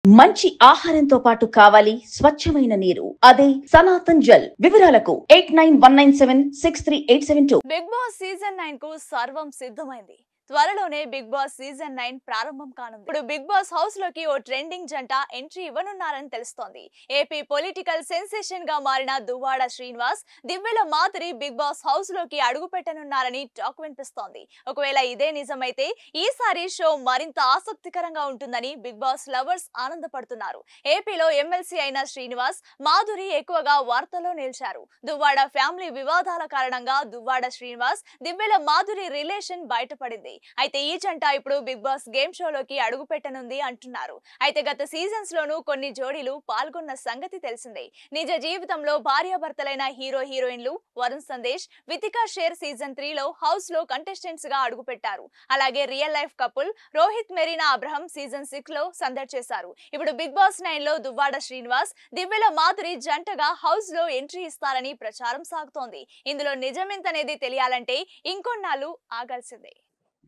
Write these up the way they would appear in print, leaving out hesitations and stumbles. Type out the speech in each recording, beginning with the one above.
మంచి ఆహారంతో పాటు కావాలి స్వచ్ఛమైన నీరు. అదే సనాతన్ జల్. వివరాలకు 8919763872. బిగ్ బాస్ సీజన్ 9 కు సర్వం సిద్ధమైంది. త్వరలోనే బిగ్ బాస్ సీజన్ 9 ప్రారంభం కానుంది. ఇప్పుడు బిగ్ బాస్ హౌస్ లోకి ఓ ట్రెండింగ్ జంట ఎంట్రీ ఇవ్వనున్నారని తెలుస్తోంది. ఏపీ పొలిటికల్ సెన్సేషన్ గా మారిన దువ్వాడ శ్రీనివాస్, దివ్యల మాధురి బిగ్ బాస్ హౌస్ లోకి అడుగు పెట్టనున్నారని టాక్ వినిపిస్తోంది. ఒకవేళ ఇదే నిజమైతే ఈసారి షో మరింత ఆసక్తికరంగా ఉంటుందని బిగ్ బాస్ లవర్స్ ఆనందపడుతున్నారు. ఏపీలో ఎమ్మెల్సీ అయిన శ్రీనివాస్, మాధురి ఎక్కువగా వార్తల్లో నిలిచారు. దువ్వాడ ఫ్యామిలీ వివాదాల కారణంగా దువ్వాడ శ్రీనివాస్, దివ్యల మాధురి రిలేషన్ బయటపడింది. అయితే ఈ జంట ఇప్పుడు బిగ్ బాస్ గేమ్ షోలోకి అడుగు పెట్టనుంది అంటున్నారు. అయితే గత సీజన్స్ లోనూ కొన్ని జోడీలు పాల్గొన్న సంగతి తెలిసిందే. నిజ జీవితంలో భార్యాభర్తలైన హీరో హీరోయిన్లు వరుణ్ సందేశ్, వితికా షేర్ సీజన్ 3 లో హౌస్ లో కంటెస్టెంట్స్ గా అడుగు పెట్టారు. అలాగే real life couple Rohit Marina Abraham season 6 లో సందడి చేశారు. ఇప్పుడు బిగ్ బాస్ 9 లో దువ్వాడ శ్రీనివాస్, దివ్యల మాధురి జంటగా హౌస్ లో ఎంట్రీ ఇస్తారని ప్రచారం సాగుతోంది. ఇందులో నిజమెంతనేది తెలియాలంటే ఇంకొన్నాళ్ళు ఆగాల్సిందే.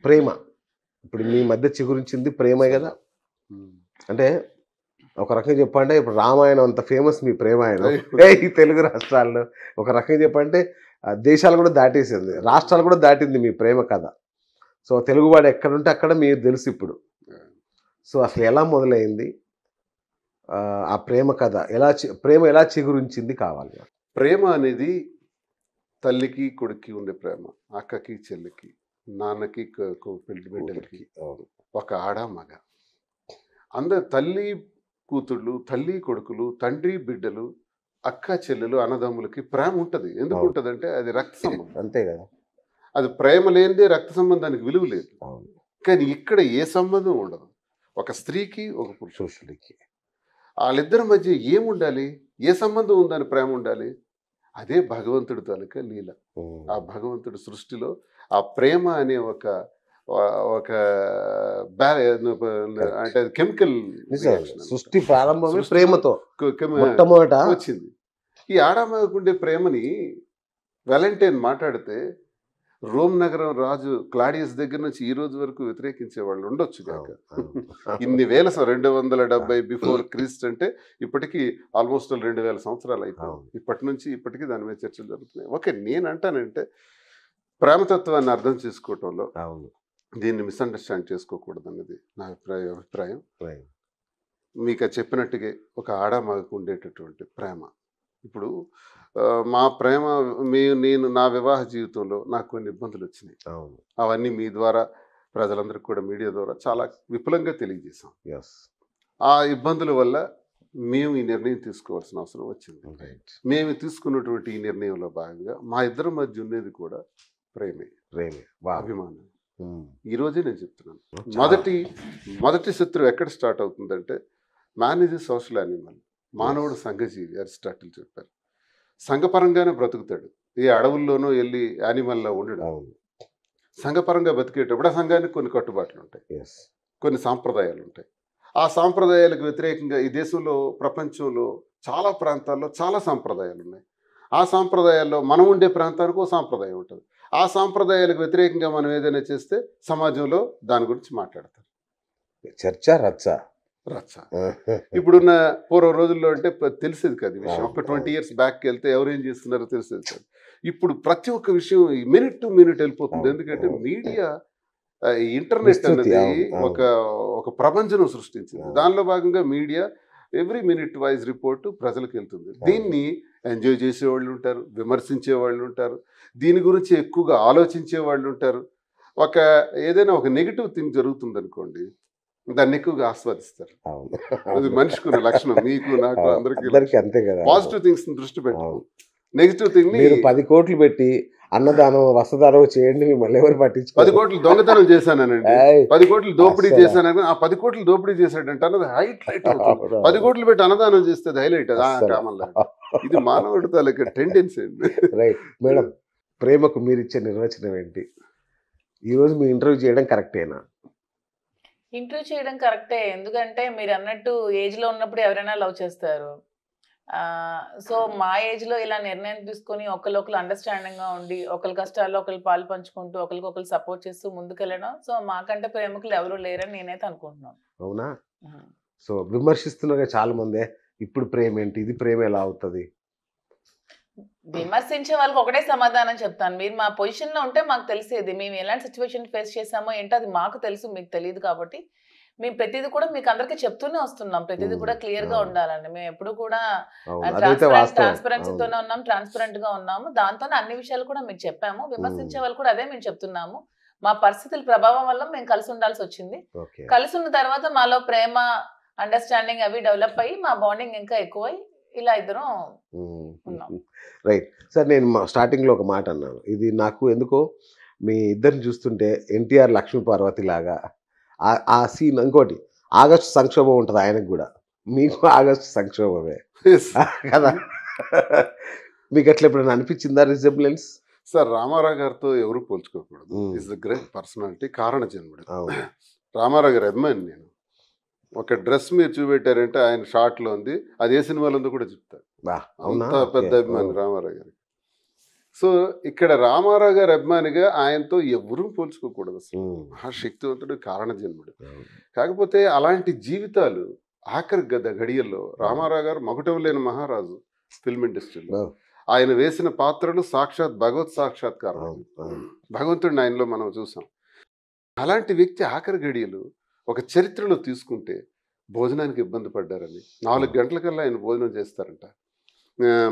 ప్రేమ ఇప్పుడు మీ మధ్య చిగురించింది ప్రేమే కదా. అంటే ఒక రకంగా చెప్పంటే ఇప్పుడు రామాయణం అంత ఫేమస్ మీ ప్రేమాయణం ఈ తెలుగు రాష్ట్రాల్లో. ఒక రకంగా చెప్పంటే దేశాలు కూడా దాటేసింది, రాష్ట్రాలు కూడా దాటింది మీ ప్రేమ కథ. సో తెలుగువాడు ఎక్కడుంటే అక్కడ మీరు తెలుసు ఇప్పుడు. సో అసలు ఎలా మొదలైంది ఆ ప్రేమ కథ, ప్రేమ ఎలా చిగురించింది కావాలి. ప్రేమ అనేది తల్లికి కొడుక్కి ఉండే ప్రేమ, అక్కకి చెల్లికి, నాన్నకి పెళ్లి బిడ్డలకి, ఒక ఆడ మగ, అందరు తల్లి కూతుళ్ళు, తల్లి కొడుకులు, తండ్రి బిడ్డలు, అక్క చెల్లెలు, అన్నదమ్ములకి ప్రేమ ఉంటుంది. ఎందుకు ఉంటుంది అంటే అది రక్త సంబంధం, అంతే కదా. అది ప్రేమ లేనిదే రక్త సంబంధానికి విలువ లేదు. కానీ ఇక్కడ ఏ సంబంధం ఉండదు. ఒక స్త్రీకి ఒక పురుషుడికి వాళ్ళిద్దరి మధ్య ఏముండాలి, ఏ సంబంధం ఉందని ప్రేమ ఉండాలి. అదే భగవంతుడి తాలూకా లీల. ఆ భగవంతుడి సృష్టిలో ఆ ప్రేమ అనే ఒక అంటే కెమికల్ సృష్టి ప్రారంభమే ప్రేమతో మొట్టమొదట వచ్చింది. ఈ ఆడమకుండే ప్రేమని వ్యాలంటైన్ మాట్లాడితే రోమ్ నగరం రాజు క్లాడియస్ దగ్గర నుంచి ఈ రోజు వరకు వ్యతిరేకించే వాళ్ళు ఉండొచ్చు కాక. ఇన్ని వేల 270 బిఫోర్ క్రీస్ట్ అంటే ఇప్పటికీ ఆల్మోస్ట్ 2000 సంవత్సరాలు అయిపోయింది. ఇప్పటి నుంచి ఇప్పటికీ దాని మీద చర్చలు జరుగుతున్నాయి. ఓకే, నేనంటానంటే ప్రేమతత్వాన్ని అర్థం చేసుకోవటంలో దీన్ని మిస్అండర్స్టాండ్ చేసుకోకూడదు అన్నది నా అభిప్రాయం. మీకు చెప్పినట్టుగా ఒక ఆడ మగకు ఉండేటటువంటి ప్రేమ. ఇప్పుడు మా ప్రేమ నేను నా వివాహ జీవితంలో నాకు కొన్ని ఇబ్బందులు వచ్చినాయి. అవన్నీ మీ ద్వారా ప్రజలందరికీ కూడా మీడియా ద్వారా చాలా విపులంగా తెలియజేశాం. ఆ ఇబ్బందుల వల్ల మేము ఈ నిర్ణయం తీసుకోవాల్సిన అవసరం వచ్చింది. మేము తీసుకున్నటువంటి ఈ నిర్ణయంలో భాగంగా మా ఇద్దరి మధ్య ఉన్నది కూడా ప్రేమే, అభిమానం. ఈ రోజే నేను చెప్తున్నాను, మొదటి శత్రువు ఎక్కడ స్టార్ట్ అవుతుందంటే man is a social animal. మానవుడు సంఘజీవి, అరిస్టాటిల్ చెప్పారు. సంఘపరంగానే బ్రతుకుతాడు. ఏ అడవుల్లోనో వెళ్ళి యానిమల్లా ఉండడు. సంఘపరంగా బతికేటప్పుడు ఆ సంఘానికి కొన్ని కట్టుబాట్లు ఉంటాయి, కొన్ని సాంప్రదాయాలు ఉంటాయి. ఆ సాంప్రదాయాలకు వ్యతిరేకంగా ఈ దేశంలో, ప్రపంచంలో చాలా ప్రాంతాల్లో చాలా సాంప్రదాయాలు ఉన్నాయి. ఆ సాంప్రదాయాల్లో మనం ఉండే ప్రాంతానికి ఒక సాంప్రదాయం ఉంటుంది. ఆ సాంప్రదాయాలకు వ్యతిరేకంగా మనం ఏదైనా చేస్తే సమాజంలో దాని గురించి మాట్లాడతారు. చర్చ రచ్చ. ఇప్పుడున్న పూర్వ రోజుల్లో అంటే తెలిసేది కాదు విషయం. ఒక 20 years బ్యాక్కి వెళ్తే ఎవరేం చేస్తున్నారో తెలిసేది కాదు. ఇప్పుడు ప్రతి ఒక్క విషయం మినిట్ టు మినిట్ వెళ్ళిపోతుంది. ఎందుకంటే మీడియా, ఇంటర్నెట్ అనేది ఒక ప్రపంచం సృష్టించింది. దానిలో భాగంగా media every minute wise report ప్రజలకు వెళ్తుంది. దీన్ని ఎంజాయ్ చేసేవాళ్ళు ఉంటారు, విమర్శించే వాళ్ళు ఉంటారు, దీని గురించి ఎక్కువగా ఆలోచించే వాళ్ళు ఉంటారు. ఏదైనా ఒక నెగిటివ్ థింగ్ జరుగుతుంది అనుకోండి, దాన్ని ఎక్కువగా ఆస్వాదిస్తారు. అది మనిషికి ఉన్న లక్షణం, మీకు నాకు అందరికీ అంతే కదా. పాజిటివ్ థింగ్స్ దృష్టి పెట్టాము, నెగిటివ్ థింగ్ ని 10 కోట్లు పెట్టి అన్నదానం వస్త్రదానం చేయండి, మిమ్మల్ని ఎవరు పట్టించు. 10 కోట్లు దొంగతనం చేశానండి, 10 కోట్లు దోపిడీ చేశాను, ఆ 10 కోట్లు దోపిడీ చేశాడంటే అన్నది హైలైట్ అవుతుంది. 10 కోట్లు పెట్టి అన్నదానం చేస్తే హైలైట్. ఇది మానవుడి తాలూకా టెండెన్సీ అండి. రైట్ మేడం, ప్రేమకు మీరు ఇచ్చే నిర్వచనం ఏంటి? ఈరోజు మీ ఇంటర్వ్యూ చేయడం కరెక్టేనా? ఇంటర్వ్యూ చేయడం కరెక్టే. ఎందుకంటే మీరు అన్నట్టు ఏజ్లో ఉన్నప్పుడు ఎవరైనా లవ్ చేస్తారు. సో మా ఏజ్లో ఇలా నిర్ణయం తీసుకొని ఒకరు అండర్స్టాండింగ్గా ఉండి ఒకరి కష్టాల్లో ఒకరు పాలు పంచుకుంటూ ఒకరికొకరు సపోర్ట్ చేస్తూ ముందుకెళ్ళడం. సో మాకంటే ప్రేమికులు ఎవరు లేరని నేనైతే అనుకుంటున్నాను. అవునా? సో విమర్శిస్తున్నారు చాలా మంది, ఇప్పుడు ప్రేమ ఏంటి, ఇది ప్రేమ ఎలా అవుతుంది? విమర్శించే వాళ్ళకి ఒకటే సమాధానం చెప్తాను, మీరు మా పొజిషన్ లో ఉంటే మాకు తెలిసేది, మేము ఎలాంటి సిచ్యువేషన్ ఫేస్ చేసామో ఏంటో అది మాకు తెలుసు, మీకు తెలియదు. కాబట్టి మేము ప్రతిదీ కూడా మీకు అందరికీ చెప్తూనే వస్తున్నాం, ప్రతిదీ కూడా క్లియర్ గా ఉండాలండి. మేము ఎప్పుడు కూడా ట్రాన్స్పరెన్సీతోనే ఉన్నాం, ట్రాన్స్పరెంట్ గా ఉన్నాము, దాంతోనే అన్ని విషయాలు కూడా మీకు చెప్పాము. విమర్శించే వాళ్ళు కూడా అదే మేము చెప్తున్నాము. మా పరిస్థితుల ప్రభావం వల్ల మేము కలిసి ఉండాల్సి వచ్చింది. కలిసి ఉన్న తర్వాత మాలో ప్రేమ, అండర్స్టాండింగ్ అవి డెవలప్ అయ్యి మా బాండింగ్ ఇంకా ఎక్కువై ఇలా ఇద్దరం ఉన్నాం. రైట్ సార్, నేను స్టార్టింగ్లో ఒక మాట అన్నాను, ఇది నాకు ఎందుకో మీ ఇద్దరిని చూస్తుంటే ఎన్టీఆర్ లక్ష్మీ పార్వతి లాగా ఆ సీన్. ఇంకోటి ఆగస్టు సంక్షోభం ఉంటుంది ఆయనకు కూడా, మీకు ఆగస్టు సంక్షోభమే కదా. మీకు అట్లా ఎప్పుడైనా అనిపించిందా రిజెంబ్లెన్స్? సార్, రామారావు గారితో ఎవరు పోల్చుకోకూడదు. ఈజ్ అ గ్రేట్ పర్సనాలిటీ, కారణ జన్ముడు. రామారావు గారు అభిమాని నేను. ఒక డ్రెస్ మీరు చూపెట్టారంటే ఆయన షార్ట్లో ఉంది, అది ఏ సినిమాలో ఉందో కూడా చెప్తారు. అంత పెద్ద అభిమాని రామారావు గారు. సో ఇక్కడ రామారావు గారి అభిమానిగా ఆయనతో ఎవరూ పోల్చుకోకూడదు అసలు. మహాశక్తివంతుడు, కారణ జన్ముడు. కాకపోతే అలాంటి జీవితాలు ఆఖరి గడియల్లో రామారావు గారు మకుటం లేని మహారాజు ఫిల్మ్ ఇండస్ట్రీలో. ఆయన వేసిన పాత్రలు సాక్షాత్ భగవత్ సాక్షాత్కారం, భగవంతుడిని ఆయనలో మనం చూసాం. అలాంటి వ్యక్తి ఆఖరి గడియలు ఒక చరిత్రలో తీసుకుంటే భోజనానికి ఇబ్బంది పడ్డారని, 4 గంటలకల్లా ఆయన భోజనం చేస్తారంట,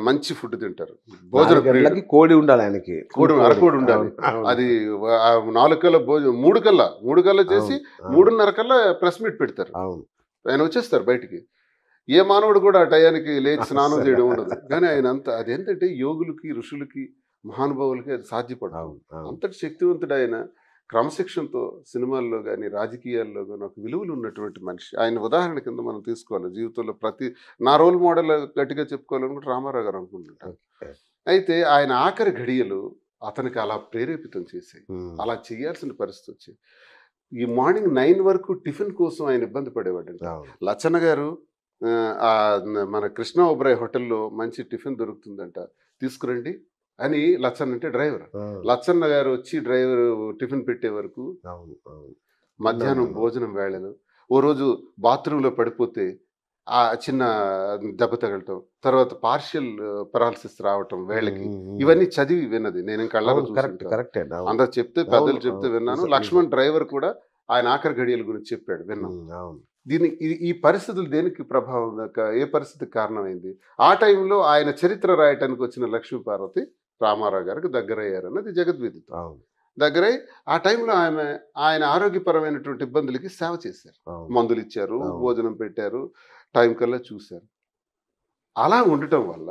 మంచి ఫుడ్ తింటారు. భోజనం కోడి ఉండాలి ఆయనకి, అరకోడి ఉండాలి. అది 4 కల్లా భోజనం, 3 కల్లా చేసి 3:30 కల్లా ప్రెస్ మీట్ పెడతారు. ఆయన వచ్చేస్తారు బయటికి. ఏ మానవుడు కూడా ఆ టయానికి లేచి స్నానం చేయడం ఉండదు. కానీ ఆయన అంతా అదేంటంటే యోగులకి, ఋషులకి, మహానుభావులకి అది సాధ్యపడదు. అంతటి శక్తివంతుడు ఆయన. క్రమశిక్షణతో సినిమాల్లో కానీ రాజకీయాల్లో కానీ ఒక విలువలు ఉన్నటువంటి మనిషి. ఆయన ఉదాహరణ కింద మనం తీసుకోవాలి జీవితంలో. నా రోల్ మోడల్ గట్టిగా చెప్పుకోవాలనుకుంటే రామారావు గారు అనుకుంటుంటారు. అయితే ఆయన ఆఖరి ఘడియలు అతనికి అలా ప్రేరేపితం చేసాయి, అలా చేయాల్సిన పరిస్థితి వచ్చి. ఈ మార్నింగ్ 9 వరకు టిఫిన్ కోసం ఆయన ఇబ్బంది పడేవాడు. లచ్చన్న గారు మన కృష్ణ ఓబ్రాయ్ హోటల్లో మంచి టిఫిన్ దొరుకుతుందంట, తీసుకురండి అని లచ్చన్న అంటే డ్రైవర్. లచ్చన్న గారు వచ్చి డ్రైవర్ టిఫిన్ పెట్టే వరకు, మధ్యాహ్నం భోజనం వేళలు, ఓ రోజు బాత్రూంలో పడిపోతే ఆ చిన్న దెబ్బ తగలటం, తర్వాత పార్షియల్ పెరాలసిస్ రావటం వేళకి, ఇవన్నీ చదివి విన్నది నేను. కళ్ళలో అందరు చెప్తే, పెద్దలు చెప్తే విన్నాను. లక్ష్మణ్ డ్రైవర్ కూడా ఆయన ఆఖరి ఘడియల గురించి చెప్పాడు, విన్నాను. ఈ పరిస్థితులు దేనికి ప్రభావం, ఏ పరిస్థితికి కారణమైంది? ఆ టైంలో ఆయన చరిత్ర రాయటానికి వచ్చిన లక్ష్మీ పార్వతి రామారావు గారికి దగ్గరయ్యారన్నది జగద్విదితం. దగ్గరై ఆ టైంలో ఆయన ఆరోగ్యపరమైనటువంటి ఇబ్బందులకి సేవ చేశారు. మందులు ఇచ్చారు, భోజనం పెట్టారు, టైం కల్లా చూశారు. అలా ఉండటం వల్ల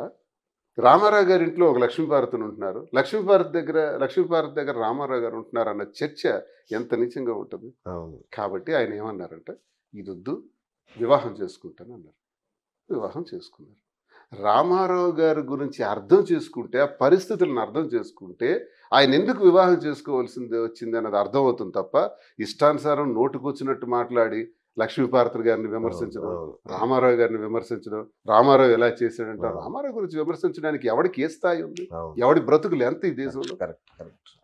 రామారావు గారి ఇంట్లో ఒక లక్ష్మీపార్వతిని ఉంటున్నారు, లక్ష్మీపార్వతి దగ్గర రామారావు గారు ఉంటున్నారు అన్న చర్చ ఎంత నీచంగా ఉంటుంది. కాబట్టి ఆయన ఏమన్నారంటే, ఇది వద్దు, వివాహం చేసుకుంటాను అన్నారు. వివాహం చేసుకున్నారు. రామారావు గారి గురించి అర్థం చేసుకుంటే, ఆ పరిస్థితులను అర్థం చేసుకుంటే ఆయన ఎందుకు వివాహం చేసుకోవాల్సింది వచ్చింది అన్నది అర్థమవుతుంది తప్ప, ఇష్టానుసారం నోటుకొచ్చినట్టు మాట్లాడి లక్ష్మీపార్వతి గారిని విమర్శించడం, రామారావు గారిని విమర్శించడం, రామారావు ఎలా చేశాడంట. రామారావు గురించి విమర్శించడానికి ఎవడికి ఏ స్థాయి ఉంది, ఎవడి బ్రతుకులు ఎంత ఈ దేశంలో.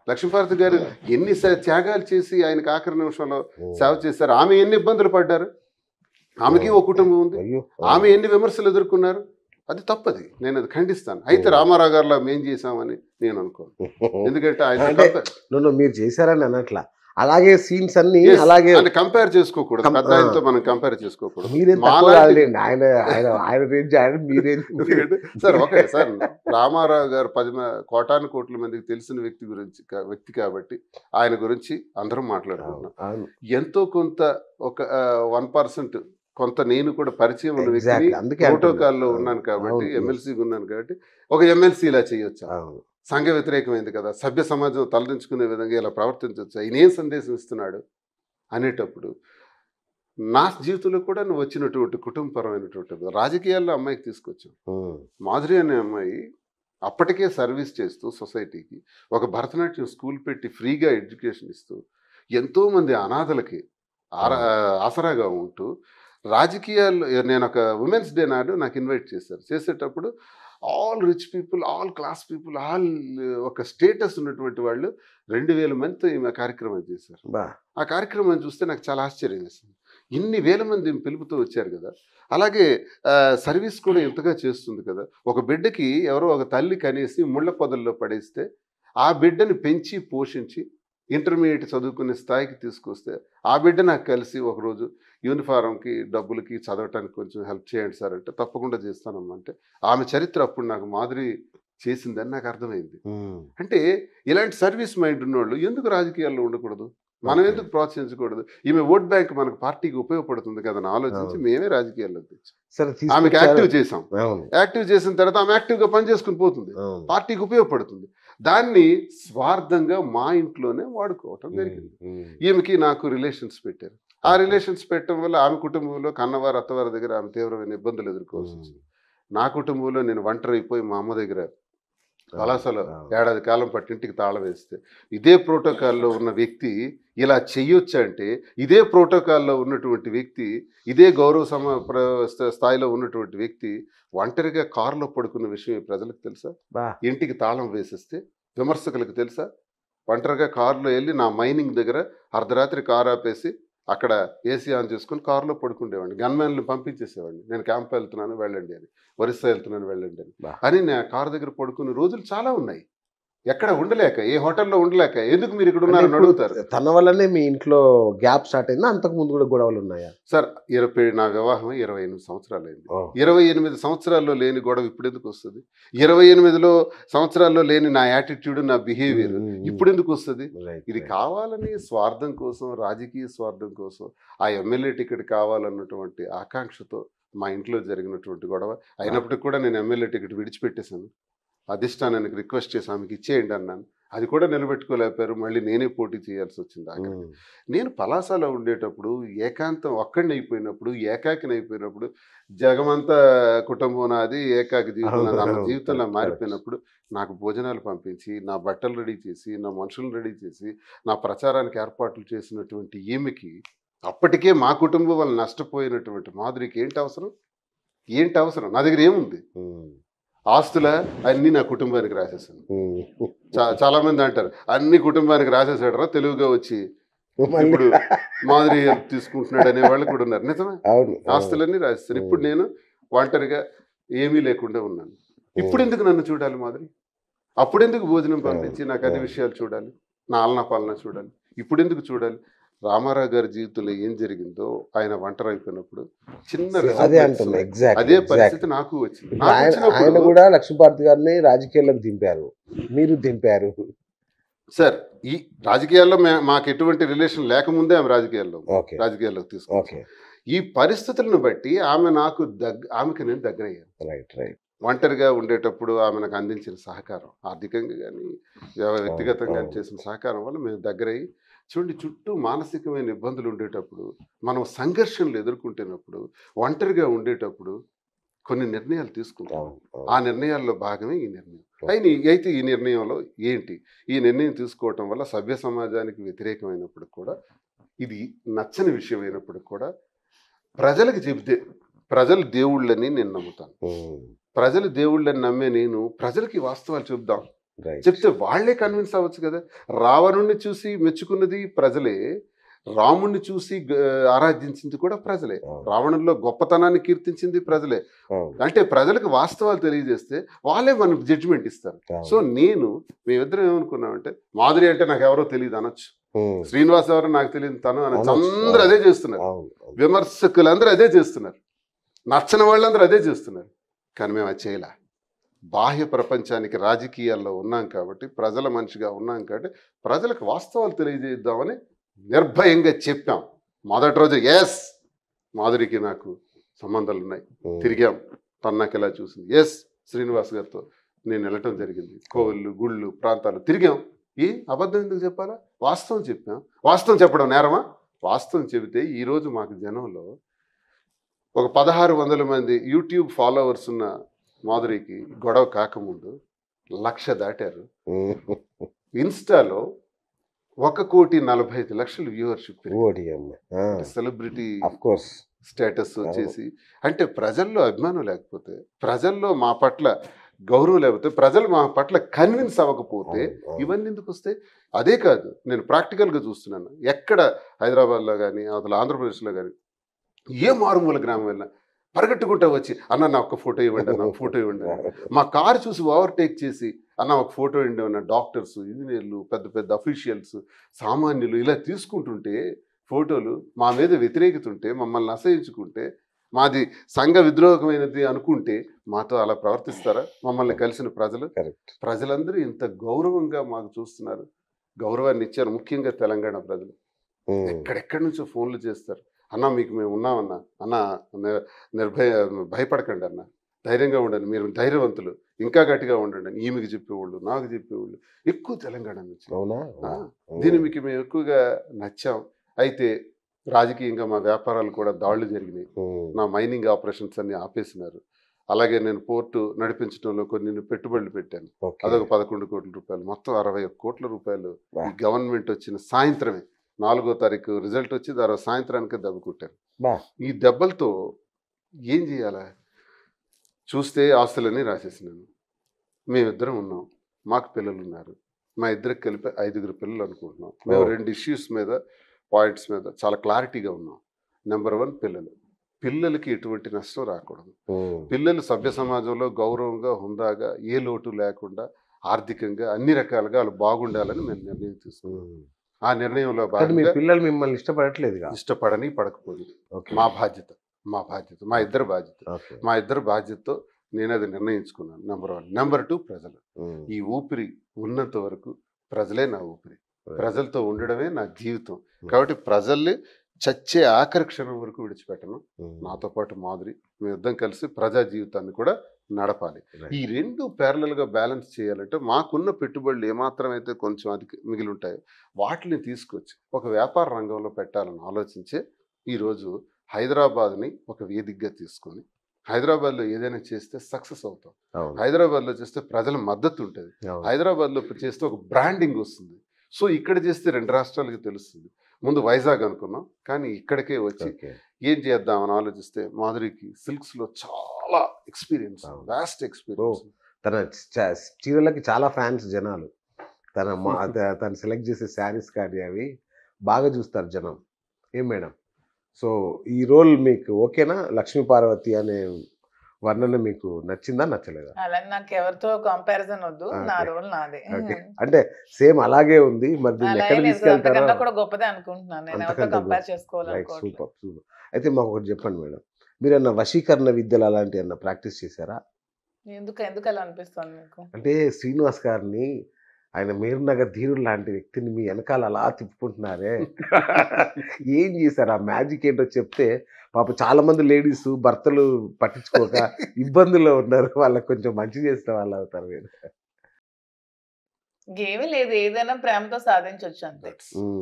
లక్ష్మీపార్వతి గారు ఎన్ని త్యాగాలు చేసి ఆయనకు ఆఖరి నిమిషంలో సేవ చేశారు. ఆమె ఎన్ని ఇబ్బందులు పడ్డారు, ఆమెకి ఓ కుటుంబం ఉంది, ఆమె ఎన్ని విమర్శలు ఎదుర్కొన్నారు. అది తప్పది, నేను అది ఖండిస్తాను. అయితే రామారావు గారిలో మేం చేసామని నేను అనుకోను, ఎందుకంటే ఆయన మీరు చేశారని అనట్లా, అలాగే సీన్స్ అన్ని అలాగే కంపేర్ చేసుకోకూడదు, పెద్ద ఆయనతో మనం కంపేర్ చేసుకోకూడదు. సార్ ఓకే సార్, రామారావు గారు 10 కోటాను కోట్ల మందికి తెలిసిన వ్యక్తి కాబట్టి ఆయన గురించి అందరం మాట్లాడుకుంటున్నాం. ఎంతో కొంత ఒక 1% కొంత నేను కూడా పరిచయం ఉన్న వ్యక్తి, ప్రోటోకాల్లో ఉన్నాను కాబట్టి, ఎమ్మెల్సీగా ఉన్నాను కాబట్టి, ఒక ఎమ్మెల్సీ ఇలా చేయొచ్చా, సంఘ వ్యతిరేకమైంది కదా, సభ్య సమాజం తలదించుకునే విధంగా ఇలా ప్రవర్తించవచ్చు, ఆయన ఏం సందేశం ఇస్తున్నాడు అనేటప్పుడు, నా జీవితంలో కూడా నువ్వు వచ్చినటువంటి కుటుంబపరమైనటువంటి రాజకీయాల్లో అమ్మాయికి తీసుకొచ్చావు. మాధురి అనే అమ్మాయి అప్పటికే సర్వీస్ చేస్తూ సొసైటీకి ఒక భరతనాట్యం స్కూల్ పెట్టి ఫ్రీగా ఎడ్యుకేషన్ ఇస్తూ ఎంతోమంది అనాథలకి ఆసరాగా ఉంటూ రాజకీయాల్లో, నేను ఒక ఉమెన్స్ డే నాడు నాకు ఇన్వైట్ చేశారు. చేసేటప్పుడు all rich people, all class people, all ఒక స్టేటస్ ఉన్నటువంటి వాళ్ళు 2000 మందితో ఈమె కార్యక్రమం చేశారు. ఆ కార్యక్రమం చూస్తే నాకు చాలా ఆశ్చర్యం వేసింది. ఇన్ని వేల మంది పిలుపుతో వచ్చారు కదా. అలాగే సర్వీస్ కూడా ఇంతగా చేస్తుంది కదా. ఒక బిడ్డకి ఎవరో ఒక తల్లి కనేసి ముళ్ళ పొదల్లో పడేస్తే ఆ బిడ్డని పెంచి పోషించి ఇంటర్మీడియట్ చదువుకునే స్థాయికి తీసుకొస్తే ఆ బిడ్డ నాకు కలిసి ఒకరోజు యూనిఫారంకి డబ్బులకి చదవటానికి కొంచెం హెల్ప్ చేయండి సార్ అంటే తప్పకుండా చేస్తానమ్మా అంటే ఆమె చరిత్ర అప్పుడు నాకు మాధురి చేసిందని నాకు అర్థమైంది. అంటే ఇలాంటి సర్వీస్ మైండ్ ఉన్నోళ్ళు ఎందుకు రాజకీయాల్లో ఉండకూడదు, మనం ఎందుకు ప్రోత్సహించకూడదు? ఈమె ఓట్ బ్యాంక్ మనకు పార్టీకి ఉపయోగపడుతుంది కదా అని ఆలోచించి మేమే రాజకీయాల్లో తెచ్చాం. ఆమెకి యాక్టివ్ చేసాం. యాక్టివ్ చేసిన తర్వాత ఆమె యాక్టివ్గా పనిచేసుకుని పోతుంది, పార్టీకి ఉపయోగపడుతుంది. దాన్ని స్వార్థంగా మా ఇంట్లోనే వాడుకోవటం జరిగింది. ఈమెకి నాకు రిలేషన్స్ పెట్టారు. ఆ రిలేషన్స్ పెట్టడం వల్ల ఆమె కుటుంబంలో కన్నవారు అత్తవారి దగ్గర ఆమె తీవ్రమైన ఇబ్బందులు ఎదుర్కోవాల్సి వచ్చింది. నా కుటుంబంలో నేను ఒంటరి అయిపోయి మా అమ్మ దగ్గర వలసలో ఏడాది కాలం పట్టి ఇంటికి తాళం వేస్తే ఇదే ప్రోటోకాల్లో ఉన్న వ్యక్తి ఇలా చెయ్యొచ్చు అంటే, ఇదే ప్రోటోకాల్లో ఉన్నటువంటి వ్యక్తి, ఇదే గౌరవ స్థాయిలో ఉన్నటువంటి వ్యక్తి ఒంటరిగా కారులో పడుకున్న విషయం ప్రజలకు తెలుసా? ఇంటికి తాళం వేసేస్తే విమర్శకులకు తెలుసా? ఒంటరిగా కారులో వెళ్ళి నా మైనింగ్ దగ్గర అర్ధరాత్రి కారు ఆపేసి అక్కడ ఏసీ ఆన్ చేసుకుని కారులో పడుకుండేవాడిని. గన్మ్యాన్లు పంపించేసేవాడిని, నేను క్యాంప్ వెళ్తున్నాను వెళ్ళండి అని, ఒరిస్సా వెళ్తున్నాను వెళ్ళండి అని నా కారు దగ్గర పడుకునే రోజులు చాలా ఉన్నాయి. ఎక్కడ ఉండలేక, ఏ హోటల్లో ఉండలేక, ఎందుకు మీరు ఇక్కడ ఉన్నారని అడుగుతారు. తన వల్లనే మీ ఇంట్లో గ్యాప్ స్టార్ట్ అయిందా? అంతకు ముందు కూడా గొడవలు ఉన్నాయా? సార్, నా వివాహం 28 సంవత్సరాలు అయింది. 28 సంవత్సరాల్లో లేని గొడవ ఇప్పుడు ఎందుకు వస్తుంది? 28 సంవత్సరాల్లో లేని నా యాటిట్యూడ్, నా బిహేవియర్ ఇప్పుడు ఎందుకు వస్తుంది? ఇది కావాలని స్వార్థం కోసం, రాజకీయ స్వార్థం కోసం, ఆ ఎమ్మెల్యే టికెట్ కావాలన్నటువంటి ఆకాంక్షతో మా ఇంట్లో జరిగినటువంటి గొడవ. అయినప్పటికీ కూడా నేను ఎమ్మెల్యే టికెట్ విడిచిపెట్టేశాను. అధిష్టానానికి రిక్వెస్ట్ చేసి ఆమెకి ఇచ్చేయండి అన్నాను. అది కూడా నిలబెట్టుకోలేకపోయారు. మళ్ళీ నేనే పోటీ చేయాల్సి వచ్చింది. అక్కడ నేను పలాసలో ఉండేటప్పుడు ఏకాంతం ఒక్కడిని అయిపోయినప్పుడు, ఏకాకిని అయిపోయినప్పుడు, జగమంతా కుటుంబం నాది, ఏకాకి జీవితం నా జీవితంలో మారిపోయినప్పుడు నాకు భోజనాలు పంపించి, నా బట్టలు రెడీ చేసి, నా మనుషులను రెడీ చేసి, నా ప్రచారానికి ఏర్పాట్లు చేసినటువంటి ఈమెకి అప్పటికే మా కుటుంబం వల్ల నష్టపోయినటువంటి మాధురికి ఏంటి అవసరం? నా దగ్గర ఏముంది? ఆస్తుల అన్ని నా కుటుంబానికి రాసేసాను. చాలా మంది అంటారు అన్ని కుటుంబానికి రాసేసాడరా తెలుగుగా వచ్చి ఇప్పుడు మాధురి తీసుకుంటున్నాడు అనే వాళ్ళు కూడా ఉన్నారు. నిజమే, ఆస్తులన్నీ రాసేసాను. ఇప్పుడు నేను ఒంటరిగా ఏమీ లేకుండా ఉన్నాను. ఇప్పుడు ఎందుకు నన్ను చూడాలి మాధురి? అప్పుడెందుకు భోజనం పంపించి నాకు అన్ని విషయాలు చూడాలి, నా ఆలనా పాలన చూడాలి? ఇప్పుడు ఎందుకు చూడాలి? రామారావు గారి జీవితంలో ఏం జరిగిందో, ఆయన ఒంటరి అయిపోయినప్పుడు చిన్న అదే పరిస్థితి నాకు వచ్చింది. ఆయన కూడా లక్ష్మీపార్తి గారిని రాజకీయాల్లోకి దింపారు, మీరు దింపారు సార్. ఈ రాజకీయాల్లో మాకు ఎటువంటి రిలేషన్ లేకముందే ఆమె రాజకీయాల్లోకి తీసుకున్నాను. ఈ పరిస్థితులను బట్టి ఆమెకి నేను దగ్గర అయ్యాను. ఒంటరిగా ఉండేటప్పుడు ఆమె నాకు అందించిన సహకారం, ఆర్థికంగా కానీ వ్యక్తిగతంగా చేసిన సహకారం వల్ల మేము దగ్గరయ్యి, చూడండి చుట్టూ మానసికమైన ఇబ్బందులు ఉండేటప్పుడు, మనం సంఘర్షణలు ఎదుర్కొంటున్నప్పుడు, ఒంటరిగా ఉండేటప్పుడు కొన్ని నిర్ణయాలు తీసుకుంటాం. ఆ నిర్ణయాల్లో భాగమే ఈ నిర్ణయం. అయితే ఈ నిర్ణయంలో ఏంటి? ఈ నిర్ణయం తీసుకోవటం వల్ల సభ్య సమాజానికి వ్యతిరేకమైనప్పుడు కూడా, ఇది నచ్చని విషయం అయినప్పుడు కూడా ప్రజలకు చెబితే, ప్రజలు దేవుళ్ళని నేను నమ్ముతాను. ప్రజలు దేవుళ్ళని నమ్మే నేను ప్రజలకి వాస్తవాలు చెప్దాం, చెప్తే వాళ్లే కన్విన్స్ అవ్వచ్చు కదా. రావణుణ్ణి చూసి మెచ్చుకున్నది ప్రజలే, రాముణ్ణి చూసి ఆరాధించింది కూడా ప్రజలే, రావణుల్లో గొప్పతనాన్ని కీర్తించింది ప్రజలే. అంటే ప్రజలకు వాస్తవాలు తెలియజేస్తే వాళ్ళే మనకు జడ్జిమెంట్ ఇస్తారు. సో మేమిద్దరం ఏమనుకున్నామంటే, మాధురి అంటే నాకు ఎవరో తెలియదు అనొచ్చు, శ్రీనివాస్ ఎవరో నాకు తెలియదు తను అనొచ్చు. అందరూ అదే చేస్తున్నారు, విమర్శకులందరూ అదే చేస్తున్నారు, నచ్చని వాళ్ళందరూ అదే చేస్తున్నారు. కానీ మేము అది చేయలే. బాహ్య ప్రపంచానికి రాజకీయాల్లో ఉన్నాం కాబట్టి, ప్రజల మనిషిగా ఉన్నాం కాబట్టి ప్రజలకు వాస్తవాలు తెలియజేద్దామని నిర్భయంగా చెప్పాం. మొదటి రోజు ఎస్ మాధురికి నాకు సంబంధాలు ఉన్నాయి, తిరిగాం. తను నాకు ఎలా చూసింది, ఎస్ శ్రీనివాస్ గారితో నేను వెళ్ళటం జరిగింది, కోవిళ్ళు గుళ్ళు ప్రాంతాలు తిరిగాం. అబద్ధం ఎందుకు చెప్పాలా? వాస్తవం చెప్పాం. వాస్తవం చెప్పడం నేరమా? వాస్తవం చెబితే ఈరోజు మాకు జనంలో ఒక 1600 మంది యూట్యూబ్ ఫాలోవర్స్ ఉన్న మాధురికి గొడవ కాకముందు 1,00,000 దాటారు. ఇన్స్టాలో 1,45,00,000 వ్యూవర్షిప్, సెలబ్రిటీ స్టేటస్ వచ్చేసి. అంటే ప్రజల్లో అభిమానం లేకపోతే, ప్రజల్లో మా పట్ల గౌరవం లేకపోతే, ప్రజలు మా పట్ల కన్విన్స్ అవ్వకపోతే ఇవన్నీ ఎందుకు వస్తాయి? అదే కాదు, నేను ప్రాక్టికల్గా చూస్తున్నాను. ఎక్కడ హైదరాబాద్లో కానీ, అవతల ఆంధ్రప్రదేశ్లో కానీ ఏ మారుమూల గ్రామం వెళ్ళినా పరిగెట్టుకుంటూ వచ్చి అన్న నా ఒక ఫోటో ఇవ్వండి అన్న ఒక ఫోటో ఇవ్వండి అన్న. మా కారు చూసి ఓవర్టేక్ చేసి అన్న ఒక ఫోటో ఇవ్వండి అన్న. డాక్టర్స్, ఇంజనీర్లు, పెద్ద పెద్ద అఫీషియల్స్, సామాన్యులు ఇలా తీసుకుంటుంటే ఫోటోలు, మా మీద వ్యతిరేకత ఉంటే, మమ్మల్ని అసహించుకుంటే, మాది సంఘ విద్రోహమైనది అనుకుంటే మాతో అలా ప్రవర్తిస్తారా? మమ్మల్ని కలిసిన ప్రజలు, ప్రజలందరూ ఇంత గౌరవంగా మాకు చూస్తున్నారు, గౌరవాన్ని ఇచ్చారు. ముఖ్యంగా తెలంగాణ ప్రజలు ఎక్కడెక్కడి నుంచో ఫోన్లు చేస్తారు, అన్న మీకు మేము ఉన్నామన్నా, అన్న భయపడకండి అన్న, ధైర్యంగా ఉండండి, మీరు ధైర్యవంతులు, ఇంకా గట్టిగా ఉండండి అని ఈమెకి చెప్పేవాళ్ళు, నాకు చెప్పేవాళ్ళు ఎక్కువ తెలంగాణ నుంచి. దీన్ని మీకు మేము ఎక్కువగా నచ్చాం. అయితే రాజకీయంగా మా వ్యాపారాలు కూడా దాడులు జరిగినాయి. నా మైనింగ్ ఆపరేషన్స్ అన్ని ఆపేసినారు. అలాగే నేను పోర్టు నడిపించడంలో కొన్ని పెట్టుబడులు పెట్టాను, అదొక 11 కోట్ల రూపాయలు, మొత్తం 61 కోట్ల రూపాయలు ఈ గవర్నమెంట్ వచ్చిన సాయంత్రమే 4వ తారీఖు రిజల్ట్ వచ్చి దాని సాయంత్రానికి దెబ్బ కొట్టాను. ఈ దెబ్బలతో ఏం చేయాలా చూస్తే ఆస్తులన్నీ రాసేసినాను. మేమిద్దరం ఉన్నాం, మాకు పిల్లలు ఉన్నారు, మా ఇద్దరికి కలిపి 5గురు పిల్లలు అనుకుంటున్నాం. మేము 2 ఇష్యూస్ మీద, పాయింట్స్ మీద చాలా క్లారిటీగా ఉన్నాం. నెంబర్ 1, పిల్లలకి ఎటువంటి నష్టం రాకూడదు. పిల్లలు సభ్య సమాజంలో గౌరవంగా, హుందాగా, ఏ లోటు లేకుండా, ఆర్థికంగా అన్ని రకాలుగా వాళ్ళు బాగుండాలని మేము నిర్ణయం తీసుకున్నాం. ఆ నిర్ణయంలో భాగంగా పిల్లలు మిమ్మల్ని ఇష్టపడట్లేదు, ఇష్టపడని పడకపోదు మా బాధ్యత, మా ఇద్దరు బాధ్యత. మా ఇద్దరు బాధ్యతతో నేను అది నిర్ణయించుకున్నాను. నెంబర్ 1. నెంబర్ 2, ప్రజలు. ఈ ఊపిరి ఉన్నంత వరకు ప్రజలే నా ఊపిరి, ప్రజలతో ఉండడమే నా జీవితం. కాబట్టి ప్రజల్ని చచ్చే ఆఖరి క్షణం వరకు విడిచిపెట్టను. నాతో పాటు మాధురి, మేమిద్దరం కలిసి ప్రజా జీవితాన్ని కూడా నడపాలి. ఈ 2 ప్యారలల్గా బ్యాలెన్స్ చేయాలంటే మాకున్న పెట్టుబడులు ఏమాత్రమైతే కొంచెం మిగిలి ఉంటాయో వాటిని తీసుకొచ్చి ఒక వ్యాపార రంగంలో పెట్టాలని ఆలోచించే ఈరోజు హైదరాబాద్ని ఒక వేదికగా తీసుకొని హైదరాబాద్లో ఏదైనా చేస్తే సక్సెస్ అవుతాం. హైదరాబాద్లో చేస్తే ప్రజల మద్దతు ఉంటుంది. హైదరాబాద్లో చేస్తే ఒక బ్రాండింగ్ వస్తుంది. సో ఇక్కడ చేస్తే 2 రాష్ట్రాలకి తెలుస్తుంది. ముందు వైజాగ్ అనుకున్నాం, కానీ ఇక్కడికే వచ్చి ఏం చేద్దామని ఆలోచిస్తే మాధురికి సిల్క్స్లో చాలా ఎక్స్పీరియన్స్, వాస్ట్ ఎక్స్పీరియన్స్. తన చీరలకి చాలా ఫ్యాన్స్ జనాలు. తను సెలెక్ట్ చేసే శారీస్ కానీ అవి బాగా చూస్తారు జనం. ఏం మేడం, సో ఈ రోల్ మీకు ఓకేనా? లక్ష్మీ పార్వతి అనే వర్ణన మీకు నచ్చిందా, నచ్చలేదా? అలా నాకు ఎవరితో కంపారిజన్ వద్దు, నా రోల్ నాదే. అంటే సేమ్ అలాగే ఉంది, మరి దీన్ని ఎక్కడ తీసుకెళ్తారో కూడా గొప్పదే అనుకుంటున్నాను నేను, ఎవరితో కంపేర్ చేసుకోవాలనుకోవట్లేదు. సూపర్. అయితే మాకు ఒకటి చెప్పండి మేడం, మీరు అన్న వశీకరణ విద్యలు అలాంటి అన్న ప్రాక్టీస్ చేశారా? ఎందుకు అలా అనిపిస్తుంది మీకు? అంటే శ్రీనివాస్ గారిని, ఆయన మేరునగర్ ధీరుడు లాంటి వ్యక్తిని మీ వెనకాల అలా తిప్పుకుంటున్నారే, ఏం చేశారు? ఆ మ్యాజిక్ ఏంటో చెప్తే పాప చాలా మంది లేడీస్ భర్తలు పట్టించుకోక ఇబ్బందుల్లో ఉన్నారు, వాళ్ళకి కొంచెం మంచి చేసిన వాళ్ళు అవుతారు మీరు. ఏమీ లేదు, ఏదైనా ప్రేమతో సాధించవచ్చు అంతే.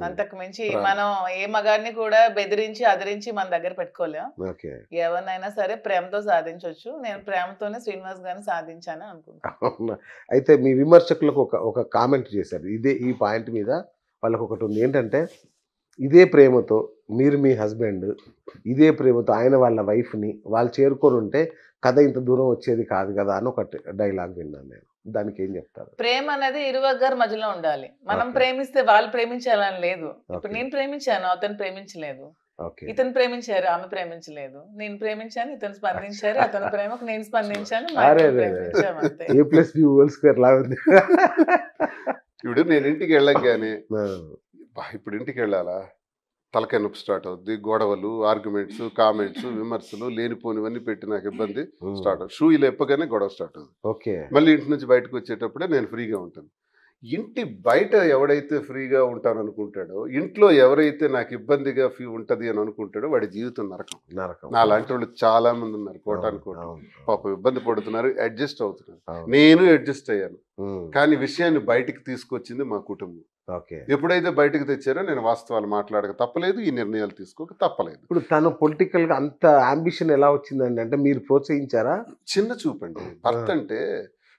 అంతకు మించి మనం ఏ మగాడిని కూడా బెదిరించి అదిరించి మన దగ్గర పెట్టుకోలేం. ఎవరినైనా సరే ప్రేమతో సాధించవచ్చు. నేను ప్రేమతోనే శ్రీనివాస్ గారిని సాధించాను అనుకుంటున్నాను. అయితే మీ విమర్శకులకు ఒక కామెంట్ చేశారు ఈ పాయింట్ మీద. వాళ్ళకు ఒకటి ఉంది ఏంటంటే, ఇదే ప్రేమతో మీరు మీ హస్బెండ్, ఇదే ప్రేమతో ఆయన వాళ్ళ వైఫ్ని వాళ్ళు చేరుకొని ఉంటే కథ ఇంత దూరం వచ్చేది కాదు కదా అని ఒక డైలాగ్ విన్నాను నేను. దానికి ఏం చెప్తారు? ప్రేమ అనేది ఇరువర్గాల మధ్యలో ఉండాలి. మనం ప్రేమిస్తే వాళ్ళు ప్రేమించాలని లేదు. ఇప్పుడు నేను ప్రేమించాను, అతను ప్రేమించలేదు. ఇతను ప్రేమించారు, ఆమె ప్రేమించలేదు. నేను ప్రేమించాను, ఇతను స్పందించారు, అతని ప్రేమకు నేను స్పందించాను. ఇప్పుడు నేను ఇంటికి వెళ్ళగానే ఇప్పుడు ఇంటికి వెళ్ళాలా, తలకాయ నొప్పి స్టార్ట్ అవుద్ది, గొడవలు, ఆర్గ్యుమెంట్స్, కామెంట్స్, విమర్శలు, లేనిపోనివన్నీ పెట్టి నాకు ఇబ్బంది స్టార్ట్ అవుతుంది. షూ ఇలా ఎప్పగానే గొడవ స్టార్ట్ అవుతుంది. మళ్ళీ ఇంటి నుంచి బయటకు వచ్చేటప్పుడే నేను ఫ్రీగా ఉంటాను. ఇంటి బయట ఎవడైతే ఫ్రీగా ఉంటాను అనుకుంటాడో, ఇంట్లో ఎవరైతే నాకు ఇబ్బందిగా ఉంటది అని అనుకుంటాడో వాడి జీవితం నరకం. నా లాంటి వాళ్ళు చాలా మంది ఉన్నారు, కోటాను కోట. పాపం ఇబ్బంది పడుతున్నారు, అడ్జస్ట్ అవుతున్నారు. నేను అడ్జస్ట్ అయ్యాను, కానీ విషయాన్ని బయటికి తీసుకొచ్చింది మా కుటుంబం. ఎప్పుడైతే బయటకు తెచ్చారో నేను వాస్తవాలు మాట్లాడక తప్పలేదు, ఈ నిర్ణయాలు తీసుకోక తప్పలేదు. ఇప్పుడు తను పొలిటికల్ గా అంత అంబిషన్ ఎలా వచ్చిందండి? అంటే మీరు ప్రోత్సహించారా? చిన్న చూపండి. భర్త అంటే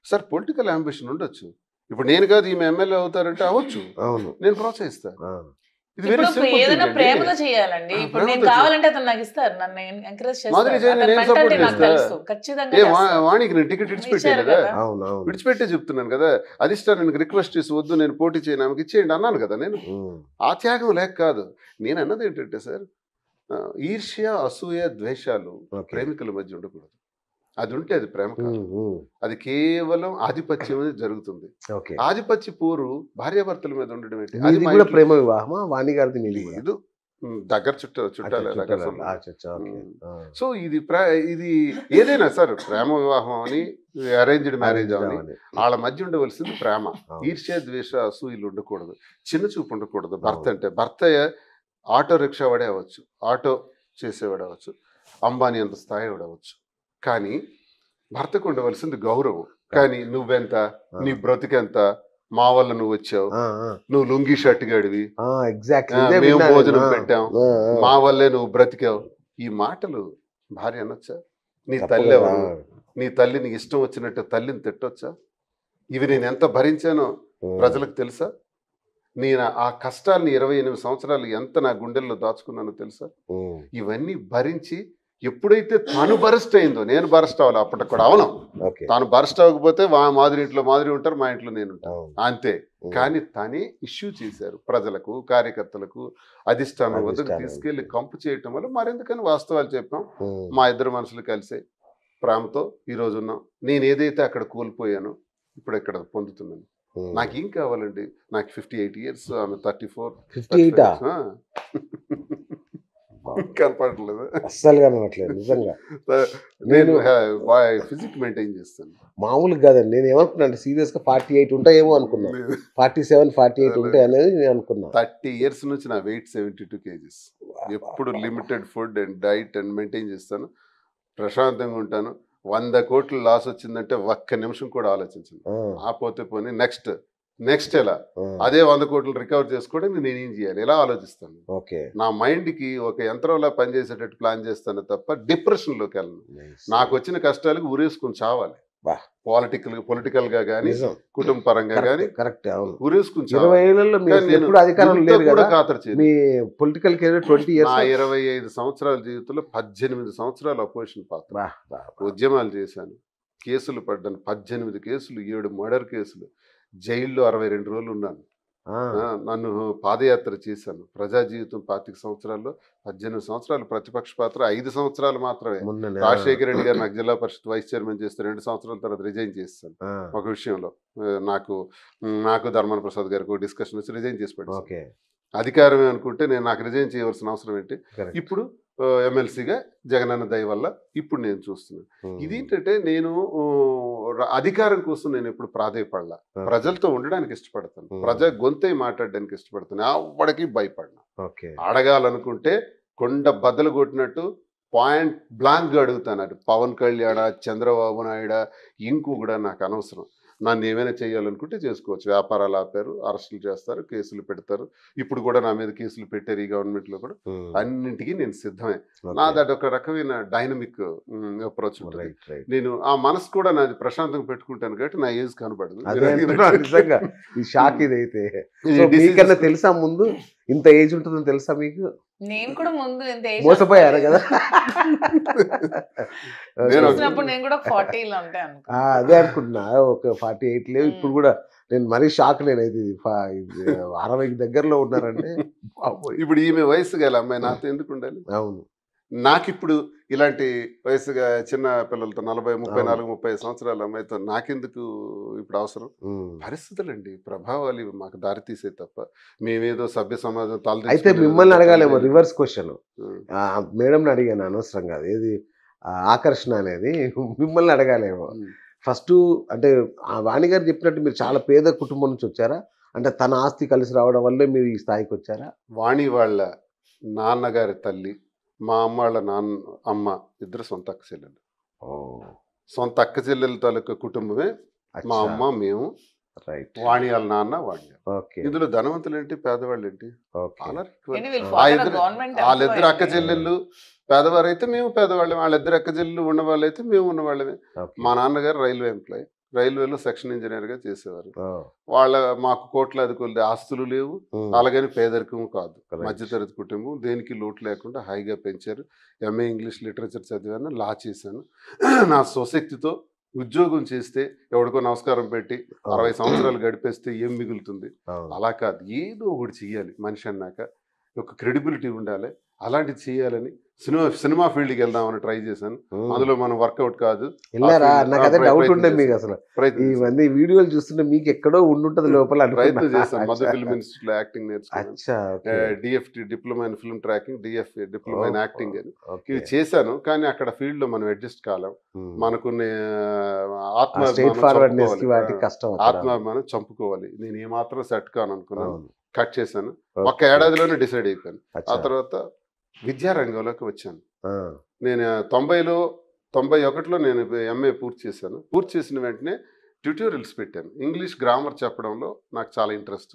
సార్ పొలిటికల్ అంబిషన్ ఉండొచ్చు. ఇప్పుడు నేను కాదు ఈమె ఎమ్మెల్యే అవుతారంటే అవ్వచ్చు, నేను ప్రోత్సహిస్తాను. ఏదైనా ప్రేమలో చేయాలండి. ఇప్పుడు నేను కావాలంటే అతను నాకు ఇస్తారు, నన్ను ఎంకరేజ్ వాణికి నేను టికెట్ విడిచిపెట్టాను కదా, విడిచిపెట్టే చెప్తున్నాను కదా. అధిష్టానానికి రిక్వెస్ట్ చేసి వద్దు నేను పోటీ చేయను, ఆమెకి ఇచ్చేయండి అన్నాను కదా. నేను ఆ త్యాగం లేక కాదు. నేను అన్నది ఏంటంటే సార్, ఈర్ష్య, అసూయ, ద్వేషాలు ప్రేమికుల మధ్య ఉండకూడదు. అది ఉంటే అది ప్రేమ కాదు. అది కేవలం ఆధిపత్యం అనేది జరుగుతుంది. ఆధిపత్య పోరు భార్యాభర్తల మీద ఉండడం ఏంటి? అది కూడా ప్రేమ వివాహమా? వాణి గారిది లేదు, దగ్గర చుట్టాలి. సో ఇది ఇది ఏదైనా సార్, ప్రేమ వివాహం అని, అరేంజ్డ్ మ్యారేజ్ అని, వాళ్ళ మధ్య ఉండవలసింది ప్రేమ. ఈర్ష్య, ద్వేష, అసూయలు ఉండకూడదు. చిన్న చూపు ఉండకూడదు. భర్త అంటే భర్త ఆటో రిక్షా వాడే అవ్వచ్చు, ఆటో చేసేవాడు అవ్వచ్చు, అంబానీ అంత స్థాయి వాడవచ్చు. కానీ భర్తకు ఉండవలసింది గౌరవం. కానీ నువ్వెంత, నీ బ్రతికెంత, మా వల్ల నువ్వు వచ్చావు, నువ్వు లుంగి షర్ట్ గడివి, మేము భోజనం పెట్టాం, మా వల్లే నువ్వు బ్రతికావు, ఈ మాటలు భార్య అనొచ్చా? నీ తల్లి ఎవరు? నీ తల్లి నీకు ఇష్టం వచ్చినట్టు తల్లిని తిట్టొచ్చా? ఇవి నేను ఎంత భరించానో ప్రజలకు తెలుసా? నేను ఆ కష్టాలని 28 సంవత్సరాలు ఎంత నా గుండెల్లో దాచుకున్నానో తెలుసా? ఇవన్నీ భరించి ఎప్పుడైతే తను బరస్ట్ అయిందో, నేను బరస్ట్ అవ్వాలి అప్పటికి కూడా. అవును, తాను బరస్ట్ అవ్వకపోతే మాదిరి ఇంట్లో మాదిరి ఉంటారు, మా ఇంట్లో నేను ఉంటాను అంతే. కానీ తనే ఇష్యూ చేశారు. ప్రజలకు, కార్యకర్తలకు, అధిష్టానం వద్దకు తీసుకెళ్లి కంపు చేయటం వల్ల మరెందుకని వాస్తవాలు చెప్పాం. మా ఇద్దరు మనుషులు కలిసే ప్రేమతో ఈరోజు ఉన్నాం. నేను ఏదైతే అక్కడ కోల్పోయానో ఇప్పుడు ఇక్కడ పొందుతున్నాను. నాకు ఏం కావాలండి? నాకు 58 years, ఆమె 34. కనపడట్లేదు, అస్సలు కనపడట్లేదు నిజంగా. నేను ఫిజిక్ మెయింటైన్ చేస్తాను. మామూలుగా కాదండి. నేను ఏమనుకున్నాను, సీరియస్ గా 48 ఉంటాయేమో అనుకున్నాను. 47, 48 ఉంటాయి అనేది నేను అనుకున్నాను. 30 years నుంచి నా వెయిట్ 72 kgs. ఎప్పుడు limited food and diet and maintain చేస్తాను. ప్రశాంతంగా ఉంటాను. 100 కోట్లు లాస్ వచ్చిందంటే ఒక్క నిమిషం కూడా ఆలోచించను. పోతే పోనీ నెక్స్ట్ ఎలా అదే 100 కోట్లు రికవర్ చేసుకోవడానికి నేనేం చేయాలి, ఎలా ఆలోచిస్తాను. నా మైండ్ కి ఒక యంత్రంలా పనిచేసేటట్టు ప్లాన్ చేస్తాను తప్ప డిప్రెషన్ లోకి వెళ్ళను. నాకు వచ్చిన కష్టాలకు ఉరేసుకుని చావాలి. పొలిటికల్ గా గానీ, కుటుంబ పరంగా గానీ ఉరేసుకుని పొలిటికల్ కెరీర్ 20 years. 25 సంవత్సరాల జీవితంలో 18 సంవత్సరాలు అపోజిషన్ పాత్ర, ఉద్యమాలు చేశాను, కేసులు పడ్డాను. 18 కేసులు, 7 మర్డర్ కేసులు, జైల్లో 62 రోజులు ఉన్నాను. నన్ను పాదయాత్ర చేశాను. ప్రజా జీవితం 25 సంవత్సరాల్లో 18 సంవత్సరాలు ప్రతిపక్ష పాత్ర, 5 సంవత్సరాలు మాత్రమే. రాజశేఖర రెడ్డి గారు నాకు జిల్లా పరిషత్ వైస్ చైర్మన్ చేస్తే 2 సంవత్సరాల తర్వాత రిజైన్ చేస్తాను. ఒక విషయంలో నాకు ధర్మాన ప్రసాద్ గారికి డిస్కషన్ వచ్చి రిజైన్ చేసి పెట్టాను. అధికారమే అనుకుంటే నాకు రిజైన్ చేయవలసిన అవసరం ఏంటి? ఇప్పుడు ఎమ్మెల్సీగా జగనన్న దయ వల్ల ఇప్పుడు నేను చూస్తున్నాను. ఇదేంటంటే నేను అధికారం కోసం నేను ఎప్పుడు ప్రాధేయపడలా. ప్రజలతో ఉండడానికి ఇష్టపడతాను, ప్రజా గొంతై మాట్లాడడానికి ఇష్టపడతాను. ఎవరికి భయపడను. అడగాలనుకుంటే కొండ బద్దలు కొట్టినట్టు పాయింట్ బ్లాంక్గా అడుగుతాను. అటు పవన్ కళ్యాణ, చంద్రబాబు నాయుడు, ఇంకో కూడా నాకు అనవసరం. నన్ను ఏమైనా చేయాలనుకుంటే చేసుకోవచ్చు. వ్యాపారాలు ఆపారు, అరెస్టులు చేస్తారు, కేసులు పెడతారు. ఇప్పుడు కూడా నా మీద కేసులు పెట్టారు ఈ గవర్నమెంట్ లో కూడా. అన్నింటికీ నేను సిద్ధమే. నాది ఒక రకమైన డైనమిక్ అప్రోచ్ ఉంటుంది. నేను ఆ మనసు కూడా నాది ప్రశాంతంగా పెట్టుకుంటాను కాబట్టి నా ఏజ్ కనపడదు. షాక్ ఇదైతే తెలుసా? ముందు ఇంత ఏజ్ ఉంటుందని తెలుసా మీకు? నేను కూడా ముందు ఎంత ఏజ్ మోసపోయారు కదా. నేను కూడా 40 లో ఉంటాను. అదే అనుకుంటున్నా, ఒక 48 లేవు. ఇప్పుడు కూడా నేను మరీ షాక్. నేనైతే 60కి దగ్గరలో ఉన్నారంటే ఇప్పుడు ఈమె వయసు గల అమ్మాయి నాతో ఎందుకు ఉండాలి? అవును, నాకు ఇప్పుడు ఇలాంటి వయసుగా చిన్న పిల్లలతో 40, 34, 30 సంవత్సరాల అమ్మాయితో నాకెందుకు ఇప్పుడు అవసరం? పరిస్థితులండి, ప్రభావాలు ఇవి మాకు దారి తీసే తప్ప మేమేదో సభ్య సమాజం తల. అయితే మిమ్మల్ని అడగాలేమో రివర్స్ క్వశ్చన్. మేడంని అడిగాను అనవసరంగా, ఏది ఆకర్షణ అనేది మిమ్మల్ని అడగాలేమో. ఫస్ట్ అంటే వాణి గారు చెప్పినట్టు మీరు చాలా పేద కుటుంబం నుంచి వచ్చారా? అంటే తన ఆస్తి కలిసి రావడం వల్లే మీరు ఈ స్థాయికి వచ్చారా? వాణి వాళ్ళ నాన్నగారి తల్లి, మా అమ్మ వాళ్ళ అమ్మ ఇద్దరు సొంత అక్క చెల్లెలు. సొంత అక్క చెల్లెల తాలూకా కుటుంబమే మా అమ్మ, మేము. వాణి వాళ్ళ నాన్న, వాణి. ఇందులో ధనవంతులు ఏంటి, పేదవాళ్ళు ఏంటి? వాళ్ళిద్దరు అక్క చెల్లెళ్ళు పేదవారు అయితే మేము పేదవాళ్ళమే, వాళ్ళిద్దరు అక్క చెల్లెళ్ళు ఉన్నవాళ్ళు అయితే మేము ఉన్నవాళ్ళమే. మా నాన్నగారు రైల్వే ఎంప్లాయీ, రైల్వేలో సెక్షన్ ఇంజనీర్ గా చేసేవారు. మాకు కోట్లాది కొద్ది ఆస్తులు లేవు, అలాగని పేదరికం కాదు, మధ్యతరగతి కుటుంబం. దేనికి లోటు లేకుండా హాయిగా పెంచారు. ఎంఏ ఇంగ్లీష్ లిటరేచర్ చదివాను, లా చేశాను. నా స్వశక్తితో ఉద్యోగం చేస్తే ఎవడికో నమస్కారం పెట్టి 60 సంవత్సరాలు గడిపేస్తే ఏం మిగులుతుంది? అలా కాదు, ఏదో ఒకటి చెయ్యాలి. మనిషి అన్నాక ఒక క్రెడిబిలిటీ ఉండాలి. అలాంటిది చేయాలని సినిమా ఫీల్డ్కి వెళ్దామని ట్రై చేశాను. అందులో మనం వర్కౌట్ కాదు. వెళ్ళారా? నాకు అదే డౌట్ ఉండే మీకు అసలు ప్రయత్నం ఇవన్నీ వీడియోలు చూస్తుంటే మీకు ఎక్కడో ఉండుంటది లోపల ప్రయత్నం చేశాను. మధ్య ఫిల్మ్ ఇన్స్టిట్యూట్ లో యాక్టింగ్ నేర్చుకున్నాను. అచ్చా, okay. DFT diploma in film tracking, DF diploma in acting అని ఓకే. ఇవి చేశాను. కానీ అక్కడ ఫీల్డ్ లో మనం అడ్జస్ట్ కాలేం. మనకున్న స్ట్రైట్ ఫార్వర్డ్నెస్ కి వాటికి కష్టం అక్కడ. ఆత్మాభిమానం చంపుకోవాలి. నేను ఏమాత్రం సెట్ కాను అనుకున్నాను. అవును. కట్ చేశాను. ఓకే. ఒక్క ఏడాదిలోనే డిసైడ్ అయిపోయాను. ఆ అచ్చా. తర్వాత విద్యారంగంలోకి వచ్చాను. ఆ, నేను 91లో నేను ఎంఏ పూర్తి చేశాను. పూర్తి చేసిన వెంటనే ట్యూటోరియల్స్ పెట్టాను. ఇంగ్లీష్ గ్రామర్ చెప్పడంలో నాకు చాలా ఇంట్రెస్ట్.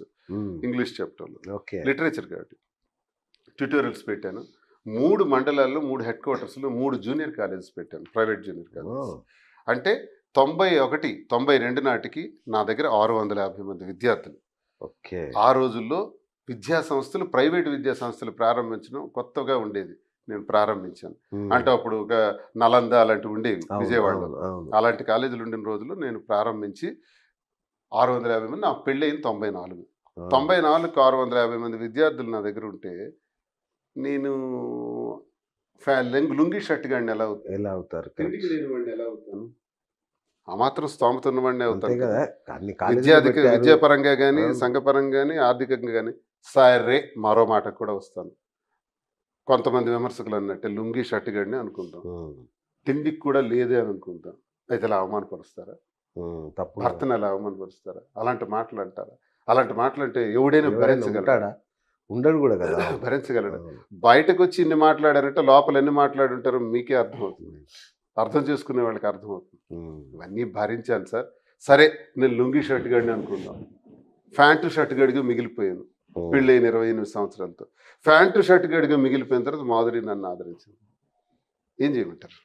ఇంగ్లీష్ చెప్పడంలో ఓకే. లిటరేచర్ కాబట్టి ట్యూటోరియల్స్ పెట్టాను. 3 మండలాల్లో 3 హెడ్ క్వార్టర్స్లో 3 జూనియర్ కాలేజెస్ పెట్టాను, ప్రైవేట్ జూనియర్ కాలేజెస్. అంటే 91, 92 నాటికి నా దగ్గర 650 మంది విద్యార్థులు. ఓకే. ఆ రోజుల్లో విద్యా సంస్థలు, ప్రైవేట్ విద్యా సంస్థలు ప్రారంభించడం కొత్తగా ఉండేది. నేను ప్రారంభించాను. అంటే అప్పుడు ఒక నలంద అలాంటివి ఉండేవి విజయవాడలో. అలాంటి కాలేజీలు ఉండిన రోజుల్లో నేను ప్రారంభించి 650 మంది, నా పెళ్ళయింది 94. 94కు 650 మంది విద్యార్థులు నా దగ్గర ఉంటే నేను లుంగి షర్ట్ గాడిని ఎలా అవుతారు? ఎలా అవుతాను? ఆ మాత్రం స్తోమత ఉన్నవాడిని అవుతాను కదా. విద్యాపరంగా కానీ, సంఘపరంగా కానీ, ఆర్థికంగా కానీ. సరే, మరో మాటకు కూడా వస్తాను. కొంతమంది విమర్శకులు అన్నట్టే లుంగి షర్ట్ గడిని అనుకుంటాం, తిండికి కూడా లేదే అని అనుకుంటాం. అయితే అలా అవమానపరుస్తారా? భర్తను అలా అవమానపరుస్తారా? అలాంటి మాటలు అంటారా? అలాంటి మాటలు అంటే ఎవడైనా భరించగలడా? ఉండడు కూడా కదా. భరించగలడు. బయటకు వచ్చి ఇన్ని మాట్లాడారంటే లోపల ఎన్ని మాట్లాడి ఉంటారో మీకే అర్థమవుతుంది. అర్థం చేసుకునే వాళ్ళకి అర్థమవుతుంది. ఇవన్నీ భరించాను సార్. సరే, నేను లుంగి షర్ట్ గడిని అనుకుందాం. ప్యాంటు షర్ట్ గడిగా మిగిలిపోయాను పెళ్ళైన 28 సంవత్సరాలతో. ప్యాంటు షర్ట్ గడిగా మిగిలిపోయిన తర్వాత మాధురి నన్ను ఆదరించింది. ఏం చేయమంటారు?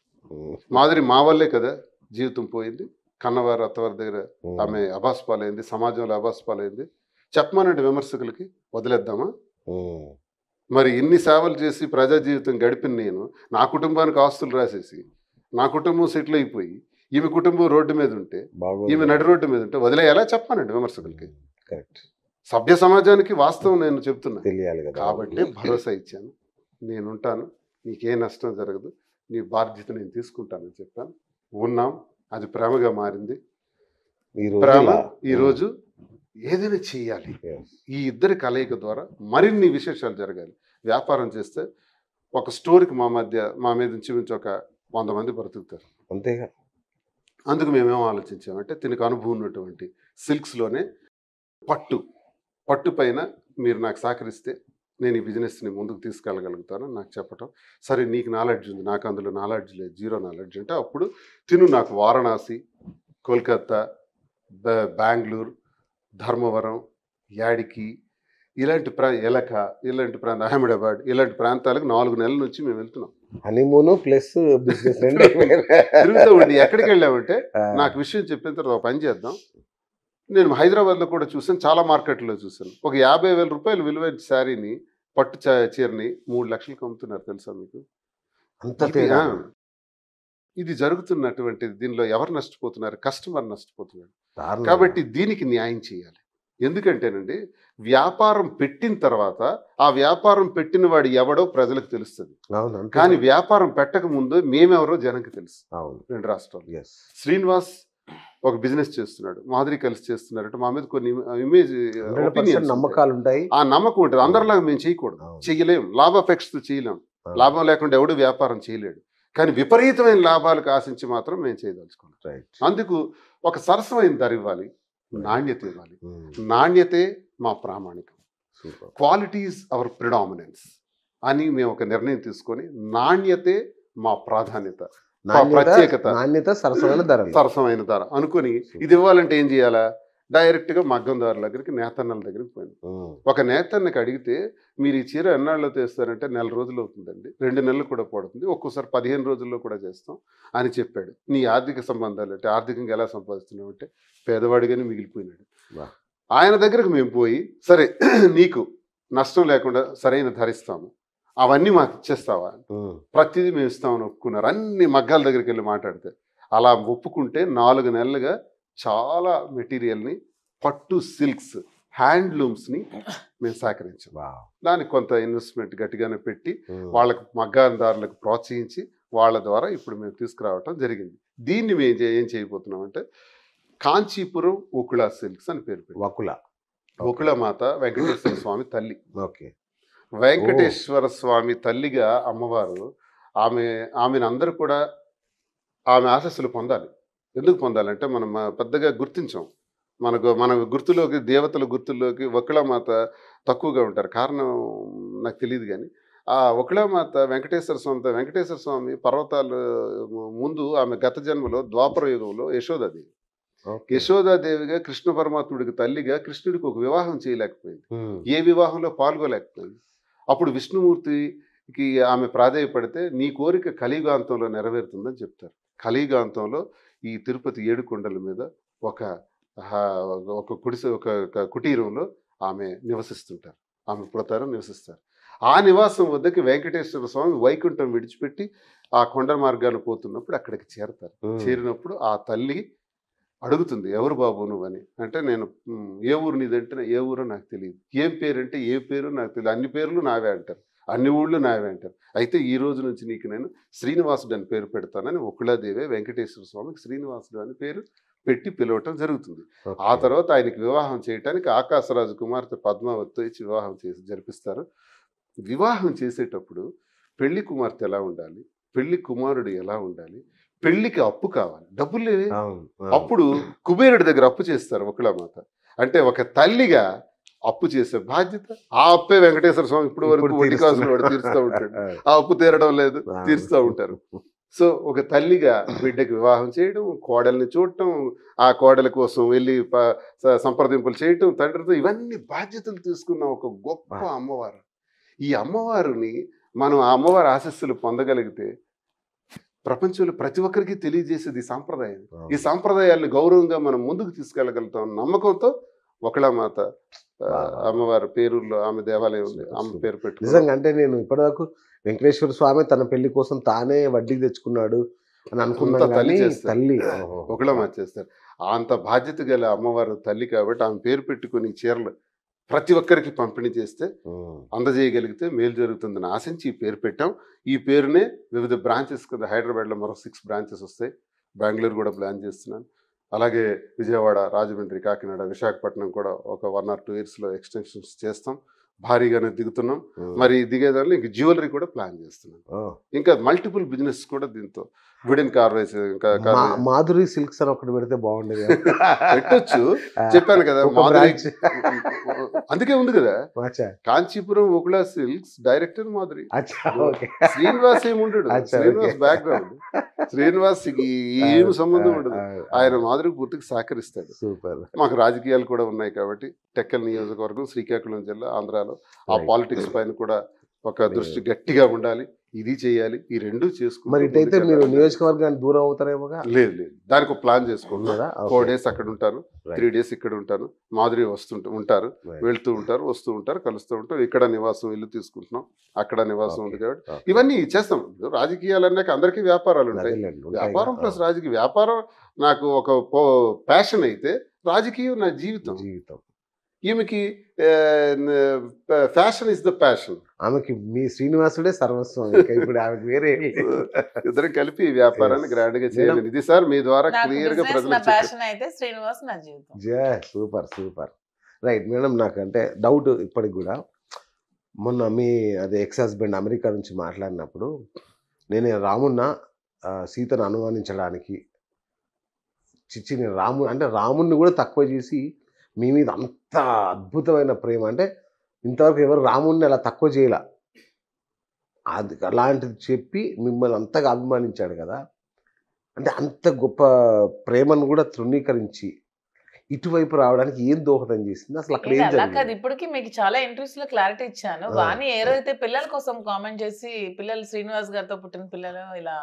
మాధురి మా వల్లే కదా జీవితం పోయింది. కన్నవారు అత్తవారి దగ్గర ఆమె అభాస్పాలైంది, సమాజంలో అభాస్పాలైంది. చెప్పమనండి విమర్శకులకి, వదిలేద్దామా? మరి ఇన్ని సేవలు చేసి ప్రజా జీవితం గడిపిన నేను నా కుటుంబానికి ఆస్తులు రాసేసి, నా కుటుంబం సెటిల్ అయిపోయి, ఈమె కుటుంబం రోడ్డు మీద ఉంటే, ఈమె నడి రోడ్డు మీద ఉంటే వదిలేయాలా? చెప్పానండి విమర్శకులకి. కరెక్ట్. సభ్య సమాజానికి వాస్తవం నేను చెప్తున్నా తెలియాలి కదా. కాబట్టి భరోసా ఇచ్చాను. నేనుంటాను, నీకే నష్టం జరగదు, నీ బాధ్యత నేను తీసుకుంటానని చెప్పాను. ఉన్నాం, అది ప్రేమగా మారింది. ప్రేమ ఈరోజు ఏదైనా చేయాలి. ఈ ఇద్దరి కలయిక ద్వారా మరిన్ని విశేషాలు జరగాలి. వ్యాపారం చేస్తే ఒక స్టోర్కి మా మీద ఇంచుమించు ఒక 100 మంది బ్రతుకుతారు. అంతేగా. అందుకు మేమేం ఆలోచించామంటే, దీనికి అనుభవం ఉన్నటువంటి సిల్క్స్లోనే పట్టు పైన మీరు నాకు సహకరిస్తే నేను ఈ బిజినెస్ని ముందుకు తీసుకెళ్ళగలుగుతాను నాకు చెప్పటం. సరే, నీకు నాలెడ్జ్ ఉంది, నాకు అందులో నాలెడ్జ్ లేదు, జీరో నాలెడ్జ్ అంటే అప్పుడు నాకు వారణాసి, కోల్కత్తా, బెంగళూరు, ధర్మవరం, యాడికి ఇలాంటి ఇలాంటి ప్రాంతం, అహ్మదాబాద్ ఇలాంటి ప్రాంతాలకు 4 నెలల నుంచి మేము వెళ్తున్నాం. హనీమూన్ ప్లస్ బిజినెస్ తిరుగుతూ ఉండి ఎక్కడికి వెళ్ళామంటే, నాకు విషయం చెప్పిన తర్వాత ఒక పని చేద్దాం. నేను హైదరాబాద్లో కూడా చూసాను, చాలా మార్కెట్లో చూసాను. ఒక 50,000 రూపాయలు విలువైన శారీని, పట్టు చీరని 3 లక్షలకు అమ్ముతున్నారు. తెలుసా మీకు? ఇది జరుగుతున్నటువంటి దీనిలో ఎవరు నష్టపోతున్నారు? కస్టమర్ నష్టపోతున్నాడు. కాబట్టి దీనికి న్యాయం చేయాలి. ఎందుకంటేనండి, వ్యాపారం పెట్టిన తర్వాత ఆ వ్యాపారం పెట్టిన వాడు ఎవడో ప్రజలకు తెలుస్తుంది. కానీ వ్యాపారం పెట్టక ముందు మేమెవరో జనంకి తెలుసు. 2 రాష్ట్రాలు. శ్రీనివాస్ ఒక బిజినెస్ చేస్తున్నాడు, మాధురి కలిసి చేస్తున్నారంటే మా మీద కొన్ని ఇమేజ్ నమ్మకాలు ఉంటాయి. ఆ నమ్మకం ఉంటుంది. అందరిలాగా మేము చేయకూడదు, చెయ్యలేం, లాభాపేక్షతో చేయలేం. లాభం లేకుండా ఎవడు వ్యాపారం చేయలేడు. కానీ విపరీతమైన లాభాలకు ఆశించి మాత్రం మేము చేయదలుచుకున్నాం. అందుకు ఒక సరసమైన ధర ఇవ్వాలి, నాణ్యత ఇవ్వాలి. నాణ్యతే మా ప్రామాణికం, క్వాలిటీ ఈజ్ అవర్ ప్రిడామినెన్స్ అని మేము ఒక నిర్ణయం తీసుకొని, నాణ్యతే మా ప్రాధాన్యత, ప్రత్యేకత, సరసమైన ధర అనుకుని ఇది ఇవ్వాలంటే ఏం చేయాలా? డైరెక్ట్గా మగ్గందారుల దగ్గరికి, నేతన్నల దగ్గరికి పోయింది. ఒక నేతన్నకి అడిగితే, మీరు ఈ చీర ఎన్నాళ్ళలో తెస్తారంటే 1 నెల రోజులు అవుతుందండి, 2 నెలలు కూడా పడుతుంది, ఒక్కోసారి 15 రోజుల్లో కూడా చేస్తాం అని చెప్పాడు. నీ ఆర్థిక సంబంధాలు అంటే, ఆర్థికంగా ఎలా సంపాదిస్తున్నావు అంటే, పేదవాడిగానే మిగిలిపోయినాడు. ఆయన దగ్గరకు మేము పోయి, సరే నీకు నష్టం లేకుండా సరైన ధరిస్తాము, అవన్నీ మాకు ఇచ్చేస్తావా? ప్రతిదీ మేము ఇస్తామని ఒప్పుకున్నారు. అన్ని మగ్గాల దగ్గరికి వెళ్ళి మాట్లాడితే, అలా ఒప్పుకుంటే 4 నెలలుగా చాలా మెటీరియల్ని, పట్టు సిల్క్స్, హ్యాండ్లూమ్స్ని మేము సేకరించాం. వావ్. దానికి కొంత ఇన్వెస్ట్మెంట్ గట్టిగానే పెట్టి ఉమ్. వాళ్ళకు మగ్గాదారులకు ప్రోత్సహించి వాళ్ళ ద్వారా ఇప్పుడు మేము తీసుకురావటం జరిగింది. దీన్ని మేము ఏం చేయబోతున్నాం అంటే కాంచీపురం ఉకుళా సిల్క్స్ అని పేరు పెట్టాం. వకుల. ఉకుళమాత వెంకటేశ్వర స్వామి తల్లి. ఓకే. వెంకటేశ్వర స్వామి తల్లిగా అమ్మవారు ఆమెను అందరూ కూడా ఆమె ఆశస్సులు పొందాలి. ఎందుకు పొందాలంటే మనం పెద్దగా గుర్తించాం. మన గుర్తులోకి, దేవతల గుర్తుల్లోకి వకుళమాత తక్కువగా ఉంటారు. కారణం నాకు తెలియదు, కానీ ఆ వకుళమాత వెంకటేశ్వర స్వామి పర్వతాలు ముందు ఆమె గత జన్మలో ద్వాపర యుగంలో యశోదాదేవి. యశోదాదేవిగా కృష్ణ పరమాత్ముడికి తల్లిగా కృష్ణుడికి ఒక వివాహం చేయలేకపోయింది. ఏ వివాహంలో పాల్గొలేకపోయింది. అప్పుడు విష్ణుమూర్తికి ఆమె ప్రాధేయపడితే నీ కోరిక కలియుగాంతంలో నెరవేరుతుందని చెప్తారు. కలియుగాంతంలో ఈ తిరుపతి ఏడుకొండల మీద ఒక కుటీరంలో ఆమె నివసిస్తుంటారు. ఆమె ప్రకారం నివసిస్తారు. ఆ నివాసం వద్దకి వెంకటేశ్వర స్వామి వైకుంఠం విడిచిపెట్టి ఆ కొండ మార్గాలు పోతున్నప్పుడు అక్కడికి చేరతారు. చేరినప్పుడు ఆ తల్లి అడుగుతుంది, ఎవరు బాబు నువ్వని. అంటే నేను ఏ ఊరు నీదంటే ఏ ఊరో నాకు తెలియదు. ఏం పేరు అంటే ఏ పేరు నాకు తెలియదు. అన్ని పేర్లు నావే అంటారు, అన్ని ఊళ్ళు నావే అంటారు. అయితే ఈ రోజు నుంచి నీకు నేను శ్రీనివాసుడు అని పేరు పెడతానని ఉకుళాదేవి వెంకటేశ్వర స్వామికి శ్రీనివాసుడు అని పేరు పెట్టి పిలవటం జరుగుతుంది. ఆ తర్వాత ఆయనకి వివాహం చేయటానికి ఆకాశరాజు కుమార్తె పద్మావతితో ఇచ్చి వివాహం జరిపిస్తారు. వివాహం చేసేటప్పుడు పెళ్లి కుమార్తె ఎలా ఉండాలి, పెళ్లి కుమారుడు ఎలా ఉండాలి, పెళ్లికి అప్పు కావాలి, డబ్బులు లేవే. అప్పుడు కుబేరుడి దగ్గర అప్పు చేస్తారు ఉకుళమాత. అంటే ఒక తల్లిగా అప్పు చేసే బాధ్యత. ఆ అప్పే వెంకటేశ్వర స్వామి ఇప్పుడు వరకు వడ్డీ కాసులు వాడు తీరుస్తూ ఉంటాడు. ఆ అప్పు తీరడం లేదు, తీరుస్తూ ఉంటారు. సో ఒక తల్లిగా బిడ్డకి వివాహం చేయడం, కోడల్ని చూడటం, ఆ కోడల కోసం వెళ్ళి సంప్రదింపులు చేయటం తండ్రితో, ఇవన్నీ బాధ్యతలు తీసుకున్న ఒక గొప్ప అమ్మవారు. ఈ అమ్మవారిని మనం ఆ అమ్మవారి ఆశస్సులు పొందగలిగితే ప్రపంచంలో ప్రతి ఒక్కరికి తెలియజేసేది ఈ సాంప్రదాయం. ఈ సాంప్రదాయాన్ని గౌరవంగా మనం ముందుకు తీసుకెళ్ళగలుగుతాం నమ్మకంతో ఉకుళమాత అమ్మవారి పేరులో ఆమె దేవాలయం ఉంది. ఆమె పేరు పెట్టు. నిజంగా అంటే నేను ఇప్పటిదాకా వెంకటేశ్వర స్వామి తన పెళ్లి కోసం తానే వడ్డీ తెచ్చుకున్నాడు అని అనుకున్నాను. తల్లి ఉకుళమాత చేస్తారు. అంత బాధ్యత గల అమ్మవారు తల్లి కాబట్టి ఆమె పేరు పెట్టుకుని చీరలు ప్రతి ఒక్కరికి పంపిణీ చేస్తే అందజేయగలిగితే మేలు జరుగుతుందని ఆశించి ఈ పేరు పెట్టాం. ఈ పేరునే వివిధ బ్రాంచెస్ కదా, హైదరాబాద్లో మరో 6 బ్రాంచెస్ వస్తాయి. బెంగళూరు కూడా ప్లాన్ చేస్తున్నాను. అలాగే విజయవాడ, రాజమండ్రి, కాకినాడ, విశాఖపట్నం కూడా ఒక 1 or 2 yearsలో ఎక్స్టెన్షన్స్ చేస్తాం. భారీగానే దిగుతున్నాం. మరి దిగేదాన్ని ఇంక జ్యువెలరీ కూడా ప్లాన్ చేస్తున్నాం. ఇంకా మల్టిపుల్ బిజినెస్ కూడా దీంతో విడెన్ కార్వేస్, ఇంకా మాధురి సిల్క్స్ అని ఒకటి పెడితే బాగుండేది. పెట్టొచ్చు, చెప్పాను కదా మాధురి. అందుకే ఉంది కదా కాంచీపురం ఉకుళా సిల్క్స్, డైరెక్టర్ మాధురి. శ్రీనివాస్ ఏముండడు, శ్రీనివాస్ బ్యాక్గ్రౌండ్, శ్రీనివాస్ ఏమి సంబంధం ఉండదు. ఆయన మాధురికి పూర్తిగా సహకరిస్తాడు. మాకు రాజకీయాలు కూడా ఉన్నాయి కాబట్టి టెక్కల్ నియోజకవర్గం, శ్రీకాకుళం జిల్లా, ఆంధ్రాలో ఆ పాలిటిక్స్ పైన కూడా ఒక దృష్టి గట్టిగా ఉండాలి. ఇది చేయాలి, ఈ రెండు చేసుకుంటారు. మరి ఇటైతే మీరు నియోజకవర్గానికి దూరం అవుతారేమో? లేదు, దానికి ఒక ప్లాన్ చేసుకుంటున్నారా. 4 days అక్కడ ఉంటాను, 3 days ఇక్కడ ఉంటాను. మాధురి ఉంటారు, వెళ్తూ ఉంటారు, వస్తూ ఉంటారు, కలుస్తూ ఉంటారు. ఇక్కడ నివాసం ఇల్లు తీసుకుంటున్నాం, అక్కడ నివాసం ఉంది కాబట్టి ఇవన్నీ చేస్తాం. రాజకీయాలు అన్నాక అందరికీ వ్యాపారాలు ఉంటాయి. వ్యాపారం ప్లస్ రాజకీయ వ్యాపారం నాకు ఒక ప్యాషన్ అయితే రాజకీయం నా జీవితం. ఈమెకి ఫ్యాషన్ ఇస్ ద ప్యాషన్. ఆమెకి మీ శ్రీనివాసుడే సర్వస్వం. ఇప్పుడు ఆమెకి వేరే ఇద్దరం కలిపి వ్యాపారాన్ని గ్రాండ్ గా చేయాలి. ఇది సార్ మీ ద్వారా క్లియర్ గా సూపర్ రైట్ మేడం. నాకు అంటే డౌట్ ఇప్పటికి కూడా, మొన్న మీ అదే ఎక్స్ హస్బెండ్ అమెరికా నుంచి మాట్లాడినప్పుడు నేను రామున్న సీతను అనుమానించడానికి నేను రాముణ్ణి కూడా తక్కువ చేసి మీ మీద అంత అద్భుతమైన ప్రేమ, అంటే ఇంతవరకు ఎవరు రాముడిని అలా తక్కువ చేయాల, అది అలాంటిది చెప్పి మిమ్మల్ని అంతగా అభిమానించాడు కదా. అంటే అంత గొప్ప ప్రేమను కూడా తృణీకరించి ఇటువైపు రావడానికి ఏం దోహదం చేసింది అసలు? అక్కడ ఏం జరిగింది? ఇప్పటికీ మీకు చాలా ఇంటర్వ్యూస్ లో క్లారిటీ ఇచ్చాను. వాణి ఏదైతే పిల్లల కోసం కామెంట్ చేసి, పిల్లలు శ్రీనివాస్ గారితో పుట్టిన పిల్లలు ఇలా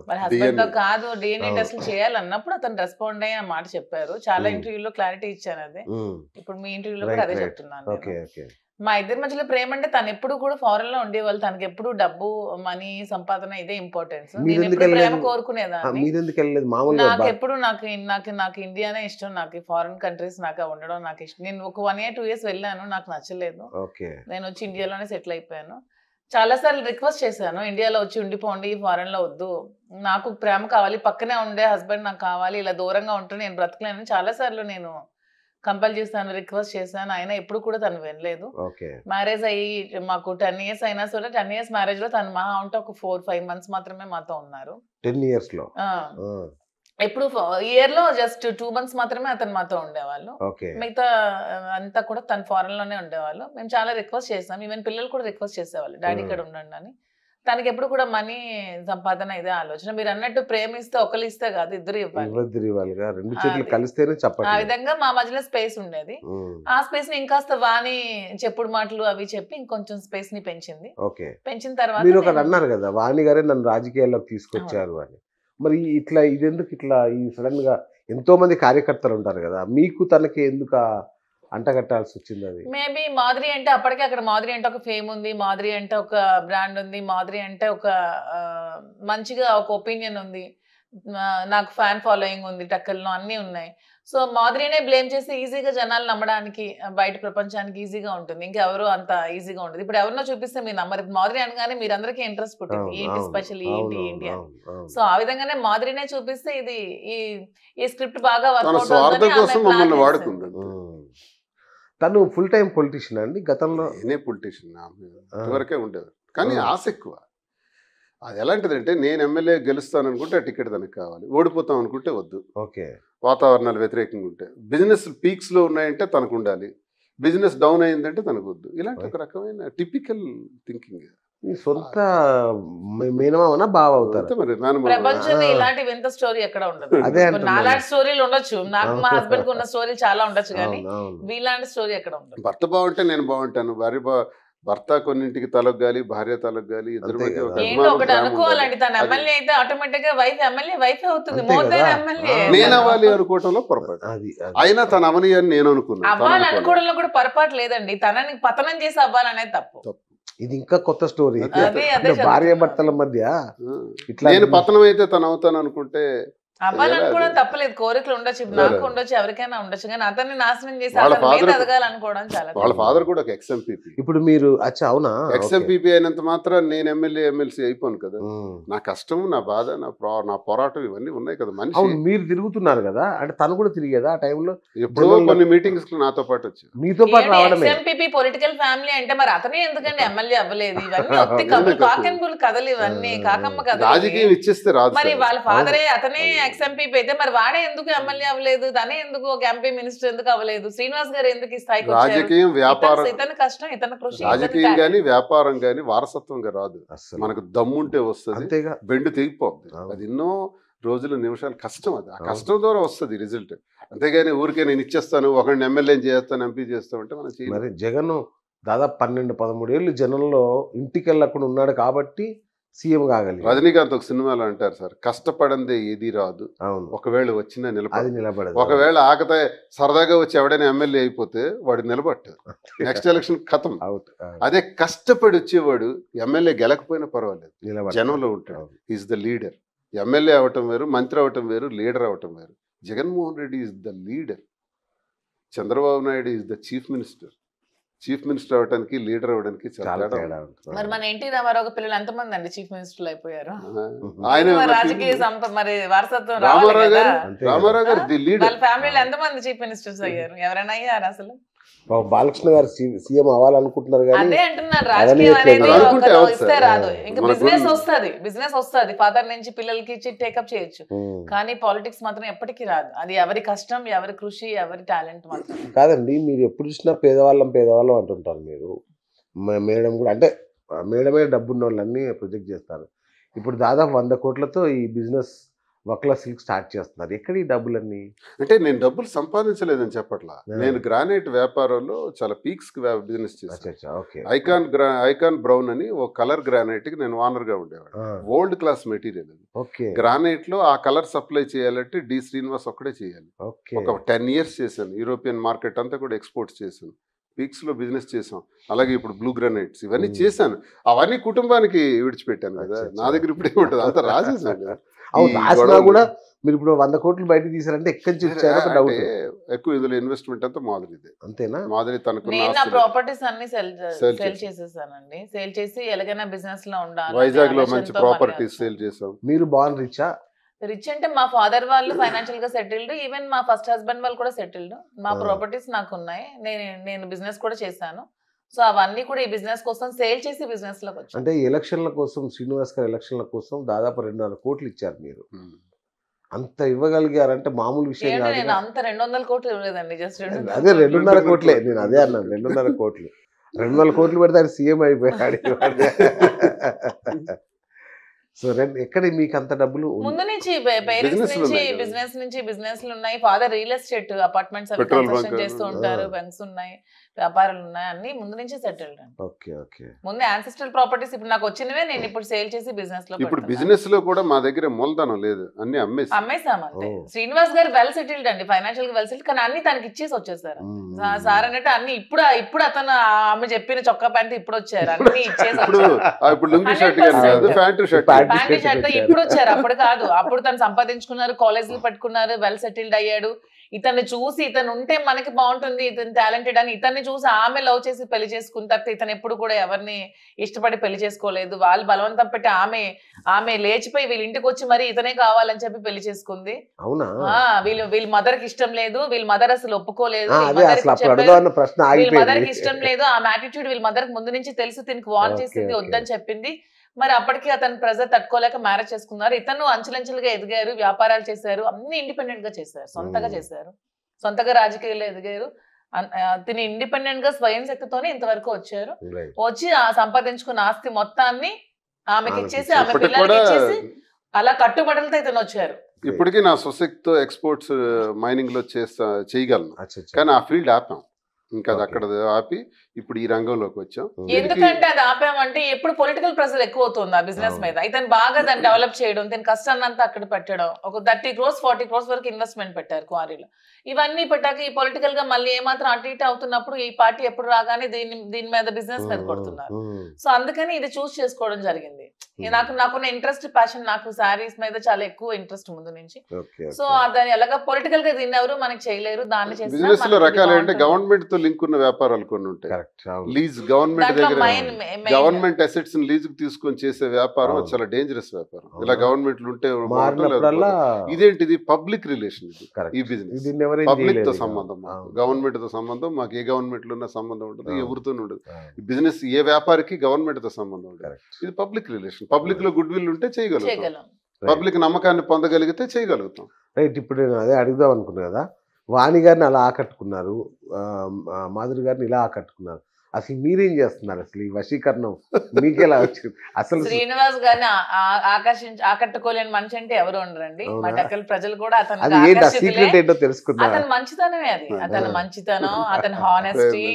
మరి హస్బెండ్ తో కాదు DNA టెస్ట్లు చేయాలన్నప్పుడు అతను రెస్పాండ్ అయ్యి ఆ మాట చెప్పారు. చాలా ఇంటర్వ్యూలో క్లారిటీ ఇచ్చాను. అదే ఇప్పుడు మీ ఇంటర్వ్యూలో కూడా అదే చెప్తున్నాను. మా ఇద్దరి మధ్యలో ప్రేమ అంటే తను ఎప్పుడు కూడా ఫారెన్ లో ఉండేవాళ్ళు, తనకి ఎప్పుడు డబ్బు మనీ సంపాదన ఇదే ఇంపార్టెన్స్. నేను ఎప్పుడు ప్రేమ కోరుకునేదాన్ని. మీరెందుకు వెళ్ళలేదు మామూలుగా? నాకు ఎప్పుడు నాకు ఇండియానే ఇష్టం, నాకు ఫారెన్ కంట్రీస్ నాకు ఉండడం నాకు ఇష్టం. నేను ఒక 1 year 2 years వెళ్ళాను, నాకు నచ్చలేదు. నేను వచ్చి ఇండియాలోనే సెటిల్ అయిపోయాను. చాలా సార్లు రిక్వెస్ట్ చేశాను, ఇండియాలో వచ్చి ఉండిపోండి, ఫారెన్ లో వద్దు, నాకు ప్రేమ కావాలి, పక్కనే ఉండే హస్బెండ్ నాకు కావాలి, ఇలా దూరంగా ఉంటే నేను బ్రతకలేను. చాలా సార్లు నేను కంపల్ చేశాను, రిక్వెస్ట్ చేశాను, అయినా ఎప్పుడు కూడా తను వినలేదు. మ్యారేజ్ అయ్యి మాకు 10 years అయినా సరే 10 years మ్యారేజ్ లో తను మహా ఉంటే ఒక 4-5 months మాత్రమే మాతో ఉన్నారు. 10 years లో ఎప్పుడు ఇయర్ లో జస్ట్ 2 months మాత్రమే అతను మాతో ఉండేవాళ్ళు. మిగతా అంతా కూడా తను ఫారెన్ లోనే ఉండేవాళ్ళు. మేము చాలా రిక్వెస్ట్ చేసాం, ఈవెన్ పిల్లలు కూడా రిక్వెస్ట్ చేసేవాళ్ళు డాడీ ఇక్కడ ఉండండి అని. తనకి ఎప్పుడు కూడా మనీ సంపాదన ఇదే ఆలోచన. మీరు అన్నట్టు ప్రేమిస్తే ఒకరు ఇస్తే కాదు, ఇద్దరు ఇవ్వాలి. ఆ విధంగా మా మధ్యలో స్పేస్ ఉండేది. ఆ స్పేస్ ని ఇంకాస్త వాణి చెప్పుడు మాటలు అవి చెప్పి ఇంకొంచెం స్పేస్ ని పెంచింది. పెంచిన తర్వాత మీరు ఒకటి అన్నారు కదా, వాణి గారే నన్ను రాజకీయాల్లోకి తీసుకొచ్చారు అని. మరి ఇట్లా ఇదెందుకు ఇట్లా ఈ సడన్ గా ఎంతో మంది కార్యకర్తలు ఉంటారు కదా, మీకు తనకి ఎందుకు అంటగట్టాల్సి వచ్చింది? అది మేబీ మాధురి అంటే అప్పటికే అక్కడ మాధురి అంటే ఒక ఫేమ్ ఉంది, మాధురి అంటే ఒక బ్రాండ్ ఉంది, మాధురి అంటే ఒక మంచిగా ఒక ఒపీనియన్ ఉంది, నాకు ఫ్యాన్ ఫాలోయింగ్ ఉంది, టక్కల్లో అన్నీ ఉన్నాయి. సో మాధురినే బ్లేమ్ చేసి ఈజీగా జనాలు నమ్మడానికి బయట ప్రపంచానికి ఈజీగా ఉంటుంది, ఇంకెవరు అంత ఈజీగా ఉంటుంది. ఇప్పుడు ఎవరినో చూపిస్తే మీరు నమ్మరు. మాధురి అనగానే మీరు అందరికీ ఇంట్రెస్ట్ పుట్టింది, ఏంటి స్పెషల్, ఏంటి ఏంటి అని. సో ఆ విధంగానే మాధురినే చూపిస్తే ఇది ఈ స్క్రిప్ట్ బాగా వర్కౌట్ వాడుకుంది. తను ఫుల్ టైం పొలిటీషియన్ అండి గతంలో? నేనే పొలిటీషియన్ వరకే ఉండేది, కానీ ఆశ ఎక్కువ. అది ఎలాంటిదంటే నేను ఎమ్మెల్యే గెలుస్తాను అనుకుంటే ఆ టికెట్ తనకు కావాలి, ఓడిపోతాం అనుకుంటే వద్దు. వాతావరణాలు వ్యతిరేకంగా ఉంటే, బిజినెస్ పీక్స్ లో ఉన్నాయంటే తనకు ఉండాలి, బిజినెస్ డౌన్ అయిందంటే తనకు వద్దు. ఇలాంటి ఒక రకమైన టిపికల్ థింకింగ్. సొంత మేనమామనా బావ అవుతారు మరి ప్రపంచంలో ఇలాంటి వింత స్టోరీ ఎక్కడ ఉండదు. నాలాంటి స్టోరీలు ఉండొచ్చు, నాకు మా హస్బెండ్ కు ఉన్న స్టోరీలు చాలా ఉండొచ్చు, కానీ వీలాంటి స్టోరీ ఎక్కడ ఉండదు. భర్త బాగుంటే నేను బాగుంటాను, భర్త కొన్నింటికి తలొగ్గాలి, భార్య తలొగ్గాలి, ఇద్దరు ఏంటో ఒకటి అనుకోవాలండి. తన ఎమ్మెల్యే అయితే ఆటోమేటిక్ గా వైఫ్ ఎమ్మెల్యే వైఫ్ అవుతుంది, మోర్ దెన్ ఎమ్మెల్యే. నేను అవ్వాలి అనుకోవటంలో పొరపాటు, అయినా తన అవని అని నేను అనుకున్నాను. అవ్వాలి అనుకోవడంలో కూడా పొరపాటు లేదండి, తనని పతనం చేసి అవ్వాలనేది తప్పు. ఇది ఇంకా కొత్త స్టోరీ, భార్య భర్తల మధ్య ఇట్లా. నేను పతనం అయితే తను అవుతాను అనుకుంటే అవ్వాలనుకోవడం తప్పలేదు, కోరికలు ఉండొచ్చు, నాకు ఉండొచ్చు, ఎవరికైనా ఉండొచ్చు, కానీ అతన్ని నాశనం చేసి ఎదగాలనుకోవడం చాలా. వాళ్ళ ఫాదర్ కూడా ఒక ఎక్స్ఎంపీపీ. ఇప్పుడు మీరు అవునా ఎక్స్ఎంపీపీ అయినంత మాత్రం నేను ఎమ్మెల్యే ఎమ్మెల్సీ అయిపోను కదా. నా కష్టం, నా బాధ, నా పోరాటం ఇవన్నీ ఉన్నాయి కదా. మనిషి మీరు తిరుగుతున్నారు కదా, అంటే తను కూడా తిరిగేదా ఆ టైంలో? ఎప్పుడో కొన్ని మీటింగ్స్ నాతో పాటు వచ్చి మీతో పాటు రావడమే. ఎక్స్ఎంపీపీ పొలిటికల్ ఫ్యామిలీ అంటే మరి అతనే ఎందుకండి ఎమ్మెల్యే అవ్వలేదు? ఇవన్నీ కాకెంబుల్ కథలు, ఇవన్నీ కాకమ్మ కథలు. రాజకీయం ఇచ్చేస్తే రాదు. మరి వాళ్ళ ఫాదరే అతనే ఎక్స్ఎంపీ అయితే మరి వాడే ఎందుకు ఎమ్మెల్యే అవ్వలేదు? తనే ఎందుకు ఒక ఎంపీ మినిస్టర్ ఎందుకు అవ్వలేదు? శ్రీనివాస్ గారు ఎందుకు ఈ స్థాయికి వచ్చారు? రాజకీయం వ్యాపారం, ఇతని కష్టం, ఇతని కృషి. రాజకీయం గానీ వ్యాపారం గానీ వారసత్వంగా రాదు. మనకు దమ్ముంటే వస్తుంది, బెండు తెగిపోద్ది. అది ఎన్నో రోజులు నిమిషాలు కష్టం, అది ఆ కష్టం ద్వారా వస్తుంది రిజల్ట్. అంతేగాని ఊరికే నేను ఇచ్చేస్తాను, ఒకరిని ఎమ్మెల్యే చేస్తాను, ఎంపీ చేస్తామంటే మనం మరి జగన్ దాదాపు 12-13 ఏళ్ళు జనంలో ఇంటికి వెళ్ళకుండా ఉన్నాడు కాబట్టి సీఎం కాగలిగారు. రజనీకాంత్ ఒక సినిమాలో అంటారు సార్, కష్టపడందే ఏది రాదు, ఒకవేళ వచ్చినా నిలబడదు. ఒకవేళ ఆకతే సరదాగా వచ్చి ఎవడైనా ఎమ్మెల్యే అయిపోతే వాడు నిలబట్టారు, నెక్స్ట్ ఎలక్షన్ ఖతం. అదే కష్టపడి వచ్చేవాడు ఎమ్మెల్యే గెలకపోయినా పర్వాలేదు, జనంలో ఉంటాడు. Is the leader. ఎమ్మెల్యే అవటం వేరు, మంత్రి అవటం వేరు, లీడర్ అవటం వేరు. Jaganmohan Reddy is the leader, Chandrababu Naidu is the chief minister. Chief minister అవడానికి, లీడర్ అవడానికి చాలా తేడా ఉంటుంది. మరి మన ఎన్టీ రామారావు పిల్లలు ఎంతమంది అండి చీఫ్ మినిస్టర్లు అయిపోయారు? ఆయన రాజకీయ మరి వారసత్వం రామారావు గారు వాళ్ళ ఫ్యామిలీలో ఎంతమంది చీఫ్ మినిస్టర్స్ అయ్యారు? ఎవరైనా అయ్యారు అసలు? బాలకృష్ణ గారు సీఎం అవ్వాలనుకుంటున్నారు, అదే అంటున్నారు. రాజకీయం అనేది ఇస్తే రాదు, ఇంకా బిజినెస్ వస్తుంది, బిజినెస్ వస్తుంది, ఫాదర్ నుంచి పిల్లలకి ఇచ్చి టేకప్ చేయొచ్చు, కానీ పాలిటిక్స్ మాత్రం ఎప్పటికీ రాదు. అది ఎవరి కష్టం, ఎవరి కృషి, ఎవరి టాలెంట్ మాత్రం కాదండి. మీరు ఎప్పుడు చూసినా పేదవాళ్ళం అంటుంటారు. మీరు మేడం కూడా అంటే మేడమే డబ్బున్న వాళ్ళన్నీ ప్రొజెక్ట్ చేస్తారు. ఇప్పుడు దాదాపు 100 కోట్లతో ఈ బిజినెస్ వక్లా సిల్క్ స్టార్ట్ చేస్తున్నారు. ఎక్కడ ఈ డబ్బులన్నీ? అంటే నేను డబ్బులు సంపాదించలేదని చెప్పట్లా, నేను గ్రానైట్ వ్యాపారంలో చాలా పీక్స్ బిజినెస్ చేశాను. ఐకాన్ బ్రౌన్ అని ఒక కలర్ గ్రానైట్ కి నేను ఓనర్ గా ఉండేవాడు. వరల్డ్ క్లాస్ మెటీరియల్ అది. గ్రానైట్ లో ఆ కలర్ సప్లై చేయాలంటే డి శ్రీనివాస్ ఒక్కడే చేయాలి. ఒక 10 years చేశాను. యూరోపియన్ మార్కెట్ అంతా కూడా ఎక్స్పోర్ట్ చేశాను. పీక్స్ లో బిజినెస్ చేసాం. అలాగే ఇప్పుడు బ్లూ గ్రానైట్స్ ఇవన్నీ చేశాను. అవన్నీ కుటుంబానికి విడిచిపెట్టాను కదా. నా దగ్గర ఇప్పుడు ఏముంటుంది, అంత రాసేసాను. రాసినా కూడా మీరు ఇప్పుడు 100 కోట్లు బయటకు తీసారంటే ఎక్కడి నుంచి వచ్చారో ఒక డౌట్. ఎక్కువ ఇందులో ఇన్వెస్ట్మెంట్ అంతా మాధురిదే. అంతేనా? మాధురి తనకు నేను నా ప్రాపర్టీస్ అన్ని సేల్ చేసేసానండి. సేల్ చేసి ఎలాగైనా బిజినెస్ లో ఉండాలి. వైజాగ్ లో మంచి ప్రాపర్టీస్ సేల్ చేసాం. మీరు బాగా రిచా? రిచ్ అంటే మా ఫాదర్ వాళ్ళు ఫైనాన్షియల్ గా సెటిల్డ్, ఈవెన్ మా ఫస్ట్ హస్బెండ్ వాళ్ళు కూడా సెటిల్డ్. మా ప్రాపర్టీస్ నాకు ఉన్నాయి. నేను బిజినెస్ కూడా చేశాను. సో అవన్నీ కూడా ఈ బిజినెస్ కోసం సేల్ చేసి బిజినెస్ లోకి వచ్చాను. అంటే ఎలక్షన్ల కోసం, శ్రీనివాస్ గారు ఎలక్షన్ల కోసం దాదాపు 200 కోట్లు ఇచ్చారు మీరు. అంత ఇవ్వగలిగారంటే మామూలు విషయం కాదు. నేను అంత 200 కోట్లు ఇవ్వలేదండి, జస్ట్ అదే 2.5 కోట్లే. నేను అదే అన్నాను, 2.5 కోట్లు. 200 కోట్లు పెడితే ఆయన సీఎం అయిపోయాడు. సో ఎక్కడ మీకు అంత డబ్బులు? ముందు నుంచి పేరెంట్స్ నుంచి బిజినెస్ ఉన్నాయి. ఫాదర్ రియల్ ఎస్టేట్ అపార్ట్మెంట్స్ అవి కన్స్ట్రక్షన్ చేస్తూ ఉంటారు. బ్యాంక్స్ ఉన్నాయి, వ్యాపారాలు ఉన్నాయి, అన్ని ముందు నుంచి సెటిల్డ్. Okay okay. ముందు యాన్సెస్ట్రల్ ప్రాపర్టీస్ ఇప్పుడు నాకు వచ్చినవే నేను ఇప్పుడు సేల్ చేసి బిజినెస్ లో. ఇప్పుడు బిజినెస్ లో కూడా మా దగ్గర మూలధనం లేదు, అన్ని అమ్మేసాం అంతే. శ్రీనివాస్ గారు వెల్ సెటిల్డ్ అండి, ఫైనాన్షియల్ గా వెల్ సెటిల్డ్, కానీ అన్ని తనకి ఇచ్చేసి వచ్చేసారు సార్ అన్నట్టు. అన్ని ఇప్పుడు అతను ఆమె చెప్పిన చొక్కా ప్యాంట్ ఇప్పుడు వచ్చారు, అన్ని ఇచ్చేసి ప్యాంట్ షర్ట్ ఇప్పుడు వచ్చారు, అప్పుడు కాదు. అప్పుడు తను సంపాదించుకున్నారు, కాలేజీలు పెట్టుకున్నారు, వెల్ సెటిల్డ్ అయ్యాడు. ఇతన్ని చూసి ఇతను ఉంటే మనకి బాగుంటుంది, ఇతను టాలెంటెడ్ అని ఇతన్ని చూసి ఆమె లవ్ చేసి పెళ్లి చేసుకున్న తర్వాత ఇతను ఎప్పుడు కూడా ఎవరిని ఇష్టపడి పెళ్లి చేసుకోలేదు. వాళ్ళు బలవంతం పెట్టి ఆమె లేచిపోయి వీళ్ళ ఇంటికి వచ్చి మరి ఇతనే కావాలని చెప్పి పెళ్లి చేసుకుంది. అవునా? వీళ్ళ మదర్ కి ఇష్టం లేదు, వీళ్ళ మదర్ అసలు ఒప్పుకోలేదు, వీళ్ళ మదర్ కి ఇష్టం లేదు. ఆమె యాటిట్యూడ్ వీళ్ళ మదర్ కి ముందు నుంచి తెలుసు, దీనికి వార్న్ చేసింది, వద్దని చెప్పింది. మరి అప్పటికి అతను ప్రెజర్ తట్టుకోలేక మ్యారేజ్ చేసుకున్నారు. ఇతను అంచెలంచెలుగా ఎదిగారు, వ్యాపారాలు చేశారు, అన్ని ఇండిపెండెంట్ గా చేశారు, సొంతగా చేశారు, సొంతగా రాజకీయాల్లో ఎదిగారు. తిని ఇండిపెండెంట్ గా స్వయం శక్తితోనే ఇంతవరకు వచ్చారు. వచ్చి సంపాదించుకున్న ఆస్తి మొత్తాన్ని ఆమెకి ఇచ్చేసి, ఆమె పిల్లలకి ఇచ్చేసి అలా కట్టుబడులతో ఇతను వచ్చారు. ఇప్పటికీ నా సొసైటీతో ఎక్స్పోర్ట్స్ మైనింగ్ లో చేయగలను, కానీ ఆ ఫీల్డ్ ఆపాం. ఇంకా అది అక్కడ ఆపి ఇప్పుడు ఈ రంగంలోకి వచ్చాం. ఎందుకంటే అది ఆపామంటే ఎప్పుడు పొలిటికల్ ప్రెషర్ ఎక్కువ అవుతుంది ఆ బిజినెస్ మీద. ఇతను బాగా దాన్ని డెవలప్ చేయడం, దీని కష్టాన్ని అంతా అక్కడ పెట్టడం, ఒక 30 crores 40 crores వరకు ఇన్వెస్ట్మెంట్ పెట్టారు క్వారీలో. ఇవన్నీ పెట్టాక ఈ పొలిటికల్ గా మళ్ళీ ఏమాత్రం అటు ఇటు అవుతున్నప్పుడు ఈ పార్టీ ఎప్పుడు రాగానే దీని మీద బిజినెస్ మీద కొడుతున్నారు. సో అందుకని ఇది చూస్ చేసుకోవడం జరిగింది. నాకున్న ఇంట్రెస్ట్, ప్యాషన్, నాకు శారీస్ మీద చాలా ఎక్కువ ఇంట్రెస్ట్ ముందు నుంచి. సో దాని ఎలాగా పొలిటికల్ గా దీన్ని ఎవరు మనకి చేయలేరు. దాన్ని బిజినెస్ లో రకాలు అంటే గవర్నమెంట్ తో లింక్ ఉన్న వ్యాపారాలు కొన్ని ఉంటాయి. లీజ్ గవర్నమెంట్ దగ్గర గవర్నమెంట్ అసెట్స్ లీజ్ కు తీసుకొని చేసే వ్యాపారం చాలా డేంజరస్ వ్యాపారం. ఇలా గవర్నమెంట్ ఉంటే ఇదేంటిది పబ్లిక్ రిలేషన్. ఈ బిజినెస్ పబ్లిక్ తో సంబంధం, గవర్నమెంట్ తో సంబంధం, మాకు ఏ గవర్నమెంట్ లో ఉన్న సంబంధం ఉంటుంది, ఎవరితో ఉండదు. ఈ బిజినెస్ ఏ వ్యాపారికి గవర్నమెంట్ తో సంబంధం ఉంటుంది. ఇది పబ్లిక్ రిలేషన్. పబ్లిక్ లో గుడ్ విల్ ఉంటే చేయగలుగుతాం, పబ్లిక్ నమ్మకాన్ని పొందగలిగితే చేయగలుగుతాం. రైట్. ఇప్పుడు నేను అదే అడుగుదాం అనుకున్నా కదా, వాణి గారిని అలా ఆకట్టుకున్నారు, మాధురి గారిని ఇలా ఆకట్టుకున్నారు, అసలు మీరేం చేస్తున్నారు? అసలు ఈ వశీకరణం మీకెలా వచ్చింది? అసలు శ్రీనివాస్ గారిని ఆకట్టుకోలేని మనిషి అంటే ఎవరు ఉండరండి. మా టెక్కల ప్రజలు కూడా అతను తెలుసుకున్నారు. అతని మంచితనమే అది, అతని మంచితనం, అతని హానెస్టీ,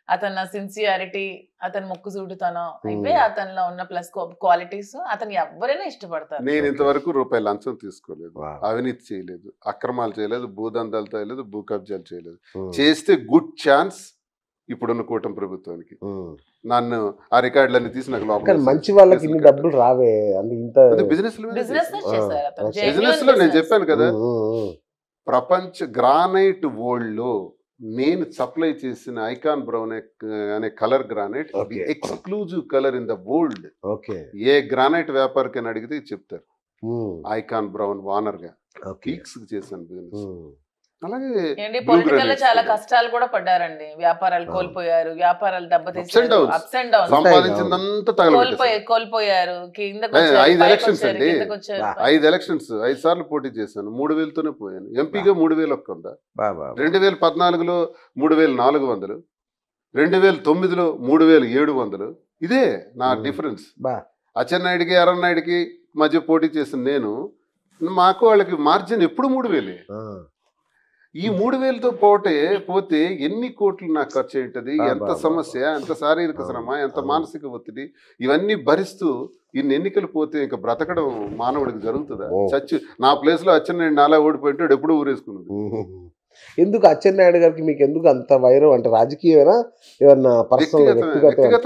అతని సిన్సియారిటీ, అతని ముక్కుసూటితనం, ఇవే అతనిలో ఉన్న ప్లస్ క్వాలిటీస్. అతను ఎవరైనా ఇష్టపడతారు. నేను ఇంతవరకు రూపాయి లంచం తీసుకోలేదు, అవినీతి చేయలేదు, అక్రమాలు చేయలేదు, భూదందాలు చేయలేదు, భూ కబ్జాలు చేయలేదు. చేస్తే గుడ్ ఛాన్స్ ఇప్పుడున్న కూటమి ప్రభుత్వానికి. నన్ను ఆ రికార్డులన్నీ తీసి నాకు లోపల మంచి వాళ్ళకి ఇన్ని డబ్బులు రావే. బిజినెస్ లో నేను చెప్పాను కదా, ప్రపంచ గ్రానైట్ వరల్డ్ లో నేను సప్లై చేసిన ఐకాన్ బ్రౌన్ అనే colour granite exclusive colour in the world. ఏ గ్రానైట్ వ్యాపారికైనా అడిగితే చెప్తారు. ఐకాన్ బ్రౌన్ వానర్ గా పీక్స్ చేశాను బిజినెస్. అలాగే పొలిటికల్ చాలా కష్టాలు కూడా పడ్డారండి. వ్యాపారాలు కోల్పోయారు, వ్యాపారాలు దెబ్బతీశారు, అప్స్ అండ్ డౌన్స్, సంపాదించిందంతా కోల్పోయారు. 5 ఎలక్షన్స్ 5 సార్లు పోటీ చేశాను, 3,000తోనే పోయాను. ఎంపీగా 3,000 ఒక్కందా. 2014లో 3,400, 2009లో 3,700. ఇదే నా డిఫరెన్స్. అచ్చెన్నాయుడికి అరన్నాయుడికి మధ్య పోటీ చేసిన నేను, మాకు వాళ్ళకి మార్జిన్ ఎప్పుడు 3,000. ఈ 3,000తో పోతే ఎన్ని కోట్లు నాకు ఖర్చు అయింటది, ఎంత సమస్య, ఎంత శారీరక శ్రమ, ఎంత మానసిక ఒత్తిడి, ఇవన్నీ భరిస్తూ ఇన్ని ఎన్నికలు పోతే ఇంకా బ్రతకడం మానవుడికి జరుగుతుందా? చచ్చి నా ప్లేస్ లో అచ్చెన్నాయుడు నాలా ఓడిపోయింటాడు, ఎప్పుడూ ఊరేసుకున్నది. ఎందుకు అచ్చెన్నాయుడు గారికి మీకు ఎందుకు అంత వైరం? అంటే రాజకీయమేనా, ఏమన్నా పర్సనల్ వ్యక్తిగతంగా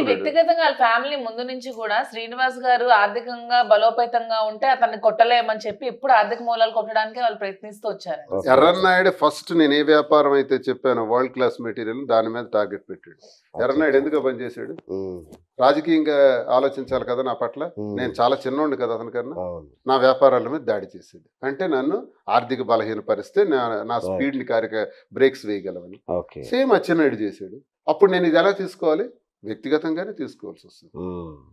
వ్యక్తిగతంగా వాళ్ళ ఫ్యామిలీ ముందు నుంచి కూడా శ్రీనివాస్ గారు ఆర్థికంగా బలోపేతంగా ఉంటే అతన్ని కొట్టలేమని చెప్పి ఎప్పుడు ఆర్థిక మూలాలు కొట్టడానికి వాళ్ళు ప్రయత్నిస్తూ వచ్చారు. ఎర్రన్నాయుడు ఫస్ట్ నేను ఏ వ్యాపారం అయితే చెప్పాను వరల్డ్ క్లాస్ మెటీరియల్ దాని మీద టార్గెట్ పెట్టాడు. ఎర్రన్నాయుడు ఎందుకు పనిచేశాడు? రాజకీయంగా ఆలోచించాలి కదా నా పట్ల. నేను చాలా చిన్నోండి కదా అతనికన్నా. నా వ్యాపారాల మీద దాడి చేసేది అంటే నన్ను ఆర్థిక బలహీనపరిస్తే నా స్పీడ్ ని బ్రేక్స్ వేయగలవని. సేమ్ అచ్చెన్నాయుడు చేశాడు. అప్పుడు నేను ఇది ఎలా తీసుకోవాలి? వ్యక్తిగతంగానే తీసుకోవాల్సి వస్తుంది.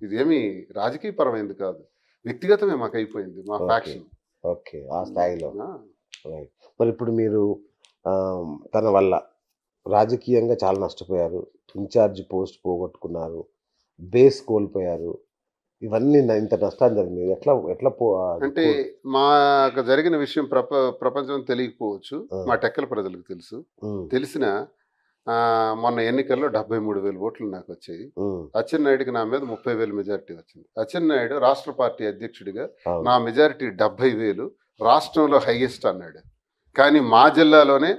ఇదేమి రాజకీయ పరమైంది కాదు, వ్యక్తిగతమే మాకు అయిపోయింది మా ఫ్యాక్షన్. ఓకే, ఆ స్థాయిలో. మరి ఇప్పుడు మీరు తన వల్ల రాజకీయంగా చాలా నష్టపోయారు, ఇన్ఛార్జ్ పోస్ట్ పోగొట్టుకున్నారు, బేస్ కోల్పోయారు, ఇవన్నీ ఇంత నష్టాలు జరిగింది. ఎట్లా అంటే మాకు జరిగిన విషయం ప్రపంచం తెలియకపోవచ్చు, మా టెక్కల ప్రజలకు తెలుసు. తెలిసిన మొన్న ఎన్నికల్లో 73,000 ఓట్లు నాకు వచ్చాయి. అచ్చెన్నాయుడికి నా మీద 30,000 మెజారిటీ వచ్చింది. అచ్చెన్నాయుడు రాష్ట్ర పార్టీ అధ్యక్షుడిగా నా మెజారిటీ 70,000 రాష్ట్రంలో హైయెస్ట్ అన్నాడు. కానీ మా జిల్లాలోనే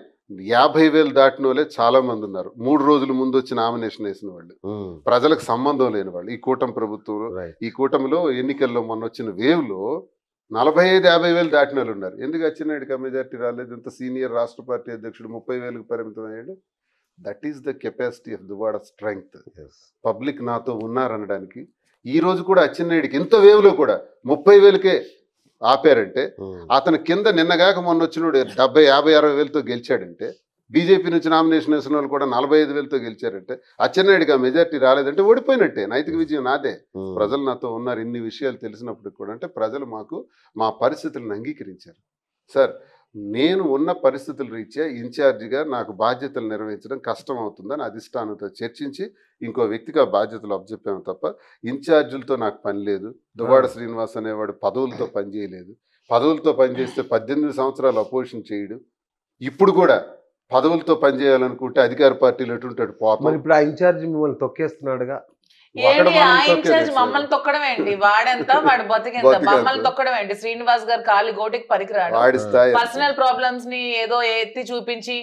50,000 దాటిన వాళ్ళే చాలా మంది ఉన్నారు. 3 రోజుల ముందు వచ్చి నామినేషన్ వేసిన వాళ్ళు, ప్రజలకు సంబంధం లేని వాళ్ళు. ఈ కూటమి ప్రభుత్వంలో, ఈ కూటమిలో ఎన్నికల్లో మొన్న వచ్చిన వేవ్ లో 45,000-50,000 దాటిన వాళ్ళు ఉన్నారు. ఎందుకు అచ్చెన్నాయుడికి మెజారిటీ రాలేదు? ఇంత సీనియర్ రాష్ట్ర పార్టీ అధ్యక్షుడు 30,000కి పరిమితం అయ్యాడు. That is the capacity of Duvvada strength. Public నాతో ఉన్నారనడానికి. ఈ రోజు కూడా అచ్చెన్నాయుడికి ఇంత వేవ్ లో కూడా 30,000కే ఆపారంటే, అతను కింద నిన్నగాక మొన్న వచ్చినోడు 70, 50, 60,000తో గెలిచాడంటే, బీజేపీ నుంచి నామినేషన్ వేసిన వాళ్ళు కూడా 45,000తో గెలిచారంటే, అచ్చెన్నాయుడికి ఆ మెజార్టీ రాలేదంటే ఓడిపోయినట్టే. నైతిక విజయం నాదే. ప్రజలు నాతో ఉన్నారు ఇన్ని విషయాలు తెలిసినప్పుడు కూడా. అంటే ప్రజలు మా పరిస్థితులను అంగీకరించారు. సార్, నేను ఉన్న పరిస్థితుల రీత్యా ఇన్ఛార్జిగా నాకు బాధ్యతలు నిర్వహించడం కష్టం అవుతుందని అధిష్టానంతో చర్చించి ఇంకో వ్యక్తికి ఆ బాధ్యతలు అప్పచెప్పాము తప్ప ఇన్ఛార్జీలతో నాకు పని లేదు. దువ్వాడ శ్రీనివాస్ అనేవాడు పదవులతో పనిచేయలేదు. పదవులతో పనిచేస్తే 18 సంవత్సరాలు అపోజిషన్ చేయడు. ఇప్పుడు కూడా పదవులతో పనిచేయాలనుకుంటే అధికార పార్టీలు ఎటుంటాడు పోతాం. ఇప్పుడు ఆ ఇన్ఛార్జి మిమ్మల్ని తొక్కేస్తున్నాడుగా. ఏంటి ఆ ఇన్ఛార్జ్ మమ్మల్ని తొక్కడం ఏంటి? వాడెంత వాడు బతికెంత? మమ్మల్ని తొక్కడం ఏంటి? శ్రీనివాస్ గారు కాలి గోటికి పనికిరాడు. పర్సనల్ ప్రాబ్లమ్స్ ని ఏదో ఎత్తి చూపించి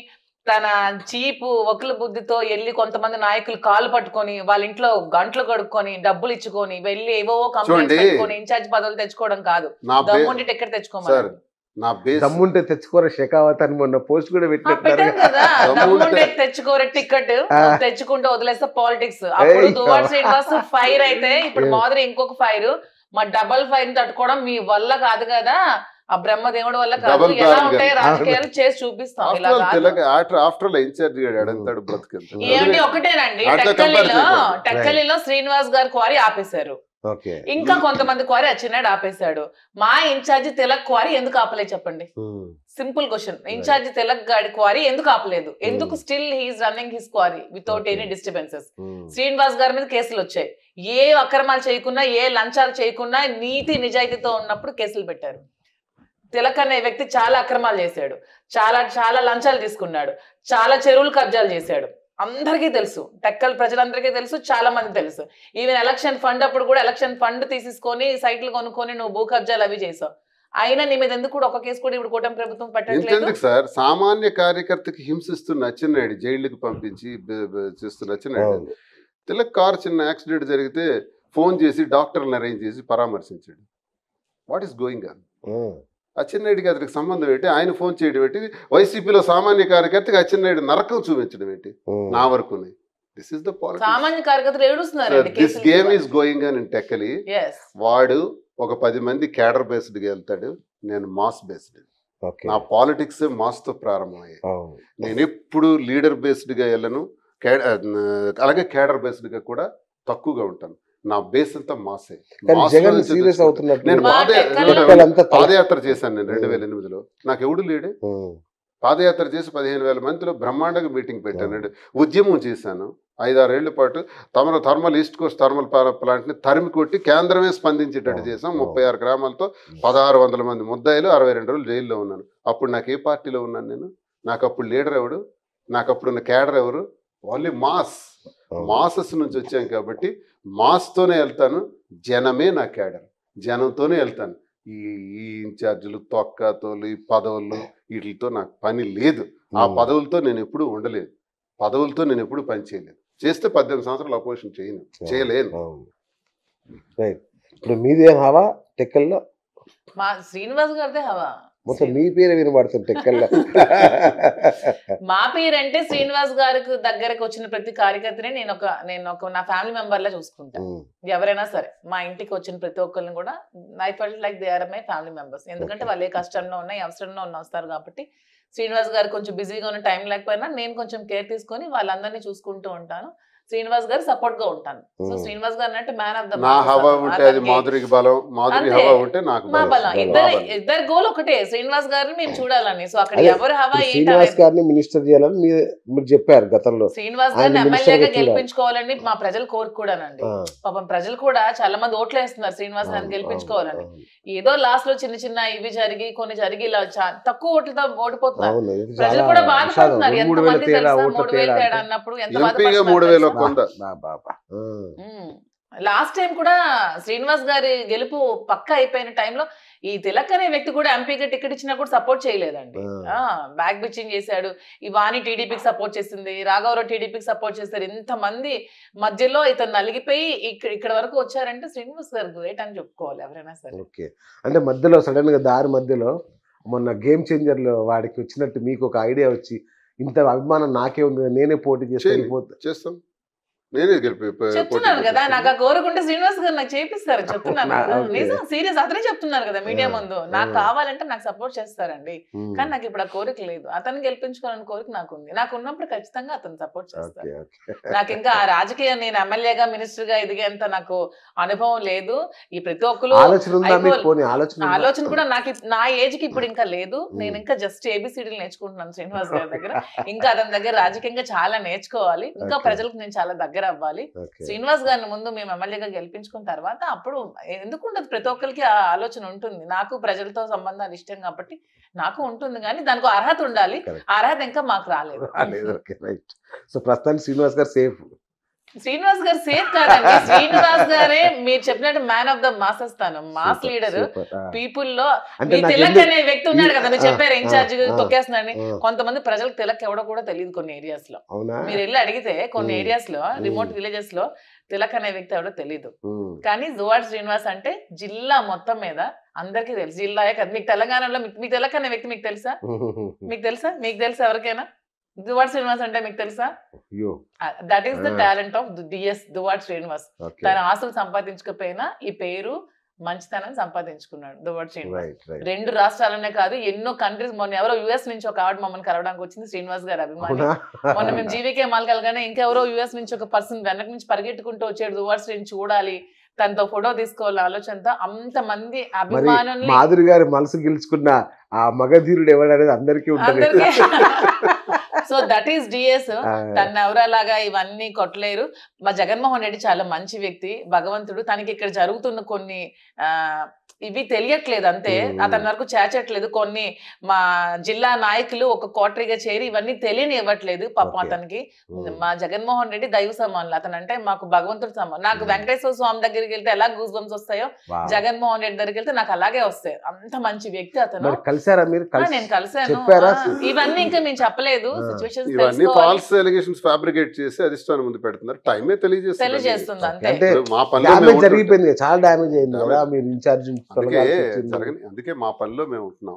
తన చీపు వకుల బుద్ధితో వెళ్ళి కొంతమంది నాయకులు కాలు పట్టుకొని వాళ్ళ ఇంట్లో గంటలు కడుక్కొని డబ్బులు ఇచ్చుకొని వెళ్ళి ఏవో కంప్లైంట్స్ పెట్టుకొని ఇన్ఛార్జ్ పదవులు తెచ్చుకోవడం కాదు, దమ్ముండి టికెట్ తెచ్చుకోమని. దమ్ముంటే తెచ్చుకోరే షెకావత్ అని మొన్న పోస్ట్ కూడా పెట్టారు కదా. దమ్ముంటే తెచ్చుకోరే టికెట్, తెచ్చుకుంటే వదిలేస్తే పాలిటిక్స్. అప్పుడు దువ్వాడ శ్రీనివాస్ ఫైర్ అయితే ఇప్పుడు మాదిరి ఇంకొక ఫైర్. మా డబల్ ఫైర్ తట్టుకోవడం మీ వల్ల కాదు కదా, ఆ బ్రహ్మదేవుడు వల్ల కాదు. ఎలా ఉంటాయి రాజకీయాలు చేసి చూపిస్తాం. ఏమండి ఒకటేనండి, టెక్కలిలో శ్రీనివాస్ గారి క్వారీ ఆపేశారు, ఇంకా కొంతమంది క్వారీ అచ్చెన్నాయుడు ఆపేశాడు. మా ఇన్ఛార్జి తిలక్ క్వారీ ఎందుకు ఆపలేదు చెప్పండి? Simple question. ఇన్ఛార్జి తిలక్ గారి క్వారీ ఎందుకు ఆపలేదు? ఎందుకు still he's running his quarry without any disturbances? Srinivas గారి మీద కేసులు వచ్చాయి. ఏ అక్రమాలు చేయకుండా, ఏ లంచాలు చేయకుండా నీతి నిజాయితీతో ఉన్నప్పుడు కేసులు పెట్టారు. తిలక్ అనే వ్యక్తి చాలా అక్రమాలు చేశాడు, చాలా లంచాలు తీసుకున్నాడు, చాలా చెరువులు కబ్జాలు చేశాడు. అందరికీ తెలుసు, టెక్కల్ ప్రజలందరికీ తెలుసు, చాలా మంది తెలుసు. ఈవెన్ ఎలక్షన్ ఫండ్ అప్పుడు కూడా ఎలక్షన్ ఫండ్ తీసేసుకొని సైట్లు కొనుక్కొని నువ్వు భూ కబ్జాలు అవి చేసావు. అయినా నీ మీద ఎందుకు ఒక కేసు కూడా ఇప్పుడు కూటమి ప్రభుత్వం పెట్టట్లేదు సార్? సామాన్య కార్యకర్తకి హింసిస్తున్న అచ్చెన్నాయుడు, జైలుకి పంపించి చేస్తున్న అచ్చెన్నాయుడు, తిలక్ కారు చిన్న యాక్సిడెంట్ జరిగితే ఫోన్ చేసి డాక్టర్లను అరేంజ్ చేసి పరామర్శించాడు. What is going on? అచ్చెన్నాయుడికి అతనికి సంబంధం ఏంటి? ఆయన ఫోన్ చేయడం ఏంటి? వైసీపీలో సామాన్య కార్యకర్తకి అచ్చెన్నాయుడు నరకం చూపించడం ఏంటి? నా వరకు దిస్ ఇస్ ద సామాన్య కార్యకర్తలు ఏడుస్తున్నారు. This game is going on in Tekkali. వాడు ఒక 10 మంది క్యాడర్ బేస్డ్ గా వెళ్తాడు, నేను మాస్ బేస్డ్. నా పాలిటిక్స్ మాస్ తో ప్రారంభమయ్యాయి. నేను ఎప్పుడు లీడర్ బేస్డ్ గా వెళ్ళను, అలాగే క్యాడర్ బేస్డ్ గా కూడా తక్కువగా ఉంటాను. నా బేస్ అంతా మాసే. నేను పాదయాత్ర చేశాను. నేను 2008లో నాకు ఎవడు లేడే. పాదయాత్ర చేసి 15,000 మందిలో బ్రహ్మాండంగా మీటింగ్ పెట్టాను. ఉద్యమం చేశాను 5-6 ఏళ్ల పాటు. Thermal east Coast thermal plant ని తరిమి కొట్టి కేంద్రమే స్పందించేటట్టు చేశాం. 36 గ్రామాలతో 1600 మంది ముద్దాయిలు, 62 రోజులు జైల్లో ఉన్నాను. అప్పుడు నాకు ఏ పార్టీలో ఉన్నాను నేను? నాకు అప్పుడు లీడర్ ఎవడు? నాకు అప్పుడున్న క్యాడర్ ఎవరు? ఓన్లీ మాసెస్ నుంచి వచ్చాం కాబట్టి మాస్తోనే వెళ్తాను. జనమే నా క్యాడర్, జనంతోనే వెళ్తాను. ఈ ఇన్ఛార్జీలు, తొక్కతోలు, ఈ పదవులు వీటితో నాకు పని లేదు. ఆ పదవులతో నేను ఎప్పుడూ ఉండలేదు, పదవులతో నేను ఎప్పుడూ పని చేయలేదు. చేస్తే 18 సంవత్సరాలు అపోజిషన్ చేయలేను. ఇప్పుడు మీదేం హవా టెక్కల్లో? మా శ్రీనివాస్ గారిదే హవా. మొత్తం మీ పేరు వినబడుతుంది టెక్కల్లో. మా పేరు అంటే శ్రీనివాస్ గారికి దగ్గరకు వచ్చిన ప్రతి కార్యకర్తని నేను ఒక నా ఫ్యామిలీ మెంబర్ లా చూసుకుంటాను. ఎవరైనా సరే మా ఇంటికి వచ్చిన ప్రతి ఒక్కరిని కూడా I felt like they are my family members. ఎందుకంటే వాళ్ళు ఏ కష్టంలో ఉన్నా ఏ అవసరంలో ఉన్న వస్తారు కాబట్టి. శ్రీనివాస్ గారు కొంచెం బిజీగా ఉన్న టైం లేకపోయినా నేను కొంచెం కేర్ తీసుకొని వాళ్ళందరినీ చూసుకుంటూ ఉంటాను. శ్రీనివాస్ గారు సపోర్ట్ గా ఉంటాను. సో శ్రీనివాస్ గారు అంటే మ్యాన్ ఆఫ్ ద నా హవా ఉంటే అది మాధురికి బలం, మాధురి హవా ఉంటే నాకు మా బలం. ఇద్దరు గోల్ ఒకటే, శ్రీనివాస్ గారిని మేము చూడాలని. సో అక్కడ ఎవరు హవా శ్రీనివాస్ గారిని మినిస్టర్ చేయాలని మీరు చెప్పారు గతంలో. శ్రీనివాస్ గారిని ఎమ్మెల్యేగా గెలిపించుకోవాలని మా ప్రజలు కోరుకోడానండి. పాపం ప్రజలు కూడా చాలా మంది ఓట్లు వేస్తున్నారు శ్రీనివాస్ గారిని గెలిపించుకోవాలని. ఏదో లాస్ట్ లో చిన్న చిన్న ఇవి జరిగి కొన్ని జరిగి ఇలా తక్కువ ఓట్లతో ఓడిపోతున్నారు. ప్రజలు కూడా బాధపడుతున్నారు. ఎంతమంది తెలుసా 3,000 తేడా అన్నప్పుడు ఎంత బాధపడుతున్నారు. లాస్ట్ టైం కూడా శ్రీనివాస్ గారి గెలుపు పక్క అయిపోయిన టైంలో ఈ తిలక్ అనే వ్యక్తి కూడా ఎంపీగా టికెట్ ఇచ్చినా కూడా సపోర్ట్ చేయలేదండి. బ్యాక్ బిచ్చింగ్ చేశాడు. ఈ వాణి టీడీపీకి సపోర్ట్ చేసింది, రాఘవరావు టీడీపీకి సపోర్ట్ చేశారు. ఇంతమంది మధ్యలో ఇతను నలిగిపోయి ఇక్కడ వరకు వచ్చారంటే శ్రీనివాస్ గారు గ్రేట్ అని చెప్పుకోవాలి ఎవరైనా సరే. ఓకే, అంటే మధ్యలో సడన్ గా దారి మధ్యలో మొన్న గేమ్ చేంజర్ లో వాడికి వచ్చినట్టు మీకు ఒక ఐడియా వచ్చి ఇంత అభిమానం నాకే ఉంది, నేనే పోటీ చేస్తాం, నేనే చెప్తున్నాను కదా. నాకు ఆ కోరుకుంటే శ్రీనివాస్ గారు నాకు చేపిస్తారు చెప్తున్నాను. నిజం సీరియస్ అతనే చెప్తున్నారు కదా మీడియా ముందు. నాకు కావాలంటే నాకు సపోర్ట్ చేస్తారండి, కానీ నాకు ఇప్పుడు ఆ కోరిక లేదు. అతను గెలిపించుకోవాలని కోరిక నాకు ఉంది. నాకు ఉన్నప్పుడు ఖచ్చితంగా అతను సపోర్ట్ చేస్తారు. నాకు ఇంకా ఆ రాజకీయ నేను ఎమ్మెల్యేగా మినిస్టర్ గా ఎదిగేంత నాకు అనుభవం లేదు. ఈ ప్రతి ఒక్కరు ఆలోచన కూడా నాకు నా ఏజ్ కి ఇప్పుడు ఇంకా లేదు. నేను ఇంకా జస్ట్ ఏబిసిడీలు నేర్చుకుంటున్నాను శ్రీనివాస్ గారి దగ్గర. ఇంకా అతని దగ్గర రాజకీయంగా చాలా నేర్చుకోవాలి. ఇంకా ప్రజలకు నేను చాలా దగ్గర అవ్వాలి. శ్రీనివాస్ గారిని ముందు మేము ఎమ్మెల్యేగా గెలిపించుకున్న తర్వాత అప్పుడు ఎందుకుంటది ప్రతి ఒక్కరికి ఆ ఆలోచన ఉంటుంది. నాకు ప్రజలతో సంబంధాలు ఇష్టం కాబట్టి నాకు ఉంటుంది, కానీ దానికి అర్హత ఉండాలి. ఆ అర్హత ఇంకా మాకు రాలేదు. సో ప్రస్తుతానికి శ్రీనివాస్ గారు సేఫ్. శ్రీనివాస్ గారు సేఫ్ కాదండి. శ్రీనివాస్ గారే మీరు చెప్పినట్టు మ్యాన్ ఆఫ్ ద మాసెస్, తాను మాస్ లీడర్. పీపుల్ లో మీ తిలక్ అనే వ్యక్తి ఉన్నాడు కదా, మీరు చెప్పారు ఇన్ఛార్జ్ తొక్కేస్తున్నాడని. కొంతమంది ప్రజలకు తిలక్ ఎవడో కూడా తెలియదు కొన్ని ఏరియాస్ లో. మీరు వెళ్ళి అడిగితే కొన్ని ఏరియాస్ లో రిమోట్ విలేజెస్ లో తిలక్ అనే వ్యక్తి ఎవడో తెలియదు. కానీ దువ్వాడ శ్రీనివాస్ అంటే జిల్లా మొత్తం మీద అందరికీ తెలుసు. జిల్లాయే కదా, మీకు తెలంగాణలో మీ తిలక్ అనే వ్యక్తి మీకు తెలుసా? మీకు తెలుసా ఎవరికైనా దువ్వాడ శ్రీనివాస్ అంటే మీకు తెలుసా? That is the talent of DS Duvvada Srinivas. తన ఆస్తులు సంపాదించకపోయినా ఈ పేరు మంచితనం సంపాదించుకున్నాడు దువ్వాడ శ్రీనివాస్. 2 రాష్ట్రాలనే కాదు ఎన్నో కంట్రీస్. మొన్న ఎవరో యుఎస్ నుంచి ఒక ఆవిడ మమ్మల్ని కలవడానికి వచ్చింది, శ్రీనివాస్ గారి అభిమాని. మొన్న మేము జీవీకే మాల్ కలగానే ఇంకెవరో యుఎస్ నుంచి ఒక పర్సన్ వెనక నుంచి పరిగెట్టుకుంటూ వచ్చాడు, దువ్వాడ శ్రీని చూడాలి, తనతో ఫోటో తీసుకోవాలి ఆలోచనతో. అంతమంది అభిమానులు. మాధురి గారి మనసు గెలుచుకున్న ఆ మగధీరుడు ఎవడనేది అందరికీ ఉంటుంది. So that is DS. తను ఎవరలాగా ఇవన్నీ కొట్టలేరు. మా జగన్మోహన్ రెడ్డి చాలా మంచి వ్యక్తి, భగవంతుడు. తనకి ఇక్కడ జరుగుతున్న కొన్ని ఇవి తెలియట్లేదు అంతే, అతని వరకు చేర్చట్లేదు. కొన్ని మా జిల్లా నాయకులు ఒక కోటరీగా చేరి ఇవన్నీ తెలియని ఇవ్వట్లేదు పాపం అతనికి. మా జగన్మోహన్ రెడ్డి దైవ సమానులు, అతను అంటే మాకు భగవంతుడు సమానం. నాకు వెంకటేశ్వర స్వామి దగ్గరికి వెళ్తే ఎలా గూస్ బంప్స్ వస్తాయో జగన్మోహన్ రెడ్డి దగ్గరికి వెళ్తే నాకు అలాగే వస్తాయి. అంత మంచి వ్యక్తి అతను. నేను కలిసాను. ఇవన్నీ ఇంకా మేము చెప్పలేదు. ఇవన్నీ ఫాల్స్ ఎలిగేషన్స్ ఫ్యాబ్రికేట్ చేసి అధిష్టానం ముందు పెడుతున్నారు. టైమే తెలియజేస్తుంది అంతే. మా పనిలో జరిగిపోయింది, చాలా డ్యామేజ్ అయింది కదా మీరు ఇన్ఛార్జ్. అందుకే మా పనిలో మేము ఉంటున్నాం.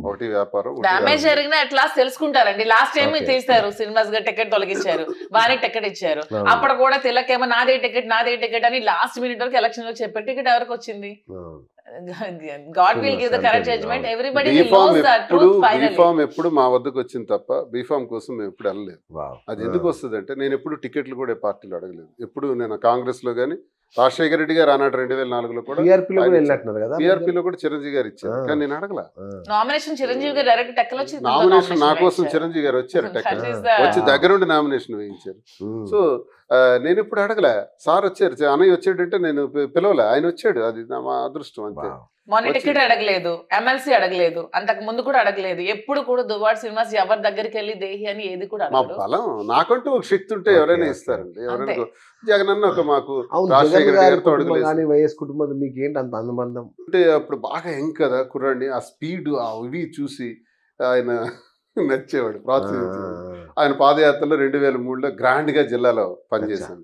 ఒకటి వ్యాపారం డ్యామేజ్ జరిగినా ఎట్లా తెలుసుకుంటారండి. లాస్ట్ టైం తీస్తారు, శ్రీనివాస్ గారు టికెట్ తొలగించారు, వారికి టికెట్ ఇచ్చారు. అప్పుడు కూడా తిలకేమో నాదే టికెట్ అని లాస్ట్ మినిట్ వరకు ఎలక్షన్ లో చెప్పారు. టికెట్ ఎవరికి వచ్చింది? God will give the correct judgment. Everybody will know that truth finally. B form ఎప్పుడు మా వద్దకు వచ్చింది తప్ప బీఫామ్ కోసం మేము ఎప్పుడు వెళ్ళలేదు. అది ఎందుకు వస్తుంది అంటే నేను ఎప్పుడు టికెట్లు కూడా పార్టీలు అడగలేదు. ఎప్పుడు నేను కాంగ్రెస్ లో గానీ రాజశేఖర రెడ్డి గారు ఆనాడు 2004లో కూడా బీఆర్పీలో కూడా చిరంజీవి గారు ఇచ్చారు, కానీ నేను అడగలా. నామినేషన్ చిరంజీవి గారు డైరెక్ట్ టెక్కలు వచ్చి నామినేషన్ నా కోసం చిరంజీవి గారు వచ్చారు, టెక్కలు వచ్చి దగ్గరుండి నామినేషన్ వేయించారు. సో నేను ఇప్పుడు అడగలే. సార్ వచ్చారు, అన్నయ్య వచ్చాడంటే నేను పిలవలే, ఆయన వచ్చాడు. అది మా అదృష్టం అంతే. మొన్న టికెట్ అడగలేదు, ఎమ్మెల్సీ అడగలేదు, అంతకు ముందు కూడా అడగలేదు. ఎప్పుడు కూడా దువ్వాడ శ్రీనివాస్ ఎవరి దగ్గరికి వెళ్ళి దేహి అని ఏది కూడా అడగలేదు. బలం నాకంటూ ఒక శక్తి ఉంటే ఎవరైనా ఇస్తారండి. ఎవరైనా జగన్ అన్న ఒక మాకు రాజశేఖర గారితో అడగలేదు. వైఎస్ కుటుంబం మీకు ఏంటి అంత అనుబంధం అంటే అప్పుడు బాగా యంగ్ కదా కుర్రాడిని, ఆ స్పీడ్ ఆ ఇవి చూసి ఆయన నచ్చేవాడు, ప్రోత్సహించేవాడు. ఆయన పాదయాత్రలో 2003లో గ్రాండ్గా జిల్లాలో పనిచేశాను.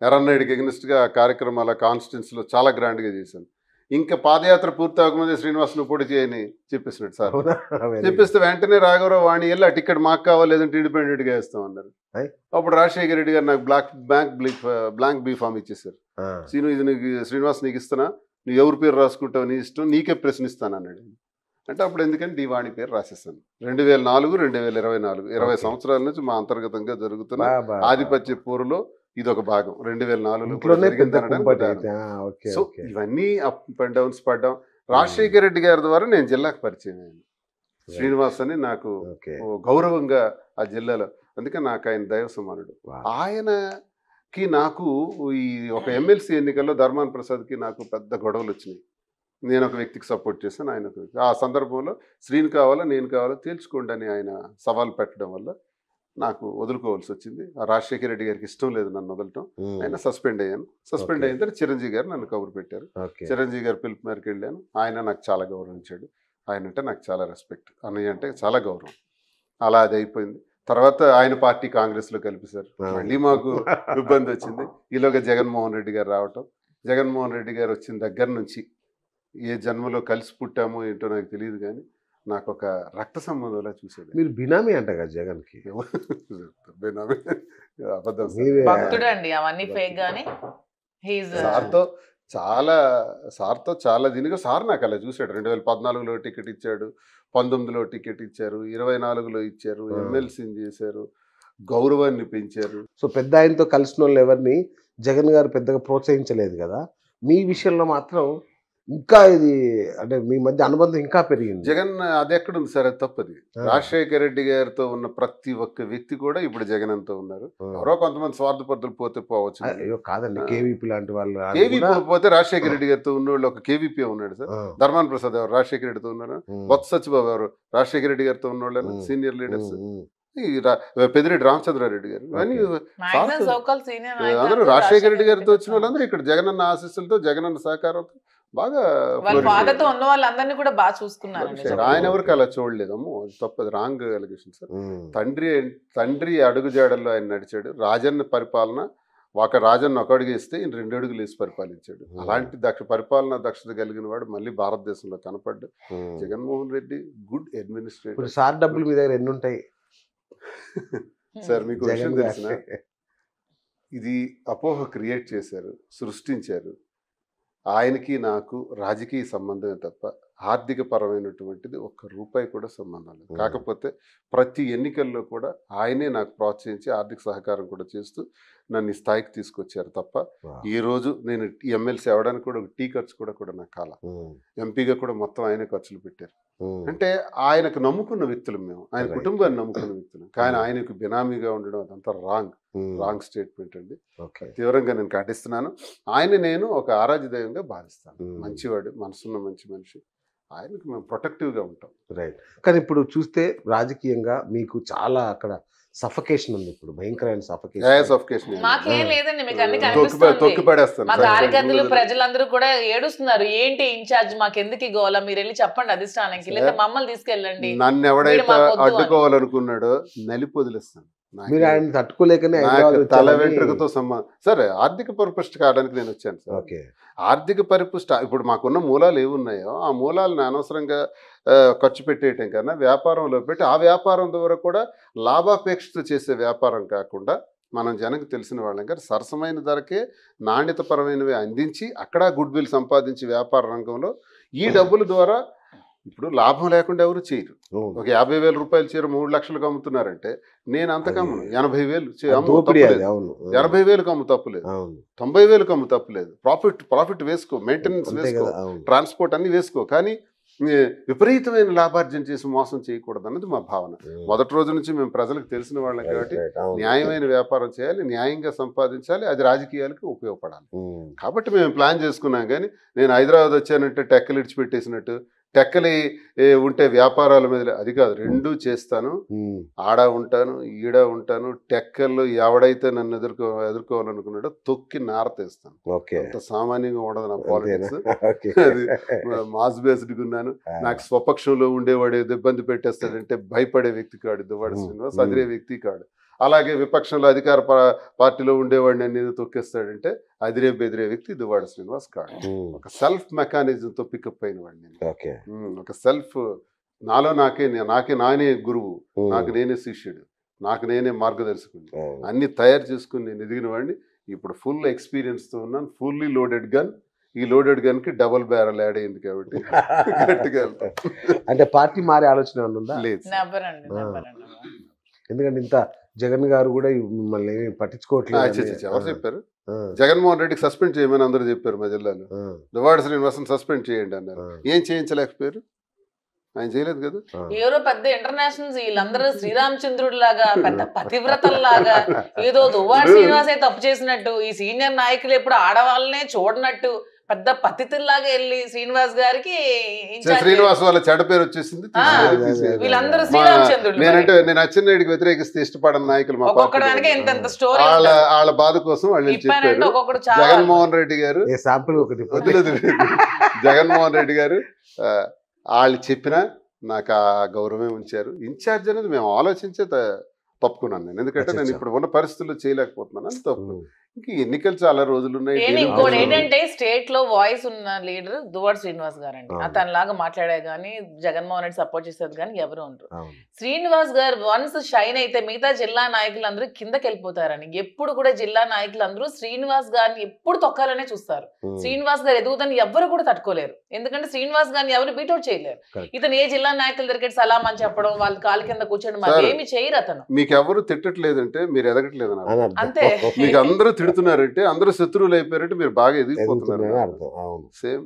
ఎర్రన్నాయుడికి ఎగ్నెస్ట్గా కార్యక్రమాల కాన్స్టిట్యున్సీలో చాలా గ్రాండ్గా చేశాను. ఇంకా పాదయాత్ర పూర్తి అవ్వకముందే శ్రీనివాస్ నువ్వు పోటీ చేయని చెప్పేసినాడు సార్. చెప్పేస్తే వెంటనే రాఘవరావు వాణి వెళ్ళి ఆ టికెట్ మాకు కావాలి, లేదంటే ఇండిపెండెంట్గా వేస్తాం అన్నారు. అప్పుడు రాజశేఖర రెడ్డి గారు నాకు బ్లాంక్ బీ ఫామ్ ఇచ్చేసారు. ఇది నీకు శ్రీనివాస్ నీకు ఇస్తున్నా, నువ్వు ఎవరి పేరు రాసుకుంటావు నీ ఇష్టం, నీకే ప్రశ్నిస్తాను అన్నాడు. అంటే అప్పుడు ఎందుకంటే డి వాణి పేరు రాసేస్తాను. 2004, 2024 20 సంవత్సరాల నుంచి మా అంతర్గతంగా జరుగుతున్న ఆధిపత్య పోరులో ఇది ఒక భాగం. 2004లో. సో ఇవన్నీ అప్ అండ్ డౌన్స్ పడ్డాం. రాజశేఖర రెడ్డి గారి ద్వారా నేను జిల్లాకు పరిచయం అయ్యాను. శ్రీనివాస్ అని నాకు గౌరవంగా ఆ జిల్లాలో, అందుకే నాకు ఆయన దైవ సమానుడు. ఆయనకి నాకు ఈ ఒక ఎమ్మెల్సీ ఎన్నికల్లో ధర్మాన ప్రసాద్కి నాకు పెద్ద గొడవలు వచ్చినాయి. నేను ఒక వ్యక్తికి సపోర్ట్ చేశాను, ఆయన ఒక వ్యక్తి. ఆ సందర్భంలో శ్రీని కావాలా నేను కావాలా తేల్చుకోండి అని ఆయన సవాల్ పెట్టడం వల్ల నాకు వదులుకోవాల్సి వచ్చింది. ఆ రాజశేఖర రెడ్డి గారికి ఇష్టం లేదు నన్ను వదలటం. ఆయన సస్పెండ్ అయ్యాను. సస్పెండ్ అయిన తర్వాత చిరంజీవి గారు నన్ను కబురు పెట్టారు. చిరంజీవి గారు పిలుపు మేరకు వెళ్ళాను. ఆయన నాకు చాలా గౌరవించాడు. ఆయన అంటే నాకు చాలా రెస్పెక్ట్, అన్నయ్య అంటే చాలా గౌరవం. అలా అది అయిపోయింది. తర్వాత ఆయన పార్టీ కాంగ్రెస్లో కలిపేశారు. మళ్ళీ మాకు ఇబ్బంది వచ్చింది. ఈలోగా జగన్మోహన్ రెడ్డి గారు రావటం. జగన్మోహన్ రెడ్డి గారు వచ్చిన దగ్గర నుంచి ఏ జన్మలో కలిసి పుట్టామో ఏంటో నాకు తెలియదు, కానీ నాకు ఒక రక్త సంబంధంలా చూసాడు. మీరు బినామీ అంట కదా జగన్కి? బినామీ అబద్ధం. భక్తుడండి, అవన్నీ ఫేక్ గానీ సార్తో చాలా దీనిగా సార్ నాకు అలా చూశాడు. 2014లో టికెట్ ఇచ్చాడు, 19లో టికెట్ ఇచ్చారు, 24లో ఇచ్చారు, ఎమ్మెల్సీని చేశారు, గౌరవాన్ని పెంచారు. సో పెద్ద ఆయనతో కలిసిన వాళ్ళు ఎవరిని జగన్ గారు పెద్దగా ప్రోత్సహించలేదు కదా. మీ విషయంలో మాత్రం ఇంకా ఇది అంటే మీ మధ్య అనుబంధం ఇంకా పెరిగింది. జగన్ అది ఎక్కడుంది సార్, అది తప్పది. రాజశేఖర రెడ్డి గారితో ఉన్న ప్రతి ఒక్క వ్యక్తి కూడా ఇప్పుడు జగన్ అంతా ఉన్నారు. ఎవరో కొంతమంది స్వార్థపరులు పోతే పోవచ్చు. అయ్యో కాదండి, కేవీపీ లాంటి వాళ్ళు. కేవీపీ పోతే రాజశేఖర రెడ్డి గారితో ఉన్నోళ్ళు ఒక కేవీపీ ఉన్నాడు సార్. ధర్మాన ప్రసాద్ ఎవరు రాజశేఖర రెడ్డితో ఉన్నారు. బొత్స సత్యబాబు ఎవరు రాజశేఖర రెడ్డి గారితో ఉన్నోళ్ళు సీనియర్ లీడర్స్. పెద్దిరెడ్డి రామచంద్రారెడ్డి గారు, అందరూ రాజశేఖర రెడ్డి గారితో వచ్చిన వాళ్ళందరూ ఇక్కడ జగనన్న ఆశీస్సులతో, జగనన్న సహకారంతో బాగా ఉన్న వాళ్ళందరినీ కూడా బాగా చూసుకున్నారు. ఆయన ఎవరికి అలా చూడలేదమ్మో, తప్పదు, రాంగ్ అలిగేషన్ సార్. తండ్రి అడుగుజాడల్లో ఆయన నడిచాడు. రాజన్న పరిపాలన రాజన్న ఒక అడుగు ఇస్తే ఈయన 2 అడుగులు వేసి పరిపాలించాడు. అలాంటి పరిపాలన దక్షత కలిగిన వాడు మళ్ళీ భారతదేశంలో కనపడ్డు Jaganmohan Reddy. Good administrator. Sir డబ్బులు మీ దగ్గర ఎన్ని ఉంటాయి సార్? మీకు విషయం తెలిసిన, ఇది అపోహ క్రియేట్ చేశారు, సృష్టించారు. ఆయనకి నాకు రాజకీయ సంబంధమే తప్ప ఆర్థిక పరమైనటువంటిది ₹1 కూడా సంబంధం లేదు. కాకపోతే ప్రతి ఎన్నికల్లో కూడా ఆయనే నాకు ప్రోత్సహించి ఆర్థిక సహకారం కూడా చేస్తూ నన్ను ఈ స్థాయికి తీసుకొచ్చారు తప్ప ఈ రోజు నేను ఎమ్మెల్సీ అవ్వడానికి కూడా ఒక టీ ఖర్చు కూడా నాకు కాల. ఎంపీగా కూడా మొత్తం ఆయనే ఖర్చులు పెట్టారు. అంటే ఆయనకు నమ్ముకున్న వ్యక్తులు మేము, ఆయన కుటుంబాన్ని నమ్ముకున్న వ్యక్తులు. కానీ ఆయనకు బినామీగా ఉండడం అదంతా రాంగ్ స్టేట్మెంట్ అండి. తీవ్రంగా నేను ఖండిస్తున్నాను. నేను ఒక ఆరాధ్య దైవంగా భావిస్తాను. మంచివాడు, మనసున్న మంచి మనిషి. ఆయనకు మేము ప్రొటెక్టివ్గా ఉంటాం. రైట్. కానీ ఇప్పుడు చూస్తే రాజకీయంగా మీకు చాలా అక్కడ సఫకేషన్ ఉంది. ఇప్పుడు భయంకరమైన సఫకేషన్. మాకేం లేదండి, మీకు అన్ని కనిపిస్తుంది. మా కార్యకర్తలు ప్రజలందరూ కూడా ఏడుస్తున్నారు. ఏంటి ఇన్ఛార్జ్, మాకెందుకు ఈ గోల, మీరు వెళ్ళి చెప్పండి అధిష్టానానికి, లేదా మమ్మల్ని తీసుకెళ్ళండి. నన్ను ఎవడైతే అడ్డుకోవాలనుకున్నాడు నలిపి వదిలేస్తాను. మీరు ఆయన తట్టుకోలేకనే తల వెంట్రుకతో సంబంధం. సరే, ఆర్థిక పరిపుష్టి కావడానికి నేను వచ్చాను సార్. ఆర్థిక పరిపుష్టి ఇప్పుడు మాకున్న మూలాలు ఏమున్నాయో ఆ మూలాలను అనవసరంగా ఖర్చు పెట్టేయటం కన్నా వ్యాపారంలో పెట్టి ఆ వ్యాపారం ద్వారా కూడా లాభాపేక్షతో చేసే వ్యాపారం కాకుండా మనం జనకు తెలిసిన వాళ్ళం గారు సరసమైన ధరకే నాణ్యతపరమైనవి అందించి అక్కడ గుడ్ విల్ సంపాదించి వ్యాపార రంగంలో ఈ డబ్బుల ద్వారా ఇప్పుడు లాభం లేకుండా ఎవరు చేయరు. ఒక 50,000 రూపాయలు చీర 3 లక్షలకు అమ్ముతున్నారంటే నేను అంతకమ్మును. 80,000 80,000 అమ్ము తప్పులేదు, 90,000 అమ్ము తప్పులేదు. ప్రాఫిట్ వేసుకో, మెయింటెనెన్స్ వేసుకో, ట్రాన్స్పోర్ట్ అన్ని వేసుకో, కానీ విపరీతమైన లాభార్జన చేసి మోసం చేయకూడదు అన్నది మా భావన. మొదటి రోజు నుంచి మేము ప్రజలకు తెలిసిన వాళ్ళం కాబట్టి న్యాయమైన వ్యాపారం చేయాలి, న్యాయంగా సంపాదించాలి, అది రాజకీయాలకు ఉపయోగపడాలి. కాబట్టి మేము ప్లాన్ చేసుకున్నాం. కానీ నేను హైదరాబాద్ వచ్చానంటే టెక్కలు ఇడిచిపెట్టేసినట్టు టెక్కలి ఉంటే వ్యాపారాల మీద అది కాదు, రెండూ చేస్తాను. ఆడ ఉంటాను, ఈడ ఉంటాను. టెక్కల్లో ఎవడైతే నన్ను ఎదుర్కోవాలనుకున్నాడో తొక్కి నారతేస్తాను. అంత సామాన్యంగా ఉండదు నా పాలిటిక్స్. అది మాస్ బేస్డ్ ఉన్నాను. నాకు స్వపక్షంలో ఉండేవాడు ఏదో ఇబ్బంది పెట్టేస్తాడంటే భయపడే వ్యక్తి కాడు దువ్వాడ శ్రీనివాస్, అదిరే వ్యక్తి కాడు. అలాగే విపక్షంలో అధికార పార్టీలో ఉండేవాడిని నేను తొక్కేస్తాడంటే అదిరే బెదిరే వ్యక్తి దువ్వాడ శ్రీనివాస్ కాడు. ఒక సెల్ఫ్ మెకానిజంతో పికప్ అయిన వాడిని నేను. ఒక సెల్ఫ్ నాలో నానే గురువు, నాకు నేనే శిష్యుడు, నాకు నేనే మార్గదర్శకుడు అన్ని తయారు చేసుకుని నేను ఎదిగిన వాడిని. ఇప్పుడు ఫుల్ ఎక్స్పీరియన్స్తో ఉన్నాను. Fully loaded gun. ఈ లోడెడ్ గన్ కి డబుల్ బ్యారల్ యాడ్ అయింది కాబట్టి గట్టిగా అంటే పార్టీ మారే ఆలోచన ఉందా? లేదు. ఎందుకంటే ఇంత జగన్ గారు కూడా మిమ్మల్ని పట్టించుకోవట్లేదు. ఎవరు చెప్పారు? జగన్మోహన్ రెడ్డికి సస్పెండ్ చేయమని అందరూ చెప్పారు మా జిల్లాలో. దువ్వాడ శ్రీనివాసన్ సస్పెండ్ చేయండి అన్నారు. ఏం చేయించలేకపోయారు? ఆయన చేయలేదు కదా. ఎవరో పెద్ద ఇంటర్నేషనల్స్ వీళ్ళందరూ శ్రీరామచంద్రుడు లాగా పెద్ద పతివ్రతల్లాగా ఏదో దువ్వాడ శ్రీనివాసే తప్పు చేసినట్టు, ఈ సీనియర్ నాయకులు ఎప్పుడు ఆడవాళ్ళనే చూడనట్టు పెద్ద పతితుల్లాగా వెళ్ళి శ్రీనివాస్ గారికి శ్రీనివాస్ వాళ్ళ చెడ్డ పేరు వచ్చేసింది. వీళ్ళందరూ శ్రీరామచంద్రుడు. నేను అచ్చెన్నాయుడికి వ్యతిరేకిస్తే ఇష్టపడని నాయకులు మా స్టోరీ వాళ్ళ బాధ కోసం వాళ్ళు చెప్పారు. జగన్మోహన్ రెడ్డి గారు వదిలేదు. జగన్మోహన్ రెడ్డి గారు వాళ్ళు చెప్పినా నాకు ఆ గౌరవమే ఉంచారు. ఇన్ఛార్జ్ అనేది మేము ఆలోచించే తప్పుకున్నాను నేను. ఎందుకంటే నేను ఇప్పుడు ఉన్న పరిస్థితుల్లో చేయలేకపోతున్నాను అని తప్పు. ఇంకా ఎన్నికలు చాలా రోజులు ఉన్నాయి. ఇంకోటి ఏంటంటే స్టేట్ లో వాయిస్ ఉన్న లీడర్ దువ్వాడ శ్రీనివాస్ గారు అండి. అతనిలాగా మాట్లాడే గానీ జగన్మోహన్ రెడ్డి సపోర్ట్ చేసేది కానీ ఎవరు ఉండరు. శ్రీనివాస్ గారు వన్స్ షైన్ అయితే మిగతా జిల్లా నాయకులందరూ కిందకి వెళ్ళిపోతారని. ఎప్పుడు కూడా జిల్లా నాయకులందరూ శ్రీనివాస్ గారిని ఎప్పుడు తొక్కాలనే చూస్తారు. శ్రీనివాస్ గారు ఎదుగుదని ఎవరు కూడా తట్టుకోలేరు. ఎందుకంటే శ్రీనివాస్ గారిని ఎవరు బీటౌట్ చేయలేరు. ఇతను ఏ జిల్లా నాయకుల దగ్గర సలాం అని చెప్పడం, వాళ్ళ కాలు కింద కూర్చోడం మరి ఏమి చేయరు. అతను మీకు ఎవరు తిట్టట్లేదంటే మీరు ఎదగట్లేదు అంతే. మీకు అందరూ తిడుతున్నారంటే అందరూ శత్రువులు అయిపోయారంటే మీరు బాగా ఎదిగిపోతున్నారు. Same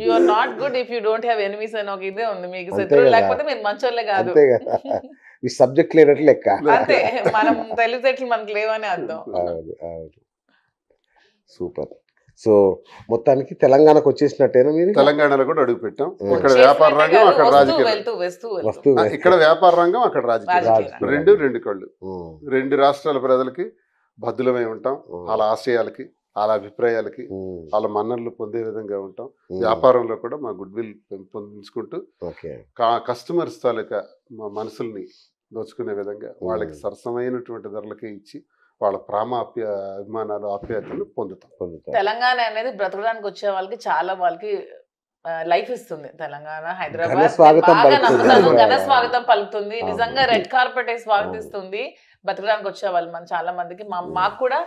you are not good if you don't have enemies అని ఒక ఇదే ఉంది. మీకు శత్రువులు లేకపోతే మీరు మంచోళ్ళే కాదు. ఈ సబ్జెక్ట్ లేనట్లు లెక్క. అంతే, మనం తెలివితేటలు మనకు లేవని అర్థం. సూపర్. సో మొత్తానికి తెలంగాణకు వచ్చేసినట్టేనా మీరు? తెలంగాణలో కూడా అడుగు పెట్టాం. ఇక్కడ వ్యాపార రంగం, అక్కడ రాజకీయం. ఇక్కడ వ్యాపార రంగం, అక్కడ రాజకీయం. రెండు కళ్ళు. రెండు రాష్ట్రాల ప్రజలకి బద్దులమై ఉంటాం. వాళ్ళ ఆశయాలకి, వాళ్ళ అభిప్రాయాలకి, వాళ్ళ మన్ననలు పొందే విధంగా ఉంటాం. వ్యాపారంలో కూడా మా గుడ్ విల్ పెంపొందించుకుంటూ కస్టమర్స్ తాలూకా మా మనసుల్ని దోచుకునే విధంగా వాళ్ళకి సరసమైనటువంటి ధరలకే ఇచ్చి వాళ్ళ అభిమానాలు, ఆప్యాయతలు పొందుతాం. తెలంగాణ అనేది బ్రతకడానికి వచ్చే వాళ్ళకి చాలా వాళ్ళకి లైఫ్ ఇస్తుంది. తెలంగాణ, హైదరాబాద్ ఘన స్వాగతం పలుకుతుంది. నిజంగా రెడ్ కార్పెట్ స్వాగతిస్తుంది బ్రతకడానికి వచ్చే వాళ్ళు. మన చాలా మందికి మాకు కూడా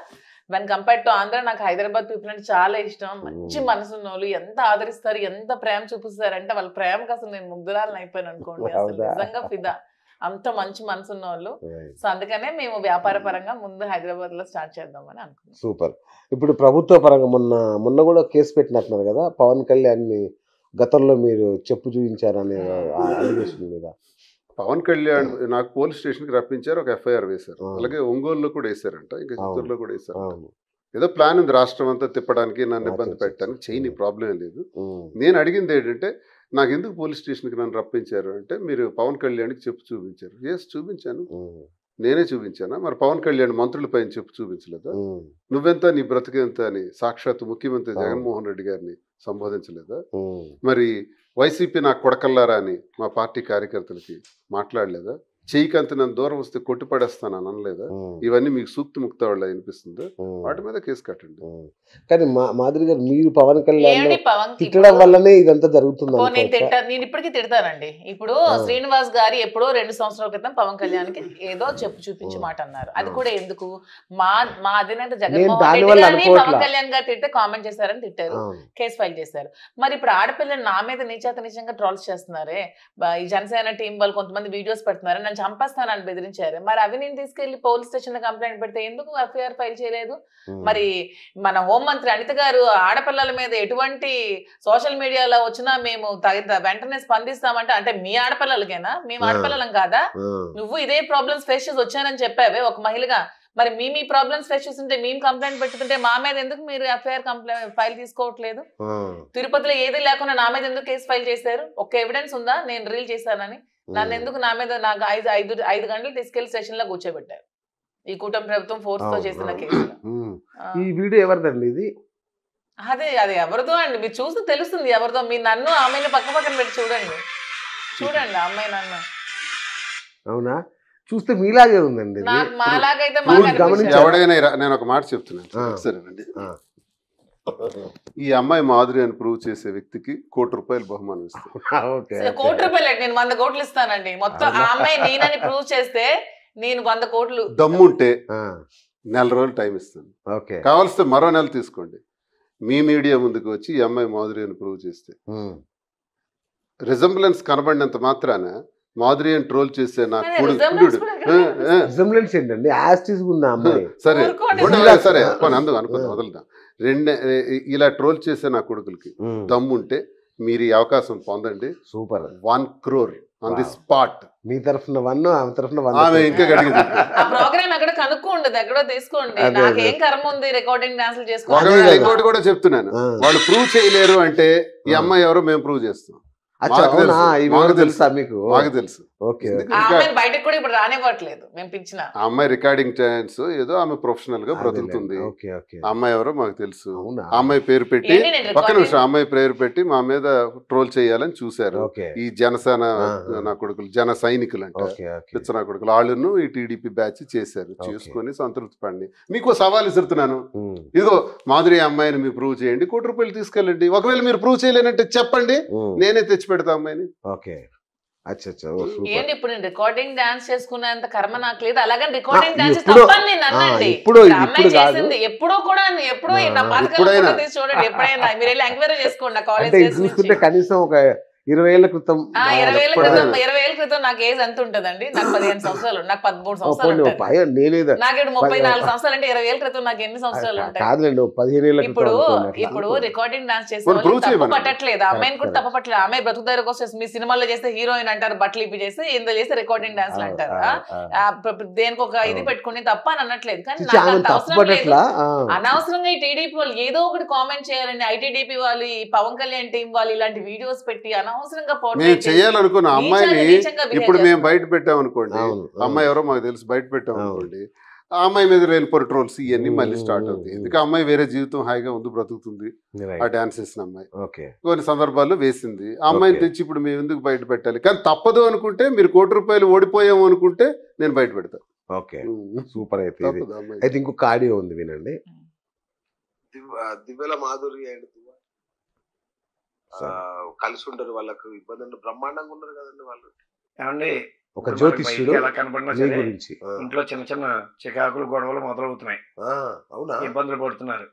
వెన్ కంపేర్ టు ఆంధ్ర, నాకు హైదరాబాద్ పీపుల్ అంటే చాలా ఇష్టం. మంచి మనసున్న వాళ్ళు, ఎంత ఆదరిస్తారు, ఎంత ప్రేమ చూపిస్తారు అంటే వాళ్ళ ప్రేమకు అసలు నేను ముగ్ధురాలను అయిపోయాను అనుకోండి. అసలు నిజంగా ఫిదా, అంత మంచి మనసున్న వాళ్ళు. సో అందుకనే మేము వ్యాపార పరంగా ముందు హైదరాబాద్ లో స్టార్ట్ చేద్దామని అనుకున్నాం. సూపర్. ఇప్పుడు ప్రభుత్వ పరంగా మొన్న కూడా కేసు పెట్టినట్టున్నారు కదా పవన్ కళ్యాణ్ ని, గతంలో మీరు చెప్పు చూపించారనే అలిగేషన్ మీద. పవన్ కళ్యాణ్ నాకు పోలీస్ స్టేషన్ కి రప్పించారు, ఒక ఎఫ్ఐఆర్ వేశారు. అలాగే ఒంగోలులో కూడా వేసారంట, ఇంకా చిత్తూరులో కూడా వేసారు. ఏదో ప్లాన్ ఉంది రాష్ట్రం అంతా తిప్పడానికి, నన్ను ఇబ్బంది పెట్టడానికి. చేయని ప్రాబ్లం లేదు. నేను అడిగింది ఏంటంటే, నాకు ఎందుకు పోలీస్ స్టేషన్కి నన్ను రప్పించారు అంటే, మీరు పవన్ కళ్యాణ్కి చెప్పు చూపించారు. ఎస్ చూపించాను, నేనే చూపించానా? మరి పవన్ కళ్యాణ్ మంత్రుల పైన చెప్పు చూపించలేదా? నువ్వెంత, నీ బ్రతికెంత అని సాక్షాత్తు ముఖ్యమంత్రి జగన్మోహన్ రెడ్డి గారిని సంబోధించలేదా? మరి వైసీపీ నా కొడకల్లారా అని మా పార్టీ కార్యకర్తలకి మాట్లాడలేదా? చెయ్యికంత నన్ను దూరం వస్తే కొట్టిపడేస్తాను అని అనలేదా? ఇవన్నీ మీకు సూక్తి ముక్త వాళ్ళ అనిపిస్తుందా? వాటి మీద కేసు కట్టండి. కానీ మాదిరి గారు, మీరు పవన్ కళ్యాణ్ తిట్టడం వల్లనే ఇదంతా జరుగుతుంది. నేను ఇప్పటికీ తిడతానండి. ఇప్పుడు శ్రీనివాస్ గారు ఎప్పుడో 2 సంవత్సరాల క్రితం పవన్ కళ్యాణ్ కి ఏదో చెప్పు చూపించి మాట అన్నారు. అది కూడా ఎందుకు, మా అధినేత జగన్మోహన్ రెడ్డి గారిని పవన్ కళ్యాణ్ గారు తిట్టే కామెంట్ చేశారని తిట్టారు, కేసు ఫైల్ చేశారు. మరి ఇప్పుడు ఆడపిల్లని నా మీద నీచాత ట్రోల్స్ చేస్తున్నారే, ఈ జనసేన టీం వాళ్ళు కొంతమంది వీడియోస్ పెడుతున్నారు, నన్ను చంపేస్తానని బెదిరించారు. మరి అవి నేను తీసుకెళ్లి పోలీస్ స్టేషన్ లో కంప్లైంట్ పెడితే ఎందుకు ఎఫ్ఐఆర్ ఫైల్ చేయలేదు? మరి మన హోంమంత్రి అనిత గారు ఆడపిల్లల మీద ఎటువంటి సోషల్ మీడియాలో వచ్చినా మేము వెంటనే స్పందిస్తామంటే, అంటే మీ ఆడపిల్లలకేనా? మేము ఆడపిల్లలం కాదా? నువ్వు ఇదే ప్రాబ్లమ్స్ ఫేస్ చేసి వచ్చానని చెప్పావే ఒక మహిళగా, మరి మీ ప్రాబ్లమ్స్ ఫేస్ చేస్తుంటే మేము కంప్లైంట్ పెట్టుకుంటే మా మీద ఎందుకు మీరు ఎఫ్ఐఆర్ ఫైల్ తీసుకోవట్లేదు? తిరుపతిలో ఏది లేకుండా నా మీద ఎందుకు కేసు ఫైల్ చేశారు? ఒక్క ఎవిడెన్స్ ఉందా నేను రీల్ చేశానని? నన్ను ఎందుకు నా మీద నాకు 5 గంటలు తీసుకెళ్లి సెషన్ లో కూర్చోబెట్టారు ఈ కూటమి ప్రభుత్వం ఫోర్స్ తో చేసిన కేసులో. ఈ వీడియో ఎవరిదండి ఇది? అదే అది ఎవరిదో అండి, మీరు చూస్తే తెలుస్తుంది ఎవరిదో. మీరు నన్ను ఆమెను పక్కన పెట్టి చూడండి అమ్మాయి నన్ను. అవునా? చూస్తే మీలాగే ఉందండి. మాలాగైతే ఎవడైనా నేను ఒక మాట చెప్తున్నాను సరేనండి. ఈ అమ్మాయి మాధురి అని ప్రూవ్ చేసే వ్యక్తికి ₹1,00,00,000 బహుమానం ఇస్తాను. ₹1,00,00,000 నేను 100 కోట్లు ఇస్తానండి. మొత్తం ఆ అమ్మాయి నేనని ప్రూవ్ చేస్తే నేను 100 కోట్లు. దమ్ముంటే నెల రోజులు టైం ఇస్తాను. కావాల్స్తే మరో నెల తీసుకోండి. మీ మీడియా ముందుకు వచ్చి ఈ అమ్మాయి మాధురి అని ప్రూవ్ చేస్తే రిజంబ్లెన్స్ కనబడినంత మాత్రాన మాధురి అని ట్రోల్ చేసే నాకు సరే సరే అందుకు అనుకుందాం వదులుదాం. ఇలా ట్రోల్ చేసే నా కొడుకులకి దమ్ముంటే మీరు ఈ అవకాశం పొందండి. Super. 1 crore on the spot. మీ తరఫున 1 ఆమె తరఫున 1. ఆమె ఇంకా గడిగింది. ఆ ప్రోగ్రామ్ ఎక్కడ కనుక్కోండి, ఎక్కడో తీసుకోండి. నాకేం కర్మ ఉంది రికార్డింగ్ డాన్సులు చేసుకోవాలి. ఇంకోటి కూడా చెప్తున్నాను, వాళ్ళు ప్రూవ్ చేయలేరు అంటే ఈ అమ్మాయి ఎవరో మేము ప్రూవ్ చేస్తాం. మాకు తెలుసు. బయటకు కూడా ఇప్పుడు రానివ్వట్లేదు. మేము పిలిచిన ఆ అమ్మాయి రికార్డింగ్ ఛాన్స్ ఏదో ఆమె ప్రొఫెషనల్ గా బ్రతుకుతుంది. ఆ అమ్మాయి ఎవరో మాకు తెలుసు. ఆ అమ్మాయి పేరు పెట్టి ఒక్క నిమిషం అమ్మాయి పేరు పెట్టి మా మీద ట్రోల్ చేయాలని చూశారు ఈ జనసేన నా కొడుకులు, జన సైనికులు అంటే పిచ్చ నా కొడుకులు. వాళ్ళను ఈ టీడీపీ బ్యాచ్ చేశారు. చేసుకొని సంతృప్తి పడి మీకు సవాల్ ఇస్తున్నాను. ఇదిగో మాధురి అమ్మాయిని మీరు ప్రూవ్ చేయండి, ₹1,00,00,000 తీసుకెళ్ళండి. ఒకవేళ మీరు ప్రూవ్ చేయలేనంటే చెప్పండి, నేనే తెచ్చి పెడతా అమ్మాయిని. ఏంటి ఇప్పుడు నేను రికార్డింగ్ డాన్స్ చేసుకున్నంత కర్మ నాకు లేదు. అలాగని రికార్డింగ్ డాన్స్ తప్పని నేను అన్నండి. అమ్మాయి చేసింది ఎప్పుడో కూడా, ఎప్పుడో నా పాతకాలం చూడండి, ఎప్పుడైనా మీరు వెళ్ళి ఎంక్వైరీ చేసుకోండి. నా కాలేజ్ కనీసం ఒక 20 ఏళ్ల క్రితం 20 ఏళ్ల క్రితం నాకు ఏజ్ ఎంత ఉంటదండి? నాకు 15 సంవత్సరాలు, నాకు 13 సంవత్సరాలు ఉంటాయి. నాకు ఇప్పుడు 34 సంవత్సరాలు అంటే 20 ఏళ్ల క్రితం నాకు ఎన్ని సంవత్సరాలు ఉంటాయి? ఇప్పుడు రికార్డింగ్ డాన్స్ చేసే తప్పు పట్టట్లేదు, అమ్మాయిని కూడా తప్పు పట్టలేదు. అమ్మాయి బ్రతుకు దగ్గర కోసం మీ సినిమాలో చేస్తే హీరోయిన్ అంటారు, బట్టలు ఇప్పి చేస్తే ఇందులో చేస్తే రికార్డింగ్ డాన్స్లు అంటారు. దేనికి ఒక ఇది పెట్టుకుని తప్ప అని అనట్లేదు. కానీ నాకు అంత అవసరం లేదు. అనవసరంగా ఈ టీడీపీ వాళ్ళు ఏదో ఒకటి కామెంట్ చేయాలండి. ఐటీడీపీ వాళ్ళు, ఈ పవన్ కళ్యాణ్ టీం వాళ్ళు ఇలాంటి వీడియోస్ పెట్టి మేము చేయాలనుకున్న అమ్మాయిని ఇప్పుడు మేము బయట పెట్టాం అనుకోండి, అమ్మాయి ఎవరో మాకు తెలుసు, బయట పెట్టాం అనుకోండి, ఆ అమ్మాయి మీద లేనిపోరు ట్రోల్స్ ఇవన్నీ మళ్ళీ స్టార్ట్ అవుతాయి. ఎందుకు అమ్మాయి వేరే జీవితం హాయిగా ఉంది, బ్రతుకుతుంది. ఆ డాన్స్ వేసిన అమ్మాయి కొన్ని సందర్భాల్లో వేసింది. ఆ అమ్మాయిని తెచ్చి ఇప్పుడు మేము ఎందుకు బయట పెట్టాలి? కానీ తప్పదు అనుకుంటే, మీరు ₹1,00,00,000 ఓడిపోయాము అనుకుంటే నేను బయట పెడతాను. Okay, super. అయితే ఇంకొక ఆడియో ఉంది, వినండి. దివ్యల మాధురి అండ్ కలిసి ఉండరు, వాళ్ళకు ఇబ్బంది బ్రహ్మాండంగా ఉన్నారు కదండి వాళ్ళు. ఏమండి ఒక జ్యోతిష్యుడు ఎలా కనపడినా సరే ఇంట్లో చిన్న చిన్న చికాకులు గొడవలు మొదలవుతున్నాయి, ఇబ్బందులు పడుతున్నారు.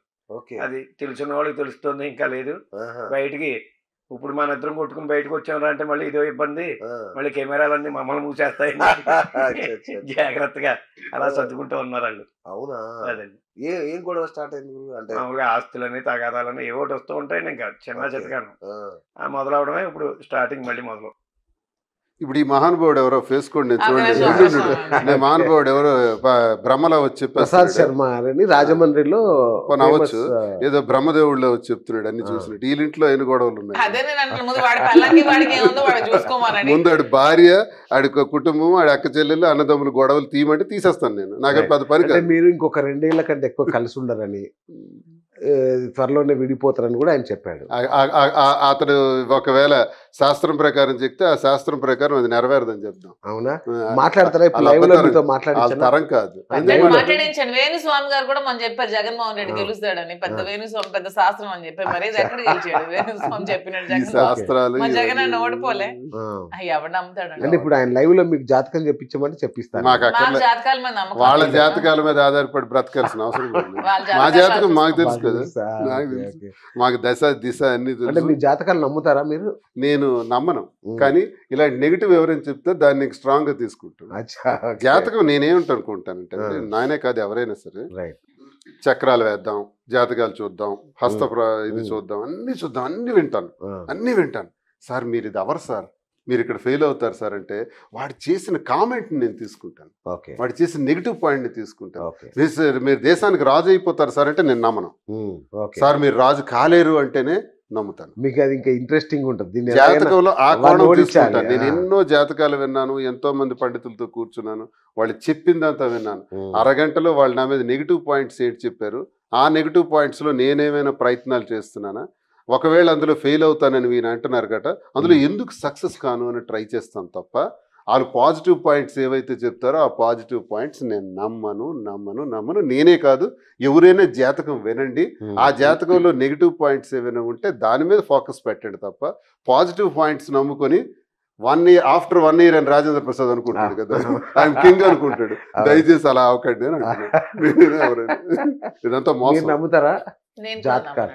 అది తెలిసిన వాళ్ళకి తెలుస్తుంది, ఇంకా లేదు బయటికి. ఇప్పుడు మన ఇద్దరం కొట్టుకుని బయటకు వచ్చాము అంటే మళ్ళీ ఇదో ఇబ్బంది, మళ్ళీ కెమెరాలన్నీ మమ్మల్ని మూసేస్తాయి. జాగ్రత్తగా అలా సర్దుకుంటూ ఉన్నారు వాళ్ళు. అవునా? అదండి. ఏం గొడవ స్టార్ట్ అయింది అంటే మామూలుగా ఆస్తులని తగాదాలని ఏవోటి వస్తూ ఉంటాయి. ఇంకా చిన్న చితకాను మొదలవడమే ఇప్పుడు స్టార్టింగ్ మళ్ళీ మొదలు. ఇప్పుడు ఈ మహానుభావుడు ఎవరో ఫేస్ కోడ్ నేను చూడండి. మహానుభావుడు ఎవరో బ్రహ్మలో వచ్చి ప్రసాద్ శర్మ అని రాజమండ్రిలో అవచ్చు, ఏదో బ్రహ్మదేవుడిలో వచ్చి చెప్తున్నాడు అన్ని చూసినట్టు. వీళ్ళింట్లో ఎన్ని గొడవలు ఉన్నాయి. ముందు ఆడి భార్య, ఆడి కుటుంబం, ఆడి అక్క చెల్లెలు, అన్నదమ్ములు గొడవలు తీయమంటే తీసేస్తాను నేను. నాకు పెద్ద పని. మీరు ఇంకొక 2 ఏళ్ల కంటే ఎక్కువ కలిసి ఉండరని, త్వరలోనే విడిపోతారని కూడా ఆయన చెప్పాడు. అతడు ఒకవేళ శాస్త్రం ప్రకారం చెప్తే ఆ శాస్త్రం ప్రకారం అది నెరవేరదని చెప్తాం. అవునా? మాట్లాడతారా? తరం కాదు. మాట్లాడించండి. వేణుస్వామి గారు కూడా మనం చెప్పారు జగన్మోహన్ రెడ్డి గెలుస్తాడని. పెద్ద వేణుస్వామి పెద్ద శాస్త్రం అని చెప్పారు. మరి ఎక్కడ గెలిచాడు వేణుస్వామి చెప్పినట్టు? శాస్త్రాలు జగన్ అని ఓడిపోలే, ఎవరు నమ్ముతాడు? అంటే ఇప్పుడు ఆయన లైవ్ లో మీకు జాతకం చెప్పించమంటే చెప్పిస్తాను. జాతకాల మీద నమ్మకం, వాళ్ళ జాతకాల మీద ఆధారపడి బ్రతకాల్సిన అవసరం లేదు. మా జాతకం మాకు తెలుసు కదా, మాకు దశ దిశ అన్ని తెలుసు. అంటే మీ జాతకాలు నమ్ముతారా మీరు? నేను నమ్మను, కానీ ఇలాంటి నెగిటివ్ ఎవరైనా చెప్తే దాన్ని స్ట్రాంగ్ గా తీసుకుంటాను. జాతకం నేనేమిటి అనుకుంటానంటే, నాయనే కాదు ఎవరైనా సరే, చక్రాలు వేద్దాం, జాతకాలు చూద్దాం, హస్త ఇది చూద్దాం, అన్ని చూద్దాం, అన్ని వింటాను. సార్ మీరు ఇది ఎవరు సార్? మీరు ఇక్కడ ఫెయిల్ అవుతారు సార్ అంటే వాడు చేసిన కామెంట్ని నేను తీసుకుంటాను, ఓకే వాడు చేసిన నెగిటివ్ పాయింట్ని తీసుకుంటాను. ఓకే మీరు దేశానికి రాజు అయిపోతారు సార్ అంటే నేను నమ్మను. ఓకే సార్ మీరు రాజు కాలేరు అంటేనే నమ్ముతాను. మీకు అది ఇంకా ఇంట్రెస్టింగ్ ఉంటుంది. దీన్ని జాతకంలో ఆ వాళ్ళని కోణం ఓడించాలి. తీసుకుంటాను. నేను ఎన్నో జాతకాలు విన్నాను, ఎంతో మంది పండితులతో కూర్చున్నాను, వాళ్ళు చెప్పిందంతా విన్నాను. అరగంటలో వాళ్ళు నా మీద నెగిటివ్ పాయింట్స్ ఏంటి చెప్పారు, ఆ నెగిటివ్ పాయింట్స్లో నేనేమైనా ప్రయత్నాలు చేస్తున్నానా, ఒకవేళ అందులో ఫెయిల్ అవుతానని వీళ్ళు అంటున్నారు కదా, అందులో ఎందుకు సక్సెస్ కాను అని ట్రై చేస్తాను తప్ప వాళ్ళు పాజిటివ్ పాయింట్స్ ఏవైతే చెప్తారో ఆ పాజిటివ్ పాయింట్స్ నేను నమ్మను. నేనే కాదు, ఎవరైనా జాతకం వినండి, ఆ జాతకంలో నెగిటివ్ పాయింట్స్ ఏమైనా ఉంటే దాని మీద ఫోకస్ పెట్టండి తప్ప పాజిటివ్ పాయింట్స్ నమ్ముకొని 1 year ఆఫ్టర్ 1 year అని రాజేంద్ర ప్రసాద్ అనుకుంటాడు కదా, ఆయన కింగ్ అనుకుంటాడు. దయచేసి అలా అవకండి అని అంటున్నాను. ఇదంతా మోసం. నమ్ముతారా నేను జాతకాలు?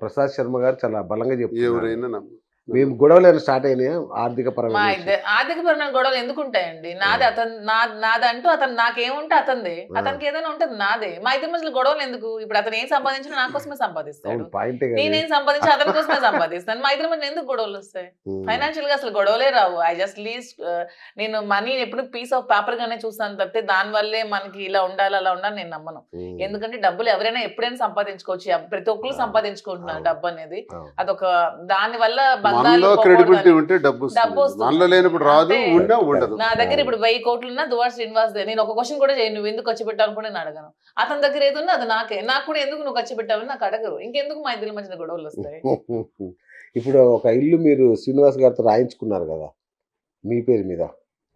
ప్రసాద్ శర్మ గారు చాలా బలంగా చెప్తారు. ఎవరైనా నమ్ము. మేము గొడవలు స్టార్ట్ అయినాయి ఆర్థిక మా పరమైన. ఆర్థిక పరమైన గొడవలు ఎందుకు ఉంటాయండి? నాది అతను నాదంటూ అతను నాకేముంటే అతనిదే, అతనికి ఏదైనా ఉంటుంది నాదే. మా ఇద్దరి మధ్యలో గొడవలు ఎందుకు? ఇప్పుడు అతను ఏం సంపాదించినా నా కోసమే సంపాదిస్తాడు, నేనేం సంపాదించి అతని కోసమే సంపాదిస్తాను. మా ఇద్దరి మధ్య ఎందుకు గొడవలు వస్తాయి? ఫైనాన్షియల్ గా అసలు గొడవలే రావు. ఐ జస్ట్ లీస్ట్ నేను మనీ ఎప్పుడు పీస్ ఆఫ్ పేపర్ గానే చూస్తాను తప్పితే దాని వల్లే మనకి ఇలా ఉండాలి అలా ఉండాలి నేను నమ్మను. ఎందుకంటే డబ్బులు ఎవరైనా ఎప్పుడైనా సంపాదించుకోవచ్చు, ప్రతి ఒక్కరు సంపాదించుకుంటున్నారు డబ్బు అనేది. అదొక దాని వల్ల క్రెడిబిలిటీ ఉంటే డబ్బు మనలో లేనప్పుడు రాదు, ఉండదు. నా దగ్గర ఇప్పుడు 1000 కోట్లు ఉన్నా దువార్ శ్రీనివాస్ నేను ఒక క్వశ్చన్ కూడా చేయను, నువ్వు ఎందుకు ఖర్చు పెట్టావు కూడా నేను అడగను. అతని దగ్గర ఏదున్నా అది నాకే, నాకు కూడా ఎందుకు నువ్వు ఖర్చు పెట్టావని నాకు అడగరు. ఇంకెందుకు మా ఇద్దరి మధ్యన గొడవలు వస్తాయి? ఇప్పుడు ఒక ఇల్లు మీరు శ్రీనివాస్ గారితో రాయించుకున్నారు కదా మీ పేరు మీద,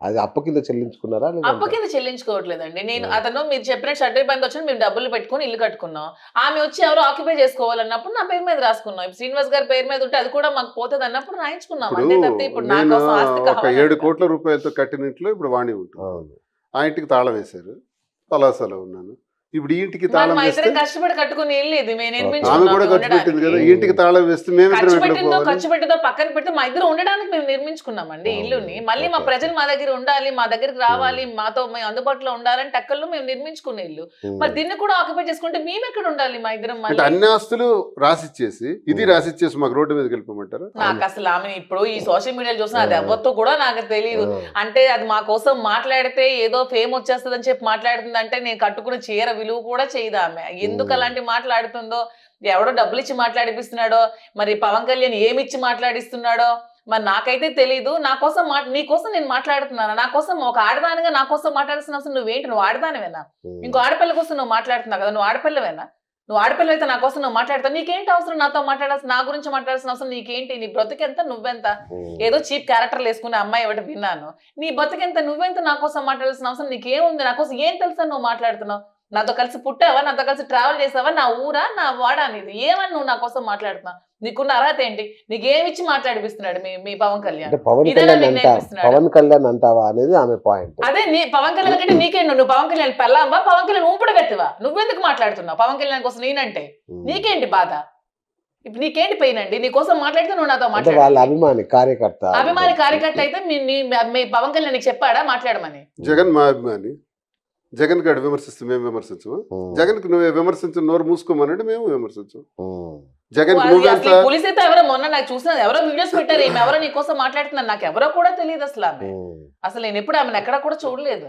అది అప్పు కింద చెల్లించుకున్నారా? అప్పు కింద చెల్లించుకోవట్లేదండి. నేను అతను మీరు చెప్పినట్టు షట్టర్ బ్యాంక్ వచ్చి మేము డబ్బులు పెట్టుకుని ఇల్లు కట్టుకున్నాం. ఆమె వచ్చి ఎవరు ఆక్యుపై చేసుకోవాలన్నప్పుడు నా పేరు మీద రాసుకున్నాం. ఇప్పుడు శ్రీనివాస్ గారి పేరు మీద ఉంటే అది కూడా మాకు పోతుంది అన్నప్పుడు రాయించుకున్నాం. అంతే తప్పితే ఇప్పుడు నాకు ఆస్తి కావాలి. 7 కోట్ల రూపాయలతో కట్టిన ఇంట్లో ఇప్పుడు వాణి ఉంటుంది, ఆ ఇంటికి తాళం వేశారు, పలాసలో ఉన్నాను. ఇప్పుడు ఈ ఇంటికి తాళం వేస్తే కష్టపడి కట్టుకుని ఇల్లు ఇది ఆమె కూడా ఖర్చు పెట్టింది కదా, ఈ ఇంటికి తాళం వేస్తే మేము ఖర్చు పెట్టిందో పక్కన పెడితే మా ఇద్దరు ఉండడానికి మేము నిర్మించుకున్నామండి ఇల్లుని. మళ్ళీ మా ప్రజలు మా దగ్గర ఉండాలి, మా దగ్గరికి రావాలి, మాతో మేము అందుబాటులో ఉండాలని టక్కల్లో మేము నిర్మించుకున్న ఇల్లు. మరి దీన్ని కూడా ఆక్యుపై చేసుకుంటే మేము ఎక్కడ ఉండాలి? మా ఇద్దరం అన్ని ఆస్తులు రాసిచ్చేసి ఇది రాసిచ్చేసి మాకు రోడ్డు మీదకి వెళ్ళిపోమంటారు. నాకు అసలు ఆమె ఇప్పుడు ఈ సోషల్ మీడియాలో చూసిన అది ఎవరితో కూడా నాకు తెలియదు. అంటే అది మా కోసం మాట్లాడితే ఏదో ఫేమ్ వచ్చేస్తుంది అని చెప్పి మాట్లాడుతుంది. అంటే నేను కట్టుకున్న చీర విలువ కూడా చేయదు ఆమె. ఎందుకు అలాంటి మాట్లాడుతుందో, ఎవడో డబ్బులు ఇచ్చి మాట్లాడిపిస్తున్నాడో, మరి పవన్ కళ్యాణ్ ఏమిచ్చి మాట్లాడిస్తున్నాడో మరి నాకైతే తెలీదు. నా కోసం నీ కోసం నేను మాట్లాడుతున్నాను, నా కోసం ఒక ఆడదానిగా నా కోసం మాట్లాడాల్సిన అవసరం నువ్వేంటి? నువ్వు ఆడదానివేనా? ఇంకో ఆడపిల్ల కోసం నువ్వు మాట్లాడుతున్నావు కదా, నువ్వు ఆడపిల్లవేనా? నువ్వు ఆడపిల్ల అయితే నా కోసం నువ్వు మాట్లాడతావు. నీకేంటి అవసరం నాతో మాట్లాడాల్సిన, నా గురించి మాట్లాడాల్సిన అవసరం నీకేంటి? నీ బ్రతికెంత నువ్వెంత? ఏదో చీప్ క్యారెక్టర్లు వేసుకునే అమ్మాయి ఒకటి విన్నాను. నీ బతికెంత నువ్వెంత? నా కోసం మాట్లాడాల్సిన అవసరం నీకేముంది? నా కోసం ఏం తెలుసా నువ్వు మాట్లాడుతున్నావు? నాతో కలిసి పుట్టావా? నాతో కలిసి ట్రావెల్ చేసావా? నా ఊరా నా వాడా అనేది ఏమని నువ్వు నా కోసం మాట్లాడుతున్నావు? నీకున్న అర్హత ఏంటి? నీకేమిచ్చి మాట్లాడిపిస్తున్నాడు మీ పవన్ కళ్యాణ్? పవన్ కళ్యాణ్ అంటావా అనేది ఆమె పాయింట్. అదే పవన్ కళ్యాణ్ కంటే నీకేంటి? నువ్వు పవన్ కళ్యాణ్ పెళ్ళావా? పవన్ కళ్యాణ్ ఊపిడగెత్తవా? నువ్వెందుకు మాట్లాడుతున్నావు పవన్ కళ్యాణ్ కోసం? నేనంటే నీకేంటి బాధ? ఇప్పుడు నీకేంటి పెయిన్ అండి? నీ కోసం మాట్లాడితే నువ్వు నాతో మాట్లాడు. వాళ్ళ అభిమాని కార్యకర్త అయితే మీ పవన్ కళ్యాణ్ నీకు చెప్పాడా మాట్లాడమని? జగన్ మా అభిమాని, జగన్ గారు విమర్శిస్తూ మేము విమర్శించము. జగన్ కి నువ్వే విమర్శించు, నోరు మూసుకోమనంటే మేము విమర్శించు. జగన్ పోలీస్ అయితే ఎవరో మొన్న నాకు చూసిన ఎవరో వీడియోస్ పెట్టారు, ఈమె ఎవరో నీ కోసం మాట్లాడుతున్నారు, నాకు ఎవరో కూడా తెలియదు అసలు. ఆమె అసలు నేను ఎప్పుడు ఆమెను ఎక్కడ కూడా చూడలేదు.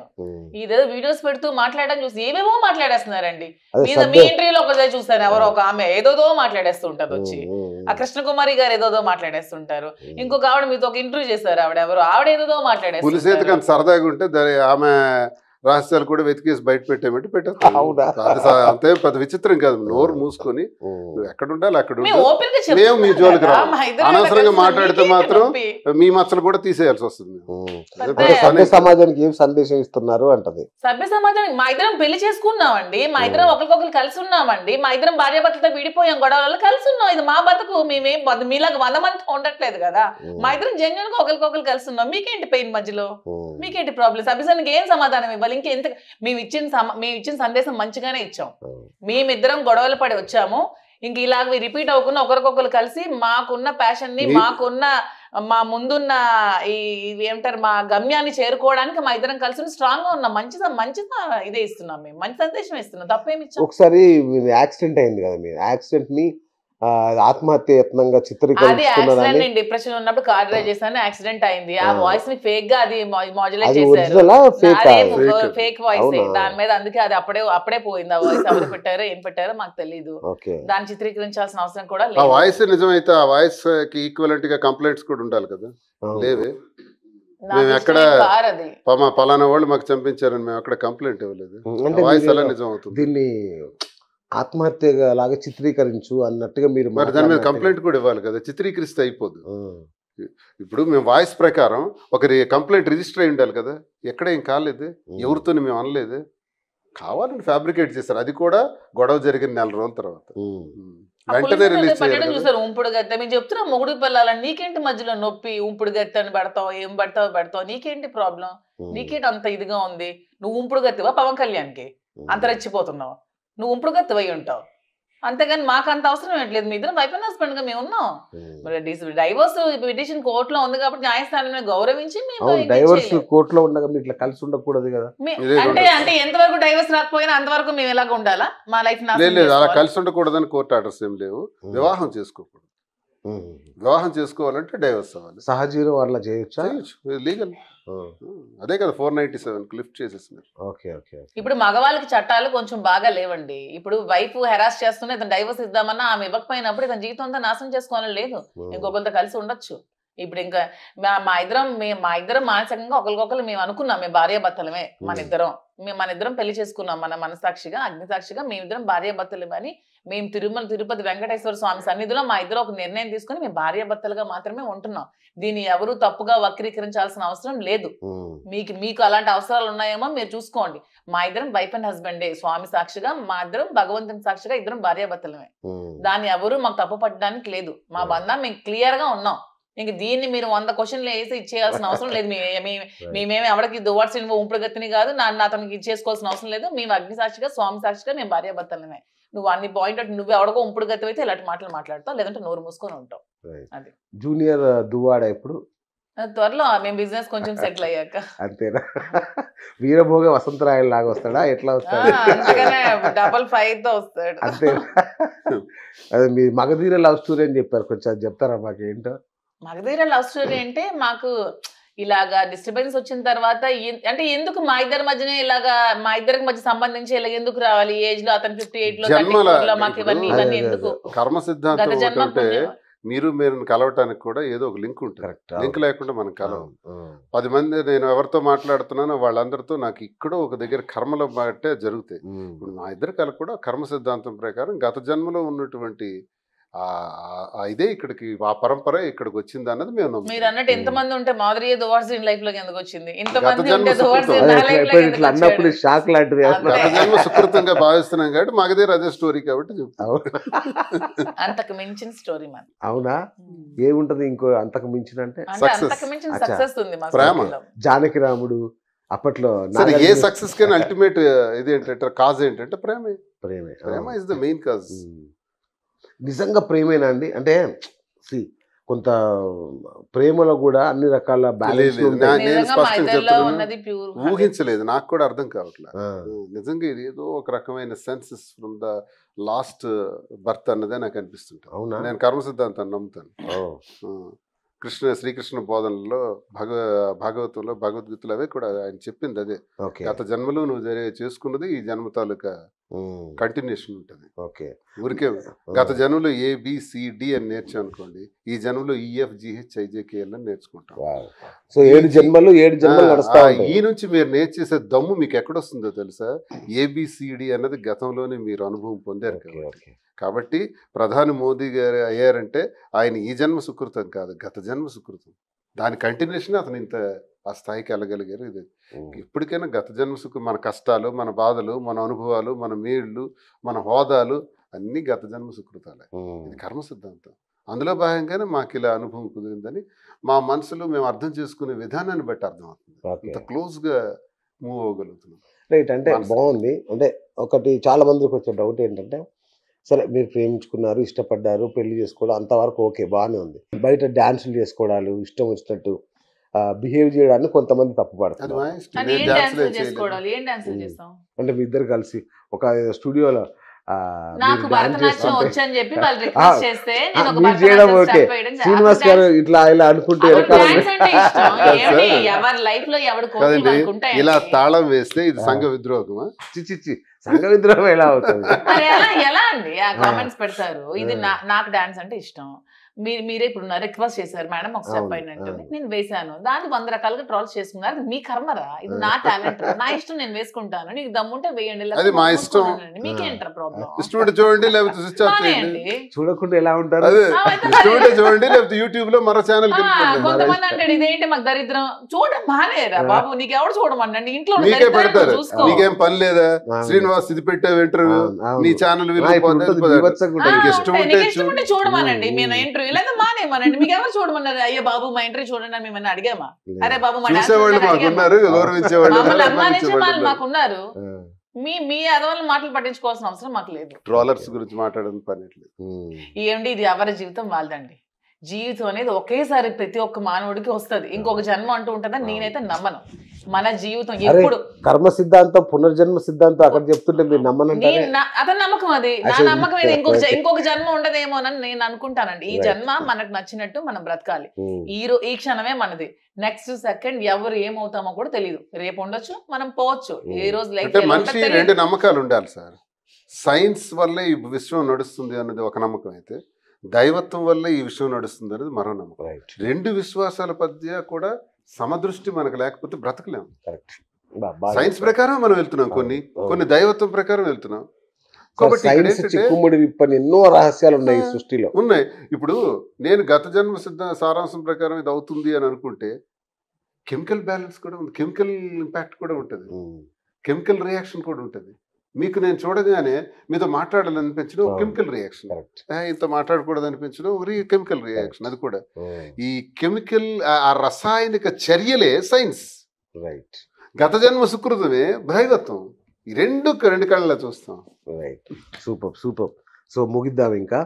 ఇదేదో వీడియోస్ పెడుతూ మాట్లాడడం చూసి ఏమేమో మాట్లాడేస్తున్నారండి. మీ ఇంటర్వ్యూలో ఒకసారి చూస్తాను, ఎవరో ఒక ఆమె ఏదోదో మాట్లాడేస్తూ ఉంటది వచ్చి, ఆ కృష్ణకుమారి గారు ఏదోదో మాట్లాడేస్తుంటారు. ఇంకొక ఆవిడ మీతో ఒక ఇంటర్వ్యూ చేశారు, ఆవిడ ఏదోదో మాట్లాడేస్తారు. సరదాగా ఉంటే ఆమె రహస్యాలు కూడా వెతికేసి బయట పెట్టేమంటే పెట్టేది. అంతే పెద్ద విచిత్రం కాదు. నోరు మూసుకొని నువ్వు ఎక్కడ ఉండాలి అక్కడ మేము మీ జోలికి రావు. అనవసరంగా మాట్లాడితే మాత్రం మీ మచ్చలు కూడా తీసేయాల్సి వస్తుంది. సభ్య సమాజానికి ఏం సందేశం ఇస్తున్నారు అంటది. సభ్య సమాజానికి మా ఇద్దరం పెళ్లి చేసుకున్నామండి, మా ఇద్దరం ఒకరికొకరు కలిసి ఉన్నామండి, మా ఇద్దరం భార్యాభర్తలతో విడిపోయాం, గొడవలలో కలిసి ఉన్నాం. ఇది మా బతుకు. మేమేం మీలాగా 100 మందితో ఉండట్లేదు కదా. మా ఇద్దరం జెన్యున్ గా ఒకరికొకరు కలిసి ఉన్నాం. మీకేంటి పెయిన్ మధ్యలో? మీకేంటి ప్రాబ్లమ్? సభ్యసానికి ఏం సమాధానం ఇవ్వాలి? ఇంకెంత మేము ఇచ్చిన సందేశం మంచిగానే ఇచ్చాం. మేమిద్దరం గొడవలు పడి వచ్చాము. ఇంక ఇలాగ రిపీట్ అవ్వకుండా ఒకరికొకరు కలిసి మాకున్న ప్యాషన్ ని, మా ముందున్న ఏమంటారు మా గమ్యాన్ని చేరుకోవడానికి మా ఇద్దరం కలిసి స్ట్రాంగ్ గా ఉన్నాం. మంచిగా ఇదే ఇస్తున్నాం, మేము మంచి సందేశం ఇస్తున్నాం. తప్పేమి ఇచ్చాం. ఒకసారి యాక్సిడెంట్ అయింది కదా, మీరు యాక్సిడెంట్ ని ఆత్మహత్య యత్నంగా అది చిత్రీకరించుకున్నదాన్ని యాక్సిడెంట్, నేను డిప్రెషన్ ఉన్నప్పుడు కార్ డ్రైవ్ చేశాను, యాక్సిడెంట్ అయింది. ఆ వాయిస్ ని ఫేక్ గా అది మాడ్యులేట్ అది చేశారు. ఒరిజినలా ఫేక్ Fake. ఫేక్ వాయిస్ అవునా? దాని మీద, అందుకే అది అప్పుడే పోయింది. ఆ వాయిస్ ఎవరు పెట్టారో ఏం పెట్టారో మాకు తెలియదు. ఓకే దాన్ని చిత్రీకరించాల్సిన అవసరం కూడా ఆ లేదు. వాయిస్ నిజమైతే ఆ వాయిస్ కి ఈక్వలెంట్ గా కంప్లైంట్స్ కూడా ఉండాలి కదా, లేవే. నాకు మేము ఎక్కడ ఇష్టమైన కార్ అది. పలానా వాళ్ళు మాకు చంపించారని మేము అక్కడ కంప్లైంట్ ఇవ్వలేదు. అంటే వాయిస్ ఎలా మీరు నిజం అవుతుంది? దీన్ని ఆత్మహత్య లాగా చిత్రీకరించు అన్నట్టుగా మీరు మరి దాని మీద మాట్లాడినట్టుగా- కంప్లైంట్ కూడా ఇవ్వాలి కదా, చిత్రీకరిస్తే అయిపోదు. ఆ, ఇప్పుడు మేము వాయిస్ ప్రకారం ఒకరి కంప్లైంట్ రిజిస్టర్ అయి ఉండాలి కదా, ఎక్కడ ఏం కాలేదు, ఎవరితో మేము అనలేదు, కావాలని ఫ్యాబ్రికేట్ చేస్తారు. అది కూడా గొడవ జరిగిన 4 రోజుల తర్వాత వెంటనే రిలీజ్ చేయాలి. చూసారు ఉంపుడు గత్తె. మేము చెప్తున్నా మొగుడు పిల్లలని, నీకేంటి మధ్యలో నొప్పి, ఉంపుడు గత్తె అని పెడతావు, ఏం పెడతావు, నీకేంటి ప్రాబ్లం, నీకేంటి అంత ఇదిగా ఉంది, నువ్వు ఉంపుడు గత్తెవా పవన్ కళ్యాణ్కి అంత రెచ్చిపోతున్నావు, నువ్వు ఉంపుడు గత్తెవై ఉంటావు, అంతేగాని మాకు అంత అవసరం ఏంట్లేదు, మీ ఇద్దరం వైఫ్ అండ్ హస్బెండ్ గా మేము ఉన్నాం. డైవర్స్ పిటిషన్ కోర్టులో ఉంది కాబట్టి న్యాయస్థానాన్ని గౌరవించి మేము డైవర్స్ కోర్టులో ఉండగా మీరు ఇట్లా కలిసి ఉండకూడదు కదా. అంటే ఎంతవరకు డైవర్స్ రాకపోయినా అంతవరకు మేము ఎలాగ ఉండాలా, మా లైఫ్ లేదు అలా కలిసి ఉండకూడదని కోర్టు ఆర్డర్స్ ఏం లేవు. వివాహం చేసుకోకూడదు, వివాహం చేసుకోవాలంటే డైవర్స్ అవ్వాలి. సహజీవనం అట్లా చేయొచ్చా? లీగల్. అదే కదా 497 లిఫ్ట్ చేసేస్తున్నారు. Okay okay. ఇప్పుడు మగవాళ్ళకి చట్టాలు కొంచెం బాగా లేవండి. ఇప్పుడు వైఫ్ హెరాస్ చేస్తున్నా ఇతను డైవర్స్ ఇద్దామన్నా ఆమె ఇవ్వకపోయినప్పుడు ఇతని జీవితం అంతా నాశనం చేసుకోవాలని లేదు, ఇంకొకరితో కలిసి ఉండొచ్చు. ఇప్పుడు ఇంకా మా ఇద్దరం మానసికంగా ఒకరికొకరు మేము అనుకున్నాం, మేము భార్యాభర్తలమే, మన ఇద్దరం పెళ్లి చేసుకున్నాం, మన మనసాక్షిగా అగ్నిసాక్షిగా మేమిద్దరం భార్యాభర్తలమని మేము తిరుపతి వెంకటేశ్వర స్వామి సన్నిధిలో మా ఇద్దరు ఒక నిర్ణయం తీసుకుని మేము భార్యాభర్తలుగా మాత్రమే ఉంటున్నాం. దీన్ని ఎవరు తప్పుగా వక్రీకరించాల్సిన అవసరం లేదు. మీకు అలాంటి అవసరాలు ఉన్నాయేమో మీరు చూసుకోండి. మా ఇద్దరం వైఫ్ అండ్ హస్బెండే, స్వామి సాక్షిగా మా ఇద్దరం భగవంతుని సాక్షిగా ఇద్దరం భార్యాభర్తలమే. దాన్ని ఎవరు మాకు తప్పు పట్టడానికి లేదు. మా బంధం మేము క్లియర్ గా ఉన్నాం. ఇంక దీన్ని మీరు 100 క్వశ్చన్లు వేసి ఇచ్చేయాల్సిన అవసరం లేదు. మేమేమి ఎవరికి దువాడ్స్ ఉంపుడు గతిని కాదు, అతనికి ఇచ్చేసుకోవాల్సిన అవసరం లేదు. మేము అగ్ని సాక్షిగా స్వామి సాక్షిగా మేము భార్యాభర్తలమే. నువ్వు అన్ని పాయింట్ నువ్వు ఎవరికో ఉంపుడు గతి అయితే ఇలాంటి మాటలు మాట్లాడతావు, లేదంటే నోరు మూసుకొని ఉంటావు. అది జూనియర్ దువ్వాడ ఇప్పుడు త్వరలో మేము బిజినెస్ కొంచెం సెటిల్ అయ్యాక. అంతేనా? వీరభోగ వసంతరాయలు లాగా వస్తాడా, ఎట్లా వస్తాడు? అంతగానే 555 తో వస్తాడు. అంతేనా? అదే మీ మగధీర లవ్ స్టోరీ అని చెప్పారు, కొంచెం అది చెప్తారా మాకు ఏంటో? మగధీర లవ్ స్టోరీ అంటే మాకు ఇలాగా డిస్టర్బెన్స్ వచ్చిన తర్వాత అంటే ఎందుకు మా ఇద్దరి మధ్యనే ఇలాగా మా ఇద్దరికి మధ్య సంబంధించి ఇలా ఎందుకు రావాలి, ఏజ్ లో అతను 58 లో మాకు ఇవన్నీ ఎందుకు? కర్మ సిద్ధాంతం అంటే మీరు కలవటానికి కూడా ఏదో ఒక లింక్ ఉంటుంది. లింక్ లేకుండా మనం కలవం. 10 మంది నేను ఎవరితో మాట్లాడుతున్నానో వాళ్ళందరితో నాకు ఇక్కడ ఒక దగ్గర కర్మలో బట్టే జరుగుతాయి. ఇప్పుడు మా ఇద్దరు కల కూడా కర్మ సిద్ధాంతం ప్రకారం గత జన్మలో ఉన్నటువంటి ఇదే ఇక్కడికి ఆ పరంపర ఇక్కడికి వచ్చింది అన్నది మేము. మీరు అన్నట్టు ఎంతమంది ఉంటే మాధురి దువాడ్స్ లైఫ్ లోకి ఎందుకు వచ్చింది, ఇంతమంది అన్నప్పుడు షాక్ లాంటిది. గత జన్మ సుకృతంగా భావిస్తున్నాం కాబట్టి మగధీర అదే స్టోరీ కాబట్టి చెప్తాం. అంతకు మించిన స్టోరీ మన. అవునా? ఏముంటది ఇంకో అంతకు మించిన అంటే? అంతకు మించిన సక్సెస్ ఉంది ప్రేమ. జానకి రాముడు అప్పట్లో ఏ సక్సెస్ కైనా అల్టిమేట్ ఇది ఏంటంటే కాజ్ ఏంటంటే ప్రేమే. ప్రేమ ఇస్ ద మెయిన్ కాజ్. నిజంగా ప్రేమేనా అండి? అంటే కొంత ప్రేమలో కూడా అన్ని రకాల బ్యాలెన్స్ నేను స్పష్టంగా చెప్తున్నాను, ఊహించలేదు, నాకు కూడా అర్థం కావట్లేదు. నిజంగా ఇది ఏదో ఒక రకమైన senses from the last birth అన్నదే నాకు అనిపిస్తుంటుంది. అవునా? నేను కర్మ సిద్ధాంతాన్ని నమ్ముతాను. శ్రీకృష్ణ బోధనలో భాగవతంలో భగవద్గీతలు అవే కూడా ఆయన చెప్పింది అదే. గత జన్మలో నువ్వు చేసుకున్నది ఈ జన్మ తాలూకా కంటిన్యూషన్ ఉంటుంది. ఊరికే గత జన్మలో ABCD అని నేర్చాం అనుకోండి, ఈ జన్మలో EFGHIJKL అని నేర్చుకుంటాం. సో 7 జన్మలు ఈ నుంచి మీరు నేర్చేసే దమ్ము మీకు ఎక్కడొస్తుందో తెలుసా? ABCD అన్నది గతంలోనే మీరు అనుభవం పొందారు కాబట్టి ప్రధాని మోదీ గారు అయ్యారంటే ఆయన ఈ జన్మ సుకృతం కాదు, గత జన్మ సుకృతం. దాని కంటిన్యూషన్ అతను ఇంత ఆ స్థాయికి వెళ్ళగలిగారు. ఇది ఇప్పటికైనా గత జన్మ సుఖం, మన కష్టాలు, మన బాధలు, మన అనుభవాలు, మన మేళ్ళు, మన హోదాలు అన్ని గత జన్మ సుకృతాలే. ఇది కర్మ సిద్ధాంతం. అందులో భాగంగానే మాకు ఇలా అనుభవం కుదిరిందని మా మనసులో మేము అర్థం చేసుకునే విధానాన్ని బట్టి అర్థమవుతుంది. ఇంత క్లోజ్గా మూవ్ అవ్వగలుగుతున్నాం. రైట్. అంటే బాగుంది. అంటే ఒకటి చాలా మందికి వచ్చే డౌట్ ఏంటంటే, సరే మీరు ప్రేమించుకున్నారు, ఇష్టపడ్డారు, పెళ్లి చేసుకోవడం అంతవరకు ఓకే, బాగానే ఉంది. బయట డ్యాన్సులు చేసుకోవడాలు, ఇష్టం వచ్చినట్టు బిహేవ్ చేయడాన్ని కొంతమంది తప్పుపడతారు. అంటే మీ ఇద్దరు కలిసి ఒక స్టూడియోలో నాకు భరతనాట్యం వచ్చని చెప్పి వాళ్ళు రిక్వెస్ట్ చేస్తే నేను ఒక మీరు చేయడం భరతనాట్యం ఓకే, స్టెప్ వేయడం శ్రీనివాస్ గారు ఇట్లా ఇలా అనుకుంటే డాన్స్ అంటే ఇష్టం. ఏమిటి, ఎవరి లైఫ్ లో ఎవరి కోరికలు కదండి అనుకుంటే ఇలా తాళం వేస్తే ఇది సంఘ విద్రోహమా? చిచ్చి సంఘ విద్రోహం ఎలా అవుతుంది? మరి ఎలా అండి ఆ కామెంట్స్ పెడతారు, ఇది నాకు డాన్స్ అంటే ఇష్టం, మీరే ఇప్పుడు రిక్వెస్ట్ చేశారు మేడం ఒక స్టెప్ అయినట్టు నేను వేసాను, దాన్ని 100 రకాలుగా ట్రోల్స్ చేసుకున్నారు. మీ కర్మరా, ఇది నా టాలెంట్, నా ఇష్టం, నేను వేసుకుంటాను, నీకు దమ్ముంటే వేయండి, అది మా ఇష్టం, మీకేంటారు ప్రాబ్లం? ఇష్టం చూడండి లేకపోతే స్విచ్ ఆఫ్ చేయండి, చూడకుండా ఎలా ఉంటారు? అదే ఇష్టం చూడండి లేకపోతే యూట్యూబ్ లో మరో ఛానల్ కొంతమంది అంటాడు ఇదేంటి మాకు దరిద్రం, చూడడం మానేరా బాబు, నీకు ఎవడు చూడమండి, ఇంట్లో నీకే పెడతారు, నీకేం పని లేదా, శ్రీనివాస్ ఇది పెట్టావు ఇంటర్వ్యూ, నీ ఛానల్ ఇష్టం ఉంటే చూడమనండి, మేము ఇంటర్వ్యూ లేదా మానేమనండి, మీకు ఎవరు చూడమన్నారు? అయ్యో బాబు మా ఇంటర్వ్యూ చూడండి అని మేము అడిగామా? అరే బాబు చూసేవాళ్ళు మాకున్నారు, గౌరవించేవాళ్ళు మాకున్నారు, మీ అదవల్ల మాటలు పట్టించుకోవాల్సిన అవసరం మాకు లేదు. ట్రోలర్స్ గురించి మాట్లాడడం పని ఏమిటి, ఇది ఎవరి జీవితం వాళ్ళదండి. జీవితం అనేది ఒకేసారి ప్రతి ఒక్క మానవుడికి వస్తుంది, ఇంకొక జన్మ అంటూ ఉంటుందని నేనైతే నమ్మను. మన జీవితం ఎప్పుడు కర్మ సిద్ధాంతం పునర్జన్మ సిద్ధాంతం అక్కడ చెప్తుంటే మీరు నమ్మనంటే అతని నమ్మకం, అది నా నమ్మకం ఏది, ఇంకొక జన్మ ఉండదేమోనని నేను అనుకుంటానండి. ఈ జన్మ మనకు నచ్చినట్టు మనం బ్రతకాలి, ఈ క్షణమే మనది, నెక్స్ట్ సెకండ్ ఎవరు ఏమవుతామో కూడా తెలియదు, రేపు ఉండొచ్చు మనం పోవచ్చు, ఏ రోజు లైఫ్. మనిషి 2 నమ్మకాలు ఉండాలి సార్. సైన్స్ వల్లే ఈ విశ్వం నడుస్తుంది అన్నది ఒక నమ్మకం అయితే, దైవత్వం వల్ల ఈ విషయం నడుస్తుంది అనేది మరో నమ్మకం. 2 విశ్వాసాల మధ్య కూడా సమదృష్టి మనకు లేకపోతే బ్రతకలేము. సైన్స్ ప్రకారం మనం వెళ్తున్నాం, కొన్ని దైవత్వం ప్రకారం వెళ్తున్నాం. కాబట్టి ఎన్నో రహస్యాలు ఉన్నాయి సృష్టిలో ఉన్నాయి. ఇప్పుడు నేను గత జన్మ సారాంశం ప్రకారం ఇది అవుతుంది అని అనుకుంటే కెమికల్ బ్యాలెన్స్ కూడా ఉంది, కెమికల్ ఇంపాక్ట్ కూడా ఉంటుంది, కెమికల్ రియాక్షన్ కూడా ఉంటుంది. మీకు నేను చూడగానే మీతో మాట్లాడాలనిపించడం కెమికల్ రియాక్షన్, ఇంత మాట్లాడకూడదు అనిపించడం కెమికల్ రియాక్షన్. అది కూడా ఈ కెమికల్ ఆ రసాయనిక చర్యలే సైన్స్. రైట్. గత జన్మ సుకృతమే దైవత్వం. ఈ రెండు కళ్ళలో చూస్తాం. రైట్. సూపర్. సో ముగిద్దాం ఇంకా,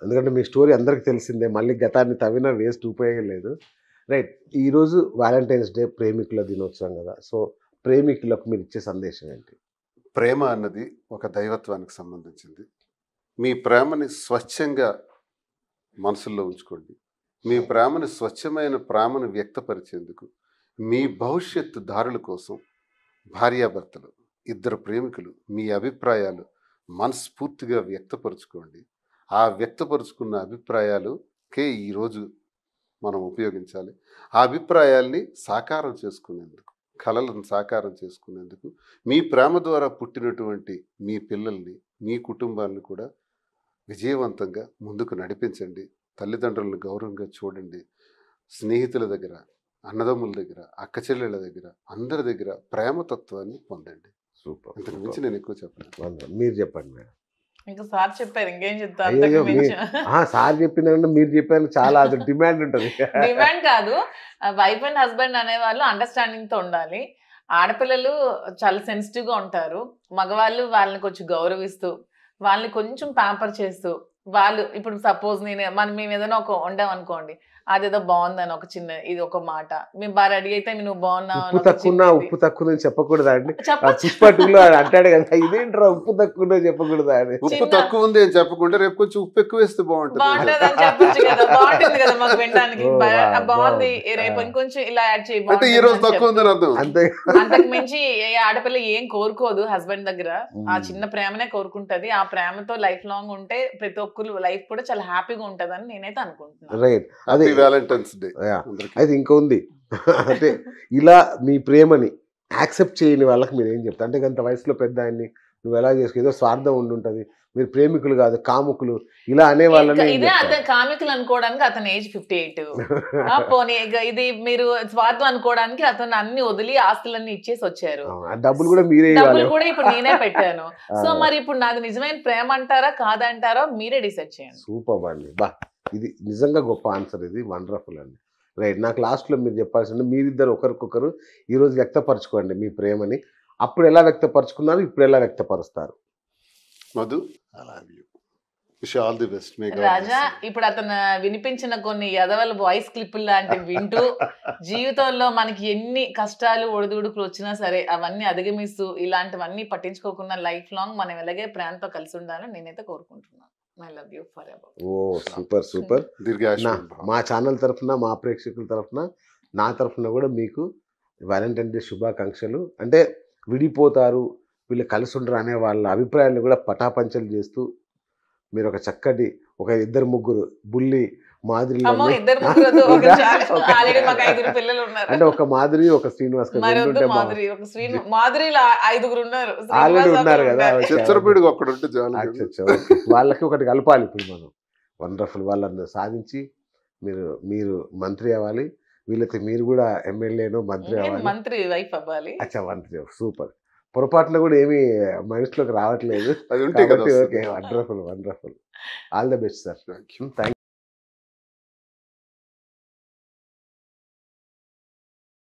ఎందుకంటే మీ స్టోరీ అందరికి తెలిసిందే, మళ్ళీ గతాన్ని తవ్వినా వేస్ట్ ఉపయోగం లేదు. రైట్. ఈరోజు వ్యాలంటైన్స్ డే, ప్రేమికుల దినోత్సవం కదా, సో ప్రేమికులకు మీరు ఇచ్చే సందేశం ఏంటి? ప్రేమ అన్నది ఒక దైవత్వానికి సంబంధించింది. మీ ప్రేమని స్వచ్ఛంగా మనసుల్లో ఉంచుకోండి. మీ ప్రేమని స్వచ్ఛమైన ప్రేమను వ్యక్తపరిచేందుకు మీ భవిష్యత్తు దారుల కోసం భార్యాభర్తలు, 2 ప్రేమికులు మీ అభిప్రాయాలు మనస్ఫూర్తిగా వ్యక్తపరుచుకోండి. ఆ వ్యక్తపరుచుకున్న అభిప్రాయాలకే ఈరోజు మనం ఉపయోగించాలి. ఆ అభిప్రాయాల్ని సాకారం చేసుకునేందుకు, కలలను సాకారం చేసుకునేందుకు, మీ ప్రేమ ద్వారా పుట్టినటువంటి మీ పిల్లల్ని, మీ కుటుంబాలను కూడా విజయవంతంగా ముందుకు నడిపించండి. తల్లిదండ్రులను గౌరవంగా చూడండి. స్నేహితుల దగ్గర, అన్నదమ్ముల దగ్గర, అక్క చెల్లెళ్ళ దగ్గర, అందరి దగ్గర ప్రేమతత్వాన్ని పొందండి. సూపర్. ఇంతకు మించి నేను ఎక్కువ చెప్పను. మీరు చెప్పండి మేడం. ఇంకా సార్ చెప్పారు, ఇంకేం చెప్తా. సార్ చెప్పిందంటే మీరు చెప్పారు, చాలా డిమాండ్ ఉంటుంది. డిమాండ్ కాదు, వైఫ్ అండ్ హస్బెండ్ అనేవాళ్ళు అండర్స్టాండింగ్ తో ఉండాలి. ఆడపిల్లలు చాలా సెన్సిటివ్ గా ఉంటారు, మగవాళ్ళు వాళ్ళని కొంచెం గౌరవిస్తూ, వాళ్ళని కొంచెం ప్యాంపర్ చేస్తూ, వాళ్ళు ఇప్పుడు సపోజ్ మేము ఏదైనా ఒక వండాం అనుకోండి, అదేదో బాగుందని ఒక చిన్న ఇది ఒక మాట, మేము బాగా రెడీ అయితే నువ్వు బాగున్నావు, ఉప్పు తక్కువ చెప్పకూడదా అండి? పుష్పటులో అంటాడు కదా, ఇదేంట్రా ఉప్పు తక్కువ చెప్పకూడదా అని. ఉప్పు తక్కువ ఉంది అని చెప్పకుండా రేపు కొంచెం ఉప్పు ఎక్కువ వేస్తే బాగుంటుంది అని చెప్పొచ్చు కదా, బాగుంటుంది కదా మాకు వినడానికి. బాగుంది, రేపు ఇంకొంచెం ఇలా యాడ్ చేయాలి, ఈ రోజు తక్కువ ఉందని అర్థం. అంతకు మించి ఆడపిల్ల ఏం కోరుకోదు హస్బెండ్ దగ్గర, ఆ చిన్న ప్రేమనే కోరుకుంటది. ఆ ప్రేమతో లైఫ్ లాంగ్ ఉంటే ప్రతి ఒక్కరు లైఫ్ కూడా చాలా హ్యాపీగా ఉంటదని నేనైతే అనుకుంటున్నాను. రైట్. అదే వ్యాలంటైన్స్ డే. అయితే ఇంకా ఉంది, అంటే ఇలా మీ ప్రేమని యాక్సెప్ట్ చేయని వాళ్ళకి మీరు ఏం చెప్తారు? అంటే గంత వయసులో పెద్ద ఆయన్ని నువ్వు ఎలా చేసుకో, ఏదో స్వార్థం ఉండుంటది, మీరు ప్రేమికులు కాదు కాముకులు ఇలా అనే వాళ్ళని. ఇదే అతను కామికులు అనుకోవడానికి అతని ఏజ్ 58. పోనీ ఇది మీరు స్వార్థం అనుకోవడానికి అతను అన్ని వదిలి ఆస్తులన్నీ ఇచ్చేసి వచ్చారు, డబ్బులు కూడా మీరే, డబ్బులు కూడా ఇప్పుడు నేనే పెట్టాను. సో మరి ఇప్పుడు నాది నిజమైన ప్రేమ అంటారా కాదంటారో మీరే డిసైడ్ చేయండి. సూపర్ అండి, బా ఇది నిజంగా గొప్ప ఆన్సర్, ఇది వండర్ఫుల్ అండి. రైట్. నాకు లాస్ట్లో మీరు చెప్పాల్సింది, మీరిద్దరు ఒకరికొకరు ఈరోజు వ్యక్తపరచుకోండి మీ ప్రేమని. అప్పుడు ఎలా వ్యక్తపరచుకున్నారు, ఇప్పుడు ఎలా వ్యక్తపరుస్తారు? Madhu, I love you. All the best. Raja ఇప్పుడు అతను వినిపించిన కొన్ని యదవల వాయిస్ క్లిప్పులు లాంటివి వింటూ జీవితంలో మనకి ఎన్ని కష్టాలు ఒడిదుడుకులు వచ్చినా సరే అవన్నీ అధిగమిస్తూ ఇలాంటివన్నీ పట్టించుకోకుండా లైఫ్ లాంగ్ మనం ఎలాగే ప్రేమతో కలిసి ఉండాలని నేనైతే కోరుకుంటున్నాను. I love you forever. Oh super super. మా ఛానల్ తరఫున, మా ప్రేక్షకుల తరఫున, నా తరఫున కూడా మీకు వ్యాలంటైన్ డే శుభాకాంక్షలు. అంటే విడిపోతారు, వీళ్ళు కలిసి ఉండరు అనే వాళ్ళ అభిప్రాయాలను కూడా పటాపంచలు చేస్తూ మీరు ఒక చక్కటి ఒక 2-3 బుల్లి మాదిరి అంటే ఒక మాదిరి ఒక శ్రీనివాస్ ఆల్రెడీ ఉన్నారు కదా, వాళ్ళకి ఒకటి కలపాలి ఇప్పుడు మనం. వండర్ఫుల్. వాళ్ళని సాధించి మీరు మంత్రి అవ్వాలి, వీళ్ళకి మీరు కూడా ఎమ్మెల్యేనో మంత్రి అవ్వాలి. మంత్రి వైఫ్ అవ్వాలి. అచ్చా మంత్రి. సూపర్. పొరపాటున కూడా ఏమీ మనసులోకి రావట్లేదు. Okay, wonderful wonderful. All the best sir. Thank you.